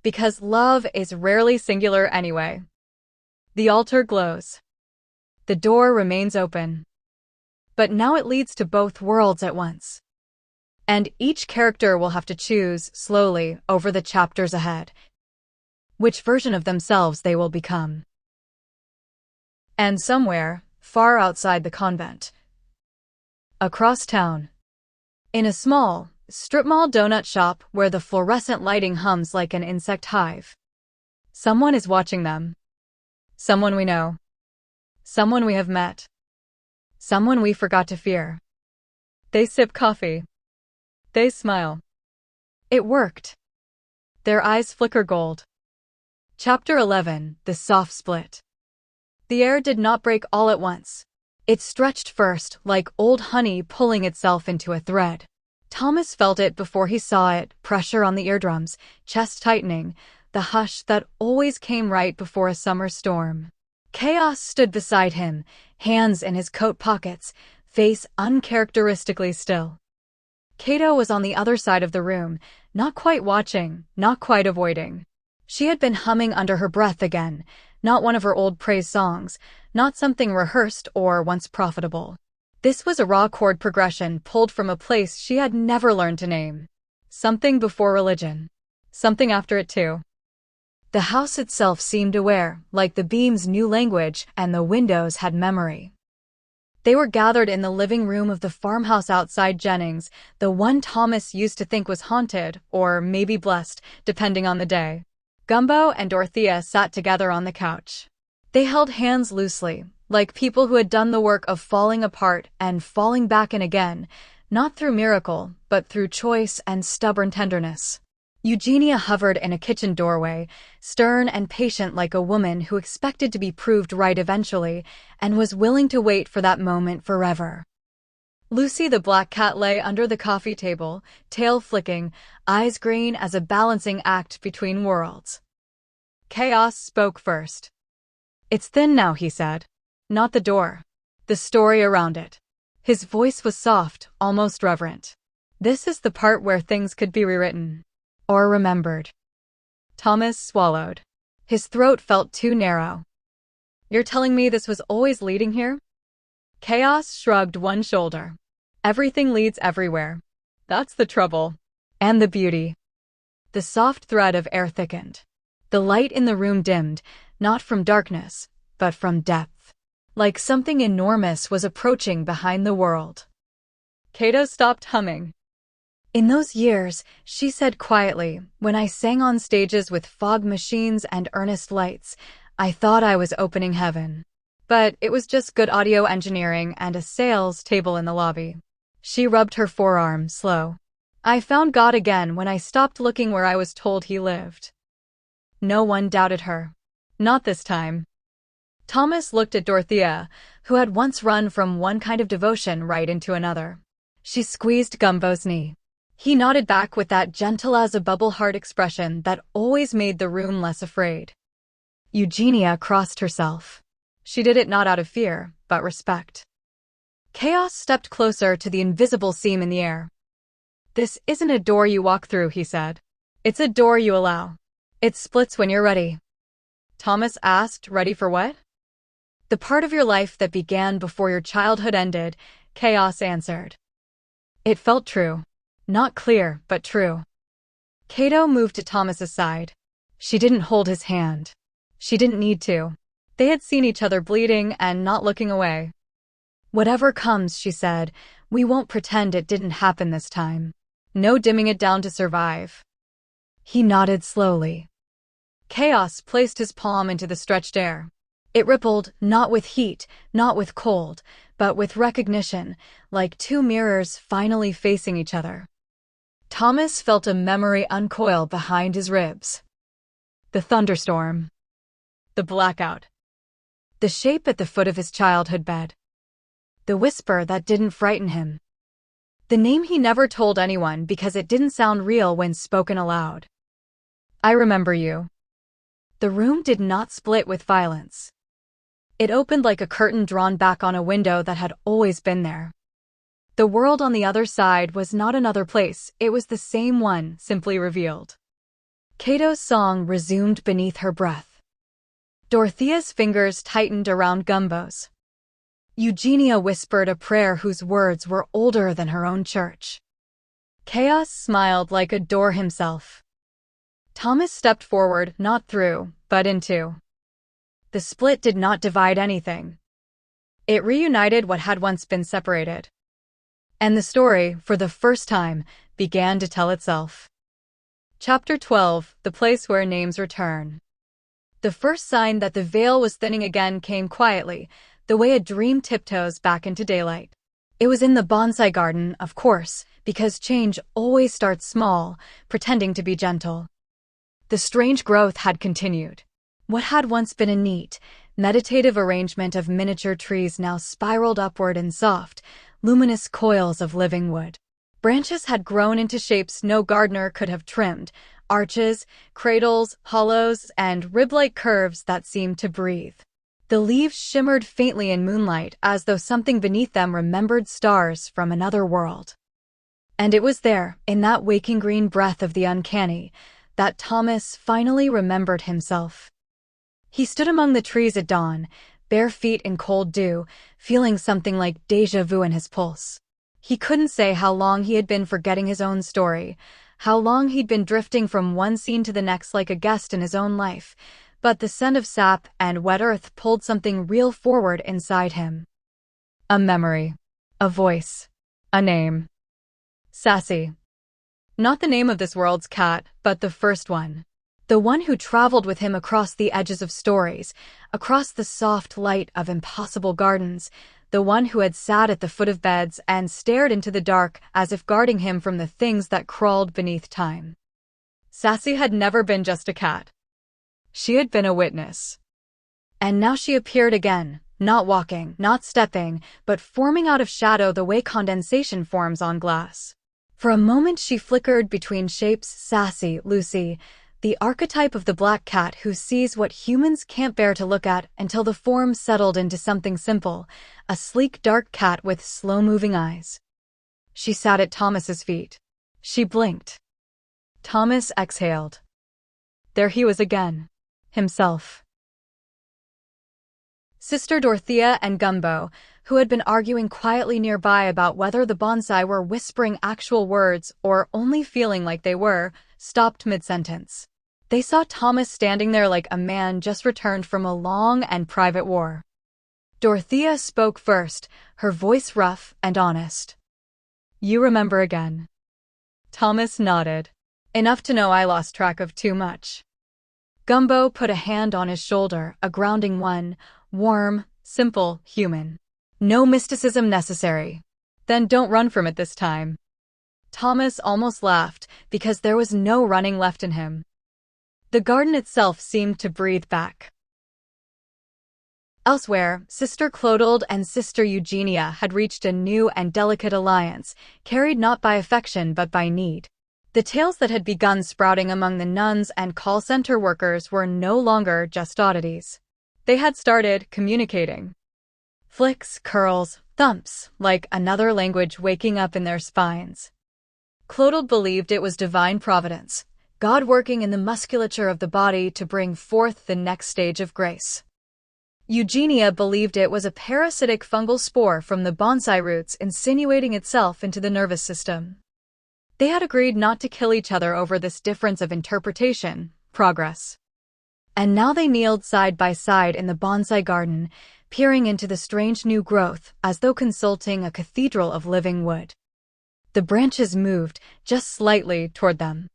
Because love is rarely singular anyway. The altar glows. The door remains open. But now it leads to both worlds at once. And each character will have to choose, slowly, over the chapters ahead, which version of themselves they will become. And somewhere, far outside the convent, across town, in a small, strip mall donut shop where the fluorescent lighting hums like an insect hive, someone is watching them. Someone we know. Someone we have met. Someone we forgot to fear. They sip coffee. They smile. It worked. Their eyes flicker gold. Chapter 11, The Soft Split. The air did not break all at once. It stretched first, like old honey pulling itself into a thread. Thomas felt it before he saw it, pressure on the eardrums, chest tightening, the hush that always came right before a summer storm. Chaos stood beside him, hands in his coat pockets, face uncharacteristically still. Cato was on the other side of the room, not quite watching, not quite avoiding. She had been humming under her breath again, not one of her old praise songs, not something rehearsed or once profitable. This was a raw chord progression pulled from a place she had never learned to name. Something before religion. Something after it too. The house itself seemed aware, like the beams knew language and the windows had memory. They were gathered in the living room of the farmhouse outside Jennings, the one Thomas used to think was haunted, or maybe blessed, depending on the day. Gumbo and Dorothea sat together on the couch. They held hands loosely, like people who had done the work of falling apart and falling back in again, not through miracle, but through choice and stubborn tenderness. Eugenia hovered in a kitchen doorway, stern and patient like a woman who expected to be proved right eventually and was willing to wait for that moment forever. Lucy the black cat lay under the coffee table, tail flicking, eyes green as a balancing act between worlds. Chaos spoke first. It's thin now, he said. Not the door. The story around it. His voice was soft, almost reverent. This is the part where things could be rewritten. Or remembered. Thomas swallowed. His throat felt too narrow. You're telling me this was always leading here? Chaos shrugged one shoulder. Everything leads everywhere. That's the trouble. And the beauty. The soft thread of air thickened. The light in the room dimmed, not from darkness, but from depth. Like something enormous was approaching behind the world. Cato stopped humming. In those years, she said quietly, when I sang on stages with fog machines and earnest lights, I thought I was opening heaven. But it was just good audio engineering and a sales table in the lobby. She rubbed her forearm, slow. I found God again when I stopped looking where I was told he lived. No one doubted her. Not this time. Thomas looked at Dorothea, who had once run from one kind of devotion right into another. She squeezed Gumbo's knee. He nodded back with that gentle-as-a-bubble heart expression that always made the room less afraid. Eugenia crossed herself. She did it not out of fear, but respect. Chaos stepped closer to the invisible seam in the air. This isn't a door you walk through, he said. It's a door you allow. It splits when you're ready. Thomas asked, ready for what? The part of your life that began before your childhood ended, Chaos answered. It felt true. Not clear, but true. Cato moved to Thomas's side. She didn't hold his hand. She didn't need to. They had seen each other bleeding and not looking away. Whatever comes, she said, we won't pretend it didn't happen this time. No dimming it down to survive. He nodded slowly. Chaos placed his palm into the stretched air. It rippled, not with heat, not with cold, but with recognition, like two mirrors finally facing each other. Thomas felt a memory uncoil behind his ribs. The thunderstorm. The blackout. The shape at the foot of his childhood bed. The whisper that didn't frighten him. The name he never told anyone because it didn't sound real when spoken aloud. I remember you. The room did not split with violence. It opened like a curtain drawn back on a window that had always been there. The world on the other side was not another place, it was the same one, simply revealed. Cato's song resumed beneath her breath. Dorothea's fingers tightened around Gumbo's. Eugenia whispered a prayer whose words were older than her own church. Chaos smiled like a door himself. Thomas stepped forward, not through, but into. The split did not divide anything. It reunited what had once been separated. And the story, for the first time, began to tell itself. Chapter 12, The Place Where Names Return. The first sign that the veil was thinning again came quietly, the way a dream tiptoes back into daylight. It was in the bonsai garden, of course, because change always starts small, pretending to be gentle. The strange growth had continued. What had once been a neat, meditative arrangement of miniature trees now spiraled upward in soft, luminous coils of living wood. Branches had grown into shapes no gardener could have trimmed, arches, cradles, hollows, and rib-like curves that seemed to breathe. The leaves shimmered faintly in moonlight as though something beneath them remembered stars from another world. And it was there, in that waking green breath of the uncanny, that Thomas finally remembered himself. He stood among the trees at dawn, bare feet in cold dew, feeling something like déjà vu in his pulse. He couldn't say how long he had been forgetting his own story, how long he'd been drifting from one scene to the next like a guest in his own life, but the scent of sap and wet earth pulled something real forward inside him. A memory. A voice. A name. Sassy. Not the name of this world's cat, but the first one. The one who traveled with him across the edges of stories, across the soft light of impossible gardens, the one who had sat at the foot of beds and stared into the dark as if guarding him from the things that crawled beneath time. Sassy had never been just a cat. She had been a witness. And now she appeared again, not walking, not stepping, but forming out of shadow the way condensation forms on glass. For a moment she flickered between shapes, Sassy, Lucy, the archetype of the black cat who sees what humans can't bear to look at until the form settled into something simple, a sleek dark cat with slow-moving eyes. She sat at Thomas's feet. She blinked. Thomas exhaled. There he was again. Himself. Sister Dorothea and Gumbo, who had been arguing quietly nearby about whether the bonsai were whispering actual words or only feeling like they were, stopped mid-sentence. They saw Thomas standing there like a man just returned from a long and private war. Dorothea spoke first, her voice rough and honest. You remember again. Thomas nodded. Enough to know I lost track of too much. Gumbo put a hand on his shoulder, a grounding one, warm, simple, human. No mysticism necessary. Then don't run from it this time. Thomas almost laughed, because there was no running left in him. The garden itself seemed to breathe back. Elsewhere, Sister Clotilde and Sister Eugenia had reached a new and delicate alliance, carried not by affection but by need. The tales that had begun sprouting among the nuns and call center workers were no longer just oddities. They had started communicating. Flicks, curls, thumps, like another language waking up in their spines. Clotilde believed it was divine providence, God working in the musculature of the body to bring forth the next stage of grace. Eugenia believed it was a parasitic fungal spore from the bonsai roots insinuating itself into the nervous system. They had agreed not to kill each other over this difference of interpretation, progress. And now they kneeled side by side in the bonsai garden, peering into the strange new growth as though consulting a cathedral of living wood. The branches moved, just slightly, toward them.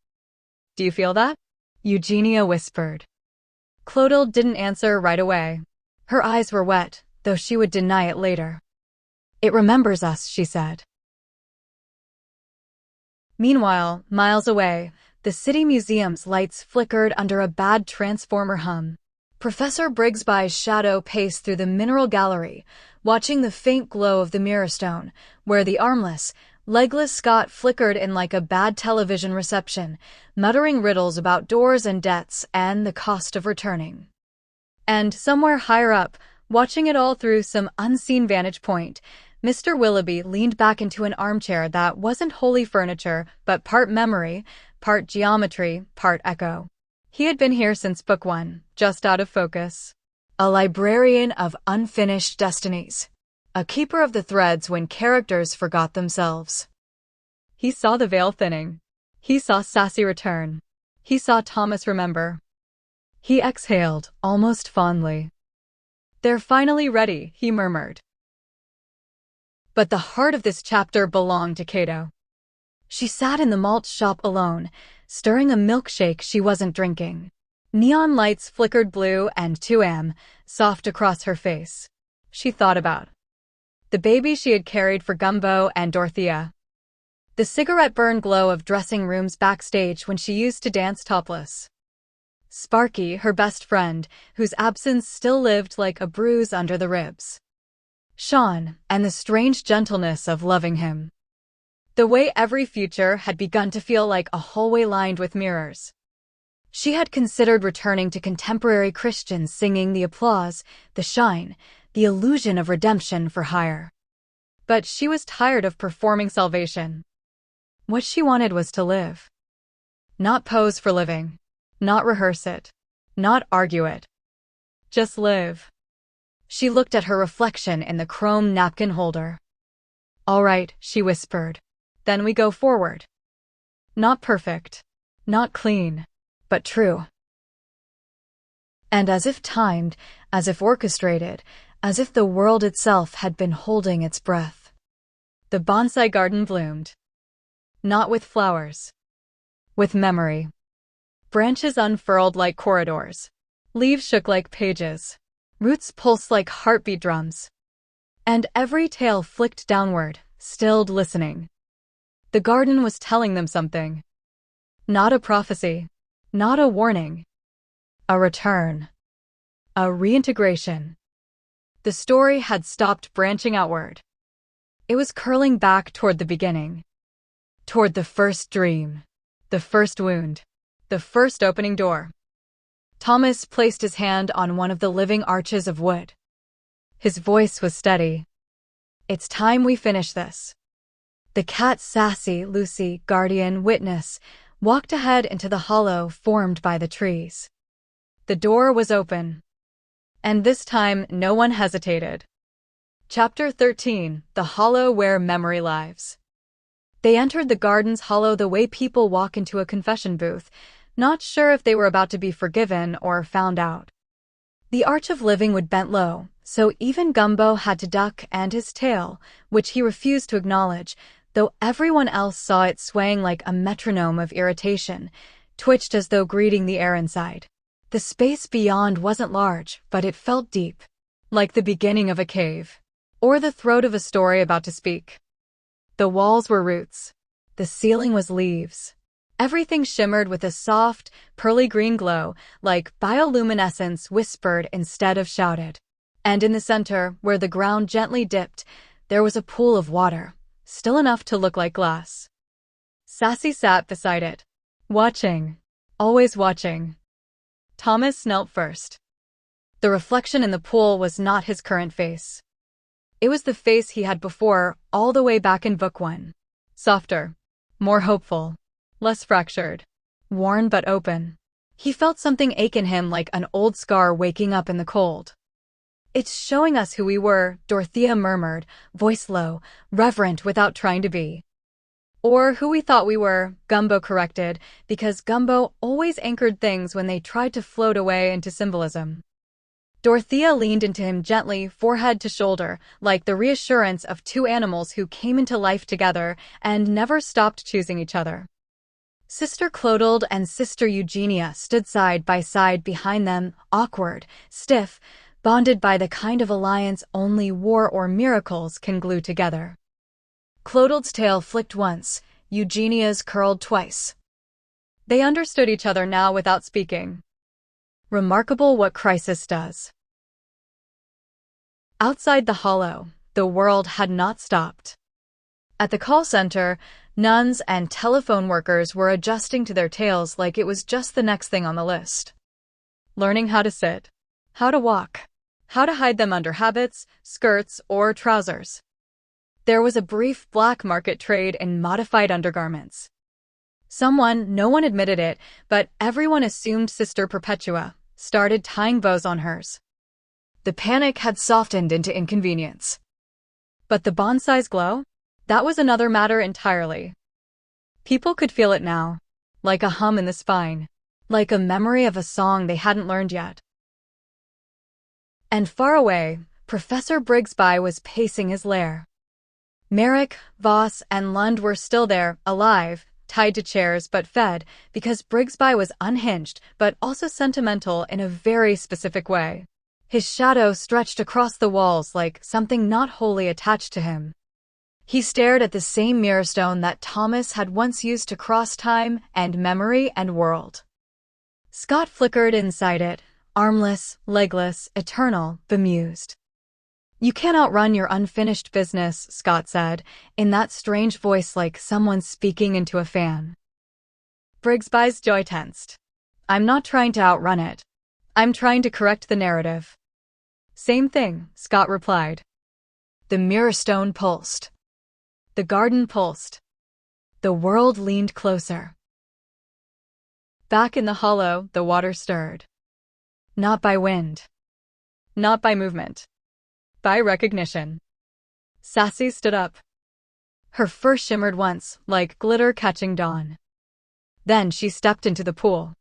"Do you feel that?" Eugenia whispered. Clotilde didn't answer right away. Her eyes were wet, though she would deny it later. "It remembers us," she said. Meanwhile, miles away, the city museum's lights flickered under a bad transformer hum. Professor Brigsby's shadow paced through the mineral gallery, watching the faint glow of the mirror stone, where the armless, legless Scott flickered in like a bad television reception, muttering riddles about doors and debts and the cost of returning. And somewhere higher up, watching it all through some unseen vantage point, Mr. Willoughby leaned back into an armchair that wasn't wholly furniture, but part memory, part geometry, part echo. He had been here since book 1, just out of focus. A librarian of unfinished destinies. A keeper of the threads when characters forgot themselves. He saw the veil thinning. He saw Sassy return. He saw Thomas remember. He exhaled, almost fondly. "They're finally ready," he murmured. But the heart of this chapter belonged to Cato. She sat in the malt shop alone, stirring a milkshake she wasn't drinking. Neon lights flickered blue and 2am, soft across her face. She thought about the baby she had carried for Gumbo and Dorothea. The cigarette-burn glow of dressing rooms backstage when she used to dance topless. Sparky, her best friend, whose absence still lived like a bruise under the ribs. Sean, and the strange gentleness of loving him. The way every future had begun to feel like a hallway lined with mirrors. She had considered returning to contemporary Christians singing the applause, the shine, the illusion of redemption for hire. But she was tired of performing salvation. What she wanted was to live. Not pose for living. Not rehearse it. Not argue it. Just live. She looked at her reflection in the chrome napkin holder. "All right," she whispered. "Then we go forward. Not perfect. Not clean. But true." And as if timed, as if orchestrated, as if the world itself had been holding its breath, the bonsai garden bloomed. Not with flowers. With memory. Branches unfurled like corridors. Leaves shook like pages. Roots pulsed like heartbeat drums. And every tail flicked downward, stilled listening. The garden was telling them something. Not a prophecy. Not a warning. A return. A reintegration. The story had stopped branching outward. It was curling back toward the beginning. Toward the first dream. The first wound. The first opening door. Thomas placed his hand on one of the living arches of wood. His voice was steady. "It's time we finish this." The cat Sassy, Lucy, guardian, witness, walked ahead into the hollow formed by the trees. The door was open. And this time, no one hesitated. Chapter 13, The Hollow Where Memory Lives. They entered the garden's hollow the way people walk into a confession booth, not sure if they were about to be forgiven or found out. The arch of living would bent low, so even Gumbo had to duck, and his tail, which he refused to acknowledge, though everyone else saw it swaying like a metronome of irritation, twitched as though greeting the air inside. The space beyond wasn't large, but it felt deep, like the beginning of a cave, or the throat of a story about to speak. The walls were roots. The ceiling was leaves. Everything shimmered with a soft, pearly green glow, like bioluminescence whispered instead of shouted. And in the center, where the ground gently dipped, there was a pool of water, still enough to look like glass. Sassy sat beside it, watching, always watching. Thomas knelt first. The reflection in the pool was not his current face. It was the face he had before, all the way back in book 1. Softer, more hopeful, less fractured, worn but open. He felt something ache in him like an old scar waking up in the cold. "It's showing us who we were," Dorothea murmured, voice low, reverent without trying to be. "Or who we thought we were," Gumbo corrected, because Gumbo always anchored things when they tried to float away into symbolism. Dorothea leaned into him gently, forehead to shoulder, like the reassurance of two animals who came into life together and never stopped choosing each other. Sister Clotilde and Sister Eugenia stood side by side behind them, awkward, stiff, bonded by the kind of alliance only war or miracles can glue together. Clotilde's tail flicked once, Eugenia's curled twice. They understood each other now without speaking. Remarkable what crisis does. Outside the hollow, the world had not stopped. At the call center, nuns and telephone workers were adjusting to their tales like it was just the next thing on the list. Learning how to sit, how to walk, how to hide them under habits, skirts, or trousers. There was a brief black market trade in modified undergarments. No one admitted it, but everyone assumed Sister Perpetua started tying bows on hers. The panic had softened into inconvenience. But the bonsai's glow? That was another matter entirely. People could feel it now, like a hum in the spine, like a memory of a song they hadn't learned yet. And far away, Professor Brigsby was pacing his lair. Merrick, Voss, and Lund were still there, alive, tied to chairs but fed, because Brigsby was unhinged but also sentimental in a very specific way. His shadow stretched across the walls like something not wholly attached to him. He stared at the same mirror stone that Thomas had once used to cross time and memory and world. Scott flickered inside it, armless, legless, eternal, bemused. "You can't outrun your unfinished business," Scott said, in that strange voice like someone speaking into a fan. Brigsby's jaw tensed. "I'm not trying to outrun it. I'm trying to correct the narrative." "Same thing," Scott replied. The mirror stone pulsed. The garden pulsed. The world leaned closer. Back in the hollow, the water stirred. Not by wind. Not by movement. By recognition. Sassy stood up. Her fur shimmered once, like glitter catching dawn. Then she stepped into the pool.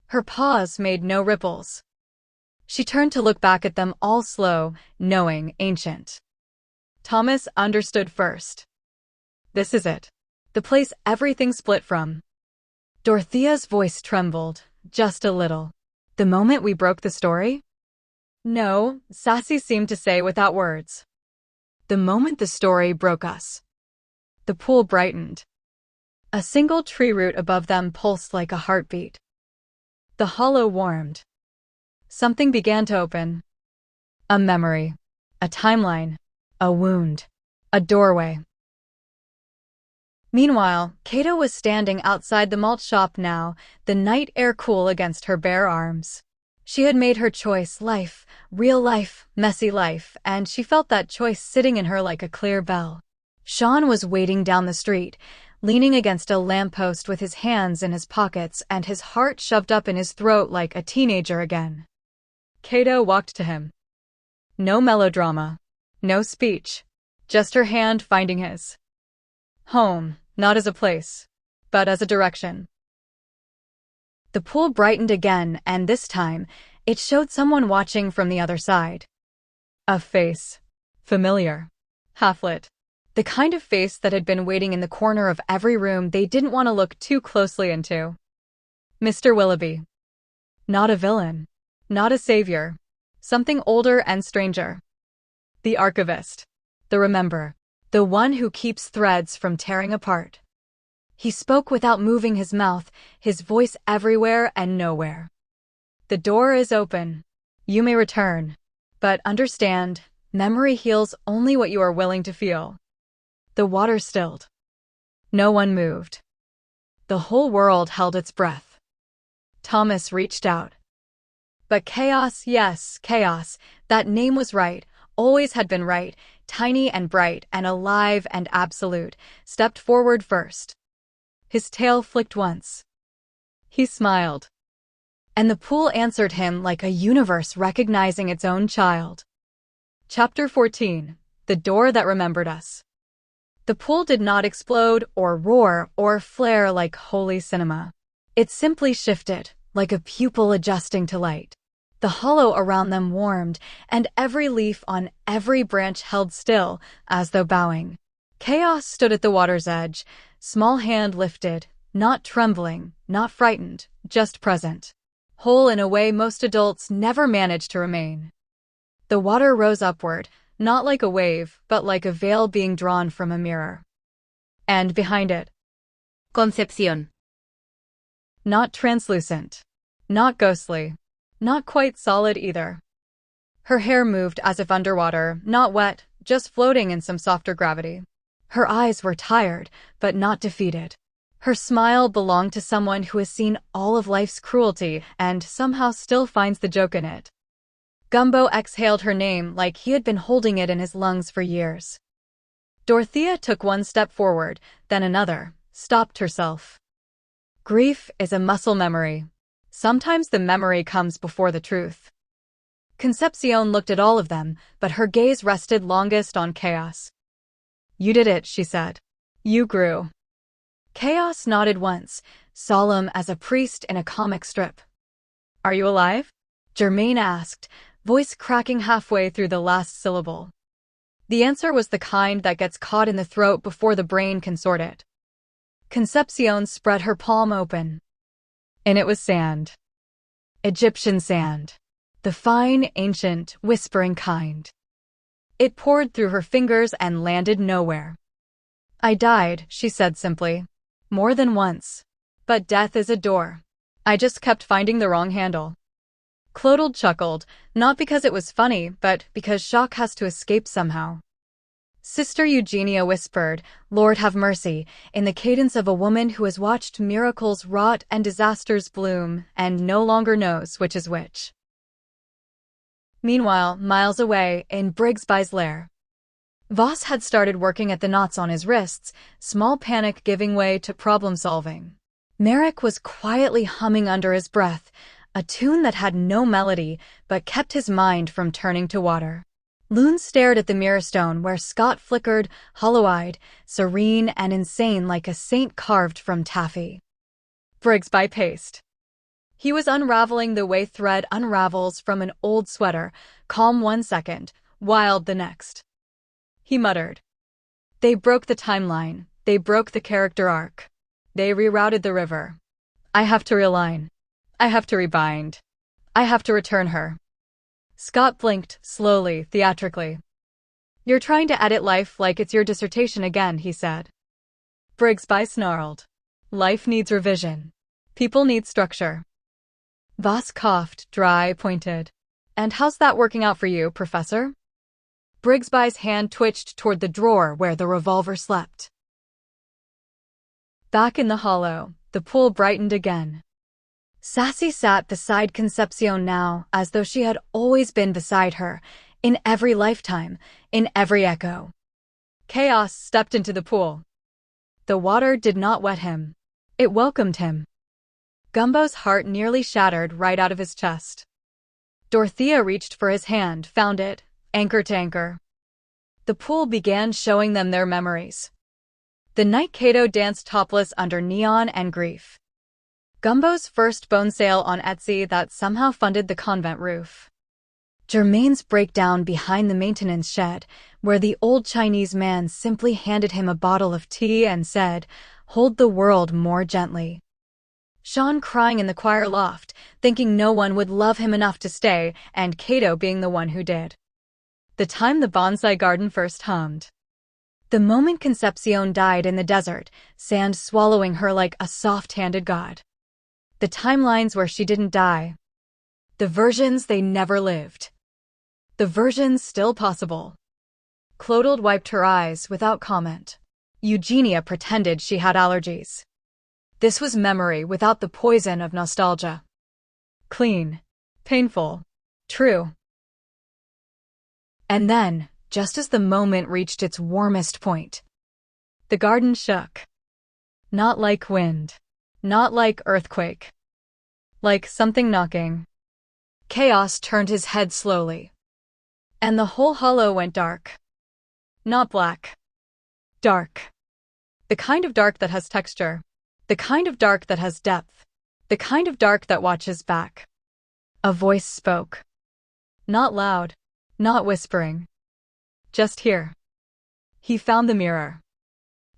Her paws made no ripples. She turned to look back at them all slow, knowing, ancient. Thomas understood first. This is it. The place everything split from. Dorothea's voice trembled, just a little. The moment we broke the story? No, Sassy seemed to say without words. The moment the story broke us. The pool brightened. A single tree root above them pulsed like a heartbeat. The hollow warmed. Something began to open. A memory. A timeline. A wound. A doorway. Meanwhile, Cato was standing outside the malt shop now, the night air cool against her bare arms. She had made her choice, life, real life, messy life, and she felt that choice sitting in her like a clear bell. Sean was waiting down the street, leaning against a lamppost with his hands in his pockets and his heart shoved up in his throat like a teenager again. Cato walked to him. No melodrama. No speech. Just her hand finding his. Home, not as a place, but as a direction. The pool brightened again, and this time, it showed someone watching from the other side. A face. Familiar. Half-lit. The kind of face that had been waiting in the corner of every room they didn't want to look too closely into. Mr. Willoughby. Not a villain. Not a savior. Something older and stranger. The archivist. The remember. The one who keeps threads from tearing apart. He spoke without moving his mouth, his voice everywhere and nowhere. The door is open. You may return. But understand, memory heals only what you are willing to feel. The water stilled. No one moved. The whole world held its breath. Thomas reached out. But chaos, yes, chaos, that name was right, always had been right, tiny and bright and alive and absolute, stepped forward first. His tail flicked once. He smiled. And the pool answered him like a universe recognizing its own child. Chapter 14. The Door That Remembered Us. The pool did not explode or roar or flare like holy cinema. It simply shifted, like a pupil adjusting to light. The hollow around them warmed, and every leaf on every branch held still, as though bowing. Chaos stood at the water's edge, small hand lifted, not trembling, not frightened, just present. Whole in a way most adults never manage to remain. The water rose upward, not like a wave, but like a veil being drawn from a mirror. And behind it, Concepción. not translucent, not ghostly, not quite solid either. Her hair moved as if underwater, not wet, just floating in some softer gravity. Her eyes were tired, but not defeated. Her smile belonged to someone who has seen all of life's cruelty and somehow still finds the joke in it. Gumbo exhaled her name like he had been holding it in his lungs for years. Dorothea took one step forward, then another, stopped herself. Grief is a muscle memory. Sometimes the memory comes before the truth. Concepcion looked at all of them, but her gaze rested longest on Chaos. You did it, she said. You grew. Chaos nodded once, solemn as a priest in a comic strip. Are you alive? Germaine asked, voice cracking halfway through the last syllable. The answer was the kind that gets caught in the throat before the brain can sort it. Concepcion spread her palm open. And it was sand. Egyptian sand. The fine, ancient, whispering kind. It poured through her fingers and landed nowhere. I died, she said simply. More than once. But death is a door. I just kept finding the wrong handle. Clotilde chuckled, not because it was funny, but because shock has to escape somehow. Sister Eugenia whispered, Lord have mercy, in the cadence of a woman who has watched miracles wrought and disasters bloom, and no longer knows which is which. Meanwhile, miles away, in Brigsby's lair, Voss had started working at the knots on his wrists, small panic giving way to problem-solving. Merrick was quietly humming under his breath, a tune that had no melody but kept his mind from turning to water. Loon stared at the mirror stone where Scott flickered, hollow-eyed, serene and insane like a saint carved from taffy. Brigsby paced. He was unraveling the way thread unravels from an old sweater, calm 1 second, wild the next. He muttered. They broke the timeline. They broke the character arc. They rerouted the river. I have to realign. I have to rebind. I have to return her. Scott blinked, slowly, theatrically. You're trying to edit life like it's your dissertation again, he said. Brigsby snarled. Life needs revision. People need structure. Voss coughed, dry, pointed. And how's that working out for you, Professor? Brigsby's hand twitched toward the drawer where the revolver slept. Back in the hollow, the pool brightened again. Sassy sat beside Concepcion now, as though she had always been beside her, in every lifetime, in every echo. Chaos stepped into the pool. The water did not wet him. It welcomed him. Gumbo's heart nearly shattered right out of his chest. Dorothea reached for his hand, found it, anchor to anchor. The pool began showing them their memories. The night Cato danced topless under neon and grief. Gumbo's first bone sale on Etsy that somehow funded the convent roof. Germaine's breakdown behind the maintenance shed, where the old Chinese man simply handed him a bottle of tea and said, "Hold the world more gently." Sean crying in the choir loft, thinking no one would love him enough to stay, and Cato being the one who did. The time the bonsai garden first hummed. The moment Concepcion died in the desert, sand swallowing her like a soft-handed god. The timelines where she didn't die. The versions they never lived. The versions still possible. Clotilde wiped her eyes without comment. Eugenia pretended she had allergies. This was memory without the poison of nostalgia. Clean. Painful. True. And then, just as the moment reached its warmest point, the garden shook. Not like wind. Not like earthquake. Like something knocking. Chaos turned his head slowly. And the whole hollow went dark. Not black. Dark. The kind of dark that has texture. The kind of dark that has depth. The kind of dark that watches back. A voice spoke. Not loud, not whispering. Just here. He found the mirror.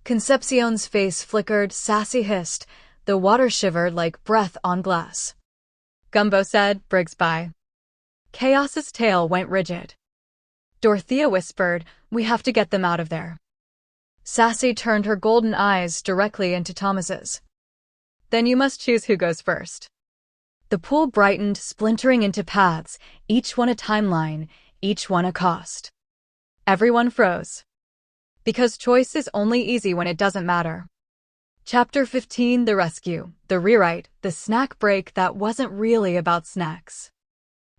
Concepcion's face flickered, Sassy hissed. The water shivered like breath on glass. Gumbo said, Brigsby. Chaos's tail went rigid. Dorothea whispered, we have to get them out of there. Sassy turned her golden eyes directly into Thomas's. Then you must choose who goes first. The pool brightened, splintering into paths, each one a timeline, each one a cost. Everyone froze. Because choice is only easy when it doesn't matter. Chapter 15: The Rescue, the rewrite, the snack break that wasn't really about snacks.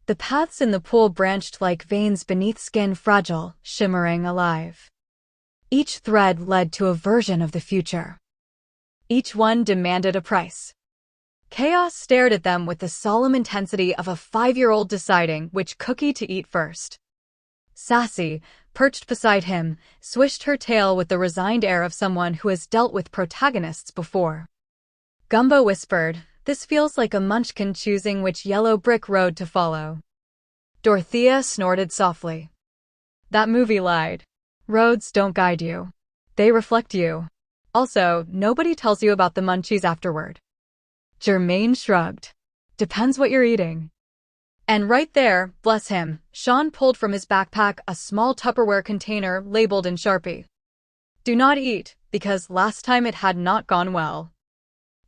The paths in the pool branched like veins beneath skin, fragile, shimmering, alive. Each thread led to a version of the future. Each one demanded a price. Chaos stared at them with the solemn intensity of a 5-year-old deciding which cookie to eat first. Sassy, perched beside him, swished her tail with the resigned air of someone who has dealt with protagonists before. Gumbo whispered, this feels like a munchkin choosing which yellow brick road to follow. Dorothea snorted softly. That movie lied. Roads don't guide you. They reflect you. Also, nobody tells you about the munchies afterward. Germaine shrugged. Depends what you're eating. And right there, bless him, Sean pulled from his backpack a small Tupperware container labeled in Sharpie. Do not eat, because last time it had not gone well.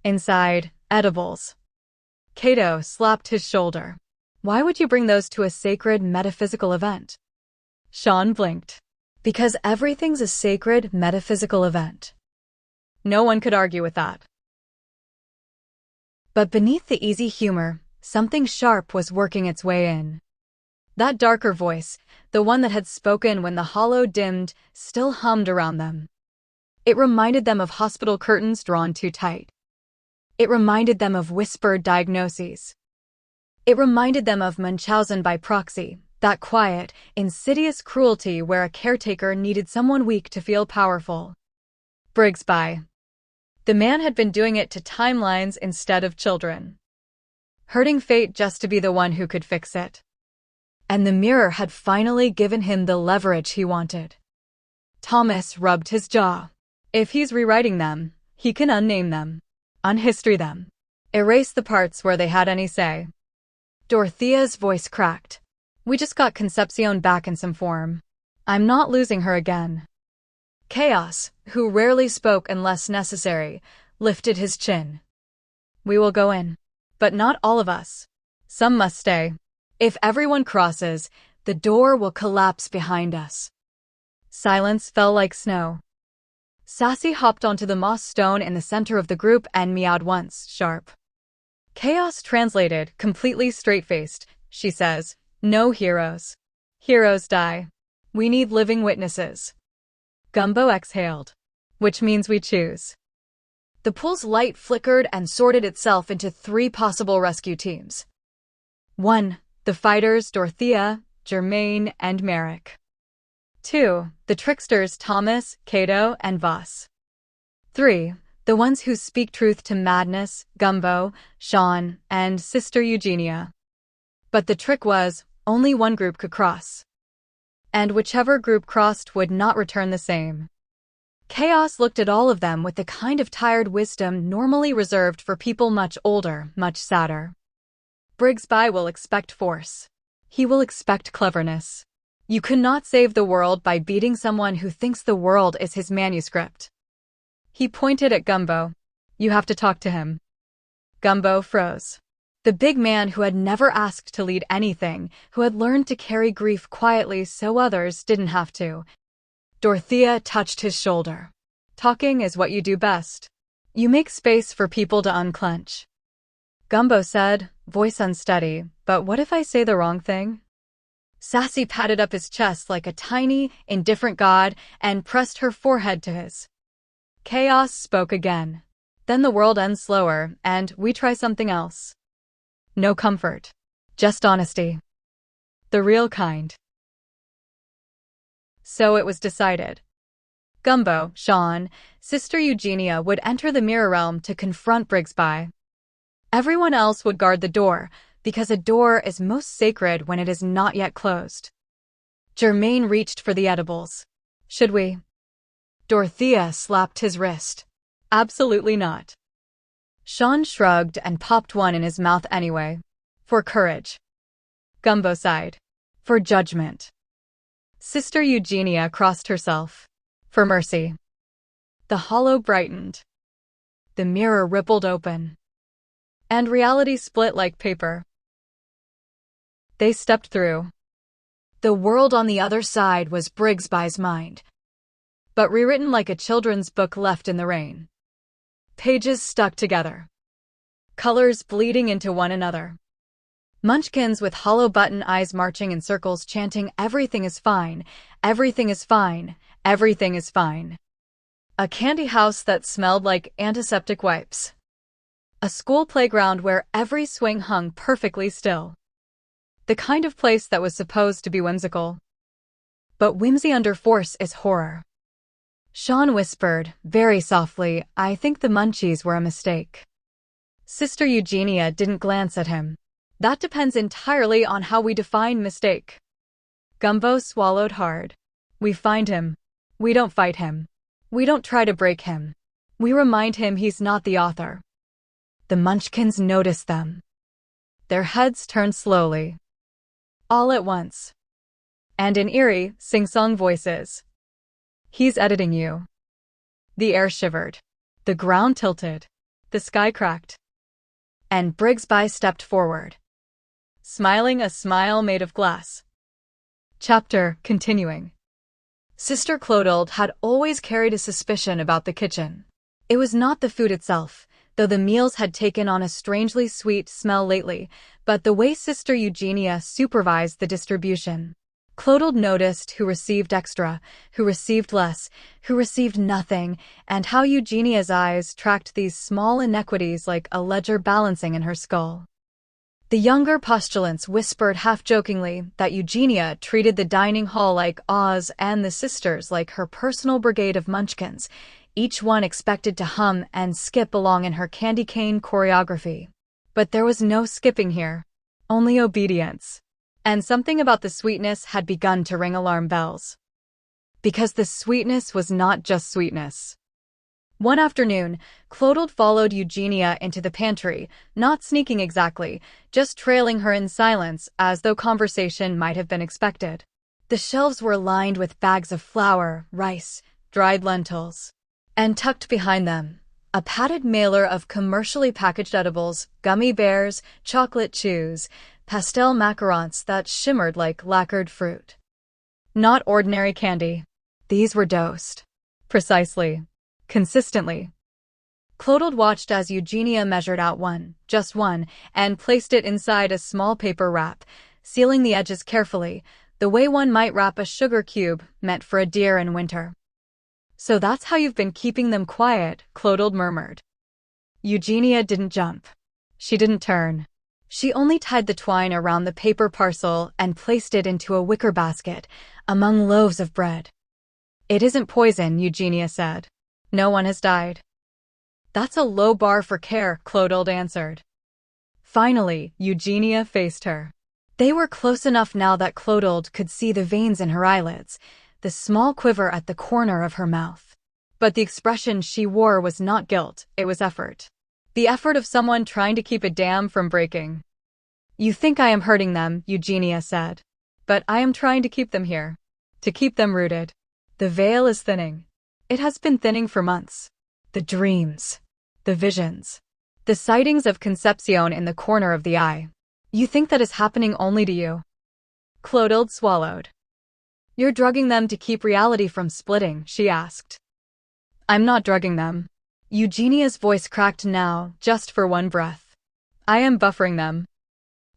Inside, edibles. Cato slapped his shoulder. Why would you bring those to a sacred metaphysical event? Sean blinked. Because everything's a sacred metaphysical event. No one could argue with that. But beneath the easy humor, something sharp was working its way in. That darker voice, the one that had spoken when the hollow dimmed, still hummed around them. It reminded them of hospital curtains drawn too tight. It reminded them of whispered diagnoses. It reminded them of Munchausen by proxy, that quiet, insidious cruelty where a caretaker needed someone weak to feel powerful. Brigsby. The man had been doing it to timelines instead of children. Hurting fate just to be the one who could fix it. And the mirror had finally given him the leverage he wanted. Thomas rubbed his jaw. If he's rewriting them, he can unname them, unhistory them, erase the parts where they had any say. Dorothea's voice cracked. We just got Concepcion back in some form. I'm not losing her again. Chaos, who rarely spoke unless necessary, lifted his chin. We will go in. But not all of us. Some must stay. If everyone crosses, the door will collapse behind us. Silence fell like snow. Sassy hopped onto the moss stone in the center of the group and meowed once, sharp. Chaos translated, completely straight-faced. She says, no heroes. Heroes die. We need living witnesses. Gumbo exhaled. Which means we choose. The pool's light flickered and sorted itself into 3 possible rescue teams. 1. The fighters Dorothea, Germaine, and Merrick. 2. The tricksters Thomas, Cato, and Voss. 3. The ones who speak truth to madness, Gumbo, Sean, and Sister Eugenia. But the trick was, only one group could cross. And whichever group crossed would not return the same. Chaos looked at all of them with the kind of tired wisdom normally reserved for people much older, much sadder. Brigsby will expect force. He will expect cleverness. You cannot save the world by beating someone who thinks the world is his manuscript. He pointed at Gumbo. You have to talk to him. Gumbo froze. The big man who had never asked to lead anything, who had learned to carry grief quietly so others didn't have to. Dorothea touched his shoulder. Talking is what you do best. You make space for people to unclench. Gumbo said, voice unsteady, but what if I say the wrong thing? Sassy patted up his chest like a tiny, indifferent god and pressed her forehead to his. Chaos spoke again. Then the world ends slower, and we try something else. No comfort. Just honesty. The real kind. So it was decided. Gumbo, Sean, Sister Eugenia would enter the mirror realm to confront Brigsby. Everyone else would guard the door, Because a door is most sacred when it is not yet closed. Germain reached for the edibles. Should we? Dorothea slapped his wrist. Absolutely not. Sean shrugged and popped one in his mouth anyway. For courage. Gumbo sighed. For judgment. Sister Eugenia crossed herself. For mercy. The hollow brightened. The mirror rippled open. And reality split like paper. They stepped through. The world on the other side was Brigsby's mind, but rewritten like a children's book left in the rain. Pages stuck together. Colors bleeding into one another. Munchkins with hollow button eyes marching in circles chanting, "Everything is fine, everything is fine, everything is fine." A candy house that smelled like antiseptic wipes. A school playground where every swing hung perfectly still. The kind of place that was supposed to be whimsical. But whimsy under force is horror. Sean whispered, very softly, "I think the munchies were a mistake." Sister Eugenia didn't glance at him. That depends entirely on how we define mistake. Gumbo swallowed hard. We find him. We don't fight him. We don't try to break him. We remind him he's not the author. The Munchkins noticed them. Their heads turned slowly. All at once. And in eerie, sing-song voices. "He's editing you." The air shivered. The ground tilted. The sky cracked. And Brigsby stepped forward. Smiling a smile made of glass. Chapter continuing. Sister Clotilde had always carried a suspicion about the kitchen. It was not the food itself, though the meals had taken on a strangely sweet smell lately, but the way Sister Eugenia supervised the distribution. Clotilde noticed who received extra, who received less, who received nothing, and how Eugenia's eyes tracked these small inequities like a ledger balancing in her skull. The younger postulants whispered half-jokingly that Eugenia treated the dining hall like Oz and the sisters like her personal brigade of munchkins, each one expected to hum and skip along in her candy cane choreography. But there was no skipping here, only obedience. And something about the sweetness had begun to ring alarm bells. Because the sweetness was not just sweetness. One afternoon, Clotilde followed Eugenia into the pantry, not sneaking exactly, just trailing her in silence as though conversation might have been expected. The shelves were lined with bags of flour, rice, dried lentils. And tucked behind them, a padded mailer of commercially packaged edibles, gummy bears, chocolate chews, pastel macarons that shimmered like lacquered fruit. Not ordinary candy. These were dosed. Precisely. Consistently. Clotilde watched as Eugenia measured out one, just one, and placed it inside a small paper wrap, sealing the edges carefully, the way one might wrap a sugar cube meant for a deer in winter. "So that's how you've been keeping them quiet," Clotilde murmured. Eugenia didn't jump. She didn't turn. She only tied the twine around the paper parcel and placed it into a wicker basket, among loaves of bread. "It isn't poison," Eugenia said. "No one has died." "That's a low bar for care," Clotilde answered. Finally, Eugenia faced her. They were close enough now that Clotilde could see the veins in her eyelids, the small quiver at the corner of her mouth. But the expression she wore was not guilt, it was effort. The effort of someone trying to keep a dam from breaking. "You think I am hurting them," Eugenia said. "But I am trying to keep them here. To keep them rooted. The veil is thinning. It has been thinning for months. The dreams. The visions. The sightings of Concepcion in the corner of the eye. You think that is happening only to you?" Clotilde swallowed. "You're drugging them to keep reality from splitting," she asked. "I'm not drugging them." Eugenia's voice cracked now, just for one breath. "I am buffering them."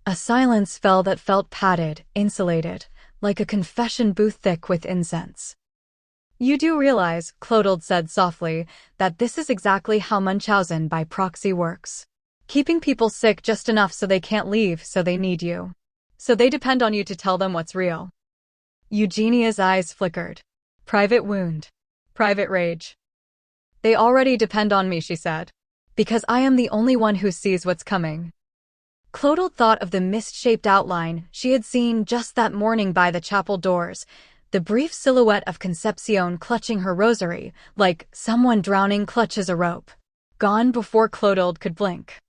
A silence fell that felt padded, insulated, like a confession booth thick with incense. "You do realize," Clotilde said softly, "that this is exactly how Munchausen by proxy works. Keeping people sick just enough so they can't leave, so they need you. So they depend on you to tell them what's real." Eugenia's eyes flickered. "Private wound. Private rage." "They already depend on me," she said. "Because I am the only one who sees what's coming." Clotilde thought of the mist-shaped outline she had seen just that morning by the chapel doors, the brief silhouette of Concepcion clutching her rosary, like someone drowning clutches a rope. Gone before Clotilde could blink.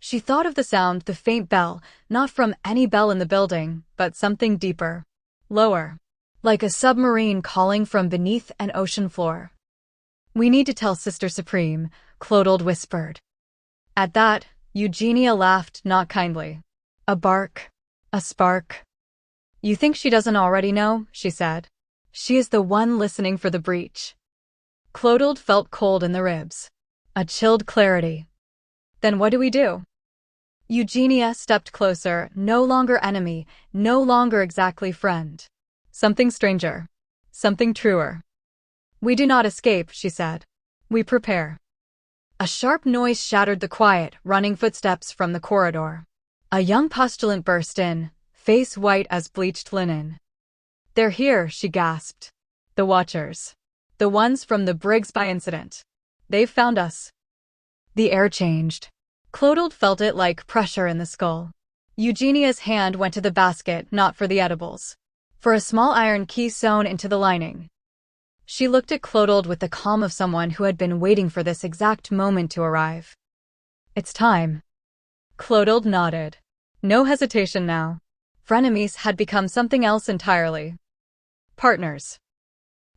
She thought of the sound, the faint bell, not from any bell in the building, but something deeper, lower, like a submarine calling from beneath an ocean floor. "We need to tell Sister Supreme," Clotilde whispered. At that, Eugenia laughed, not kindly. "A bark, a spark. You think she doesn't already know?" she said. "She is the one listening for the breach." Clotilde felt cold in the ribs. A chilled clarity. "Then what do we do?" Eugenia stepped closer, no longer enemy, no longer exactly friend. Something stranger. Something truer. "We do not escape," she said. "We prepare." A sharp noise shattered the quiet, running footsteps from the corridor. A young postulant burst in, face white as bleached linen. "They're here," she gasped. "The Watchers. The ones from the Brigsby incident. They've found us." The air changed. Clotilde felt it like pressure in the skull. Eugenia's hand went to the basket, not for the edibles. For a small iron key sewn into the lining. She looked at Clotilde with the calm of someone who had been waiting for this exact moment to arrive. "It's time." Clotilde nodded. No hesitation now. Frenemies had become something else entirely. Partners.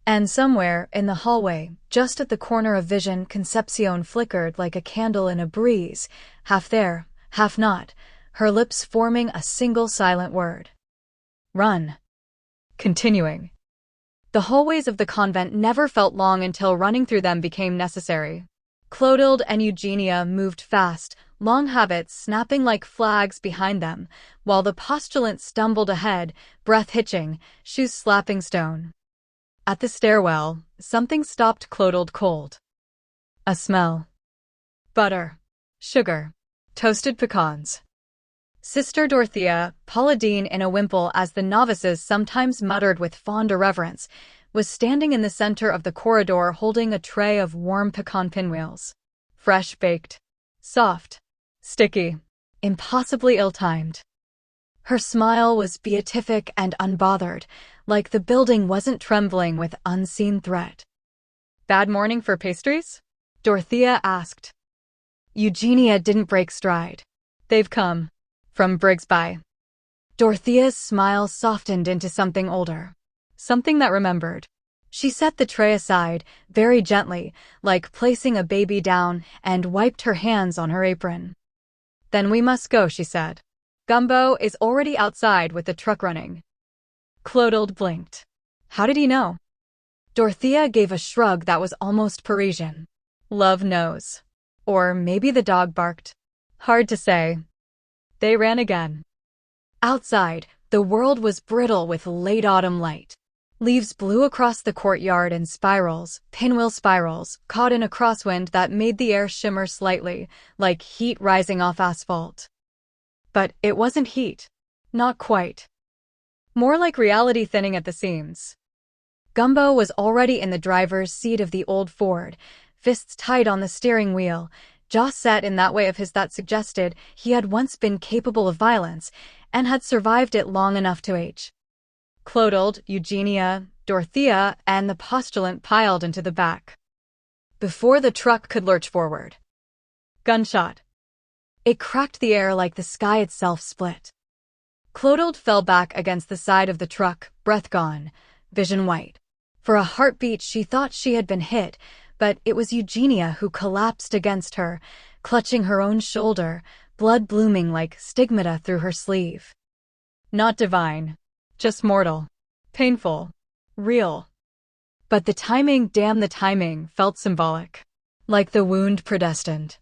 And somewhere, in the hallway, just at the corner of vision, Concepcion flickered like a candle in a breeze, half there, half not, her lips forming a single silent word. "Run." Continuing. The hallways of the convent never felt long until running through them became necessary. Clotilde and Eugenia moved fast, long habits snapping like flags behind them, while the postulant stumbled ahead, breath hitching, shoes slapping stone. At the stairwell, something stopped Clotilde cold. A smell. Butter. Sugar. Toasted pecans. Sister Dorothea, Pauladine in a wimple as the novices sometimes muttered with fond irreverence, was standing in the center of the corridor holding a tray of warm pecan pinwheels. Fresh baked. Soft. Sticky. Impossibly ill-timed. Her smile was beatific and unbothered, like the building wasn't trembling with unseen threat. "Bad morning for pastries?" Dorothea asked. Eugenia didn't break stride. "They've come. From Brigsby." Dorothea's smile softened into something older. Something that remembered. She set the tray aside, very gently, like placing a baby down, and wiped her hands on her apron. "Then we must go," she said. "Gumbo is already outside with the truck running." Clotilde blinked. How did he know? Dorothea gave a shrug that was almost Parisian. Love knows. Or maybe the dog barked. Hard to say. They ran again. Outside, the world was brittle with late autumn light. Leaves blew across the courtyard in spirals, pinwheel spirals, caught in a crosswind that made the air shimmer slightly, like heat rising off asphalt. But it wasn't heat. Not quite. More like reality thinning at the seams. Gumbo was already in the driver's seat of the old Ford, fists tight on the steering wheel, jaw set in that way of his that suggested he had once been capable of violence and had survived it long enough to age. Clotilde, Eugenia, Dorothea, and the postulant piled into the back. Before the truck could lurch forward. Gunshot. It cracked the air like the sky itself split. Clotilde fell back against the side of the truck, breath gone, vision white. For a heartbeat she thought she had been hit, but it was Eugenia who collapsed against her, clutching her own shoulder, blood blooming like stigmata through her sleeve. Not divine. Just mortal. Painful. Real. But the timing, damn the timing, felt symbolic. Like the wound predestined.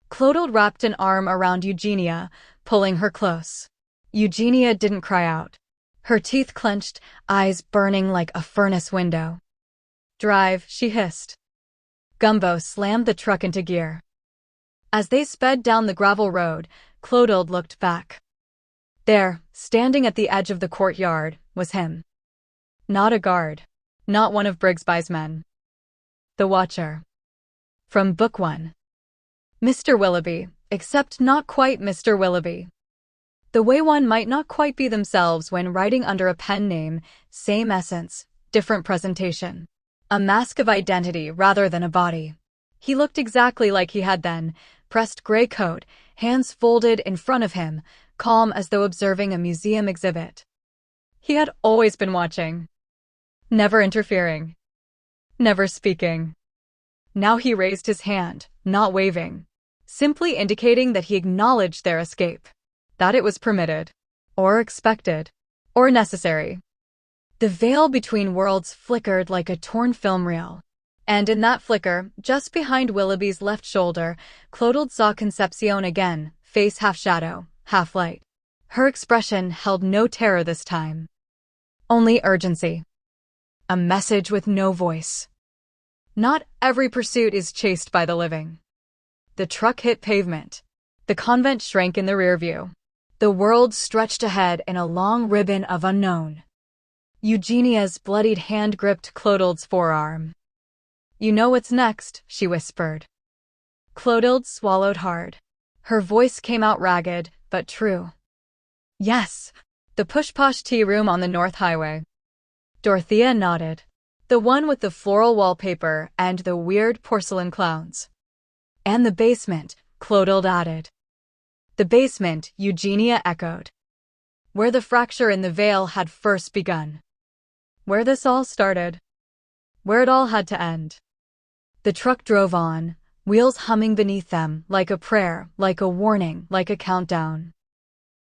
Clotilde wrapped an arm around Eugenia, pulling her close. Eugenia didn't cry out. Her teeth clenched, eyes burning like a furnace window. "Drive," she hissed. Gumbo slammed the truck into gear. As they sped down the gravel road, Clotilde looked back. There, standing at the edge of the courtyard, was him. Not a guard. Not one of Brigsby's men. The Watcher. From Book 1. Mr. Willoughby, Except not quite Mr. Willoughby. The way one might not quite be themselves when writing under a pen name, same essence, different presentation. A mask of identity rather than a body. He looked exactly like he had then, pressed gray coat, hands folded in front of him, calm as though observing a museum exhibit. He had always been watching. Never interfering. Never speaking. Now he raised his hand, not waving, simply indicating that he acknowledged their escape. That it was permitted, or expected, or necessary. The veil between worlds flickered like a torn film reel. And in that flicker, just behind Willoughby's left shoulder, Clotilde saw Concepcion again, face half shadow, half light. Her expression held no terror this time. Only urgency. A message with no voice. Not every pursuit is chased by the living. The truck hit pavement. The convent shrank in the rear view. The world stretched ahead in a long ribbon of unknown. Eugenia's bloodied hand gripped Clotilde's forearm. "You know what's next," she whispered. Clotilde swallowed hard. Her voice came out ragged, but true. "Yes, the push-posh tea room on the North Highway." Dorothea nodded. "The one with the floral wallpaper and the weird porcelain clowns." "And the basement," Clotilde added. "The basement," Eugenia echoed. "Where the fracture in the veil had first begun. Where this all started. Where it all had to end." The truck drove on, wheels humming beneath them, like a prayer, like a warning, like a countdown.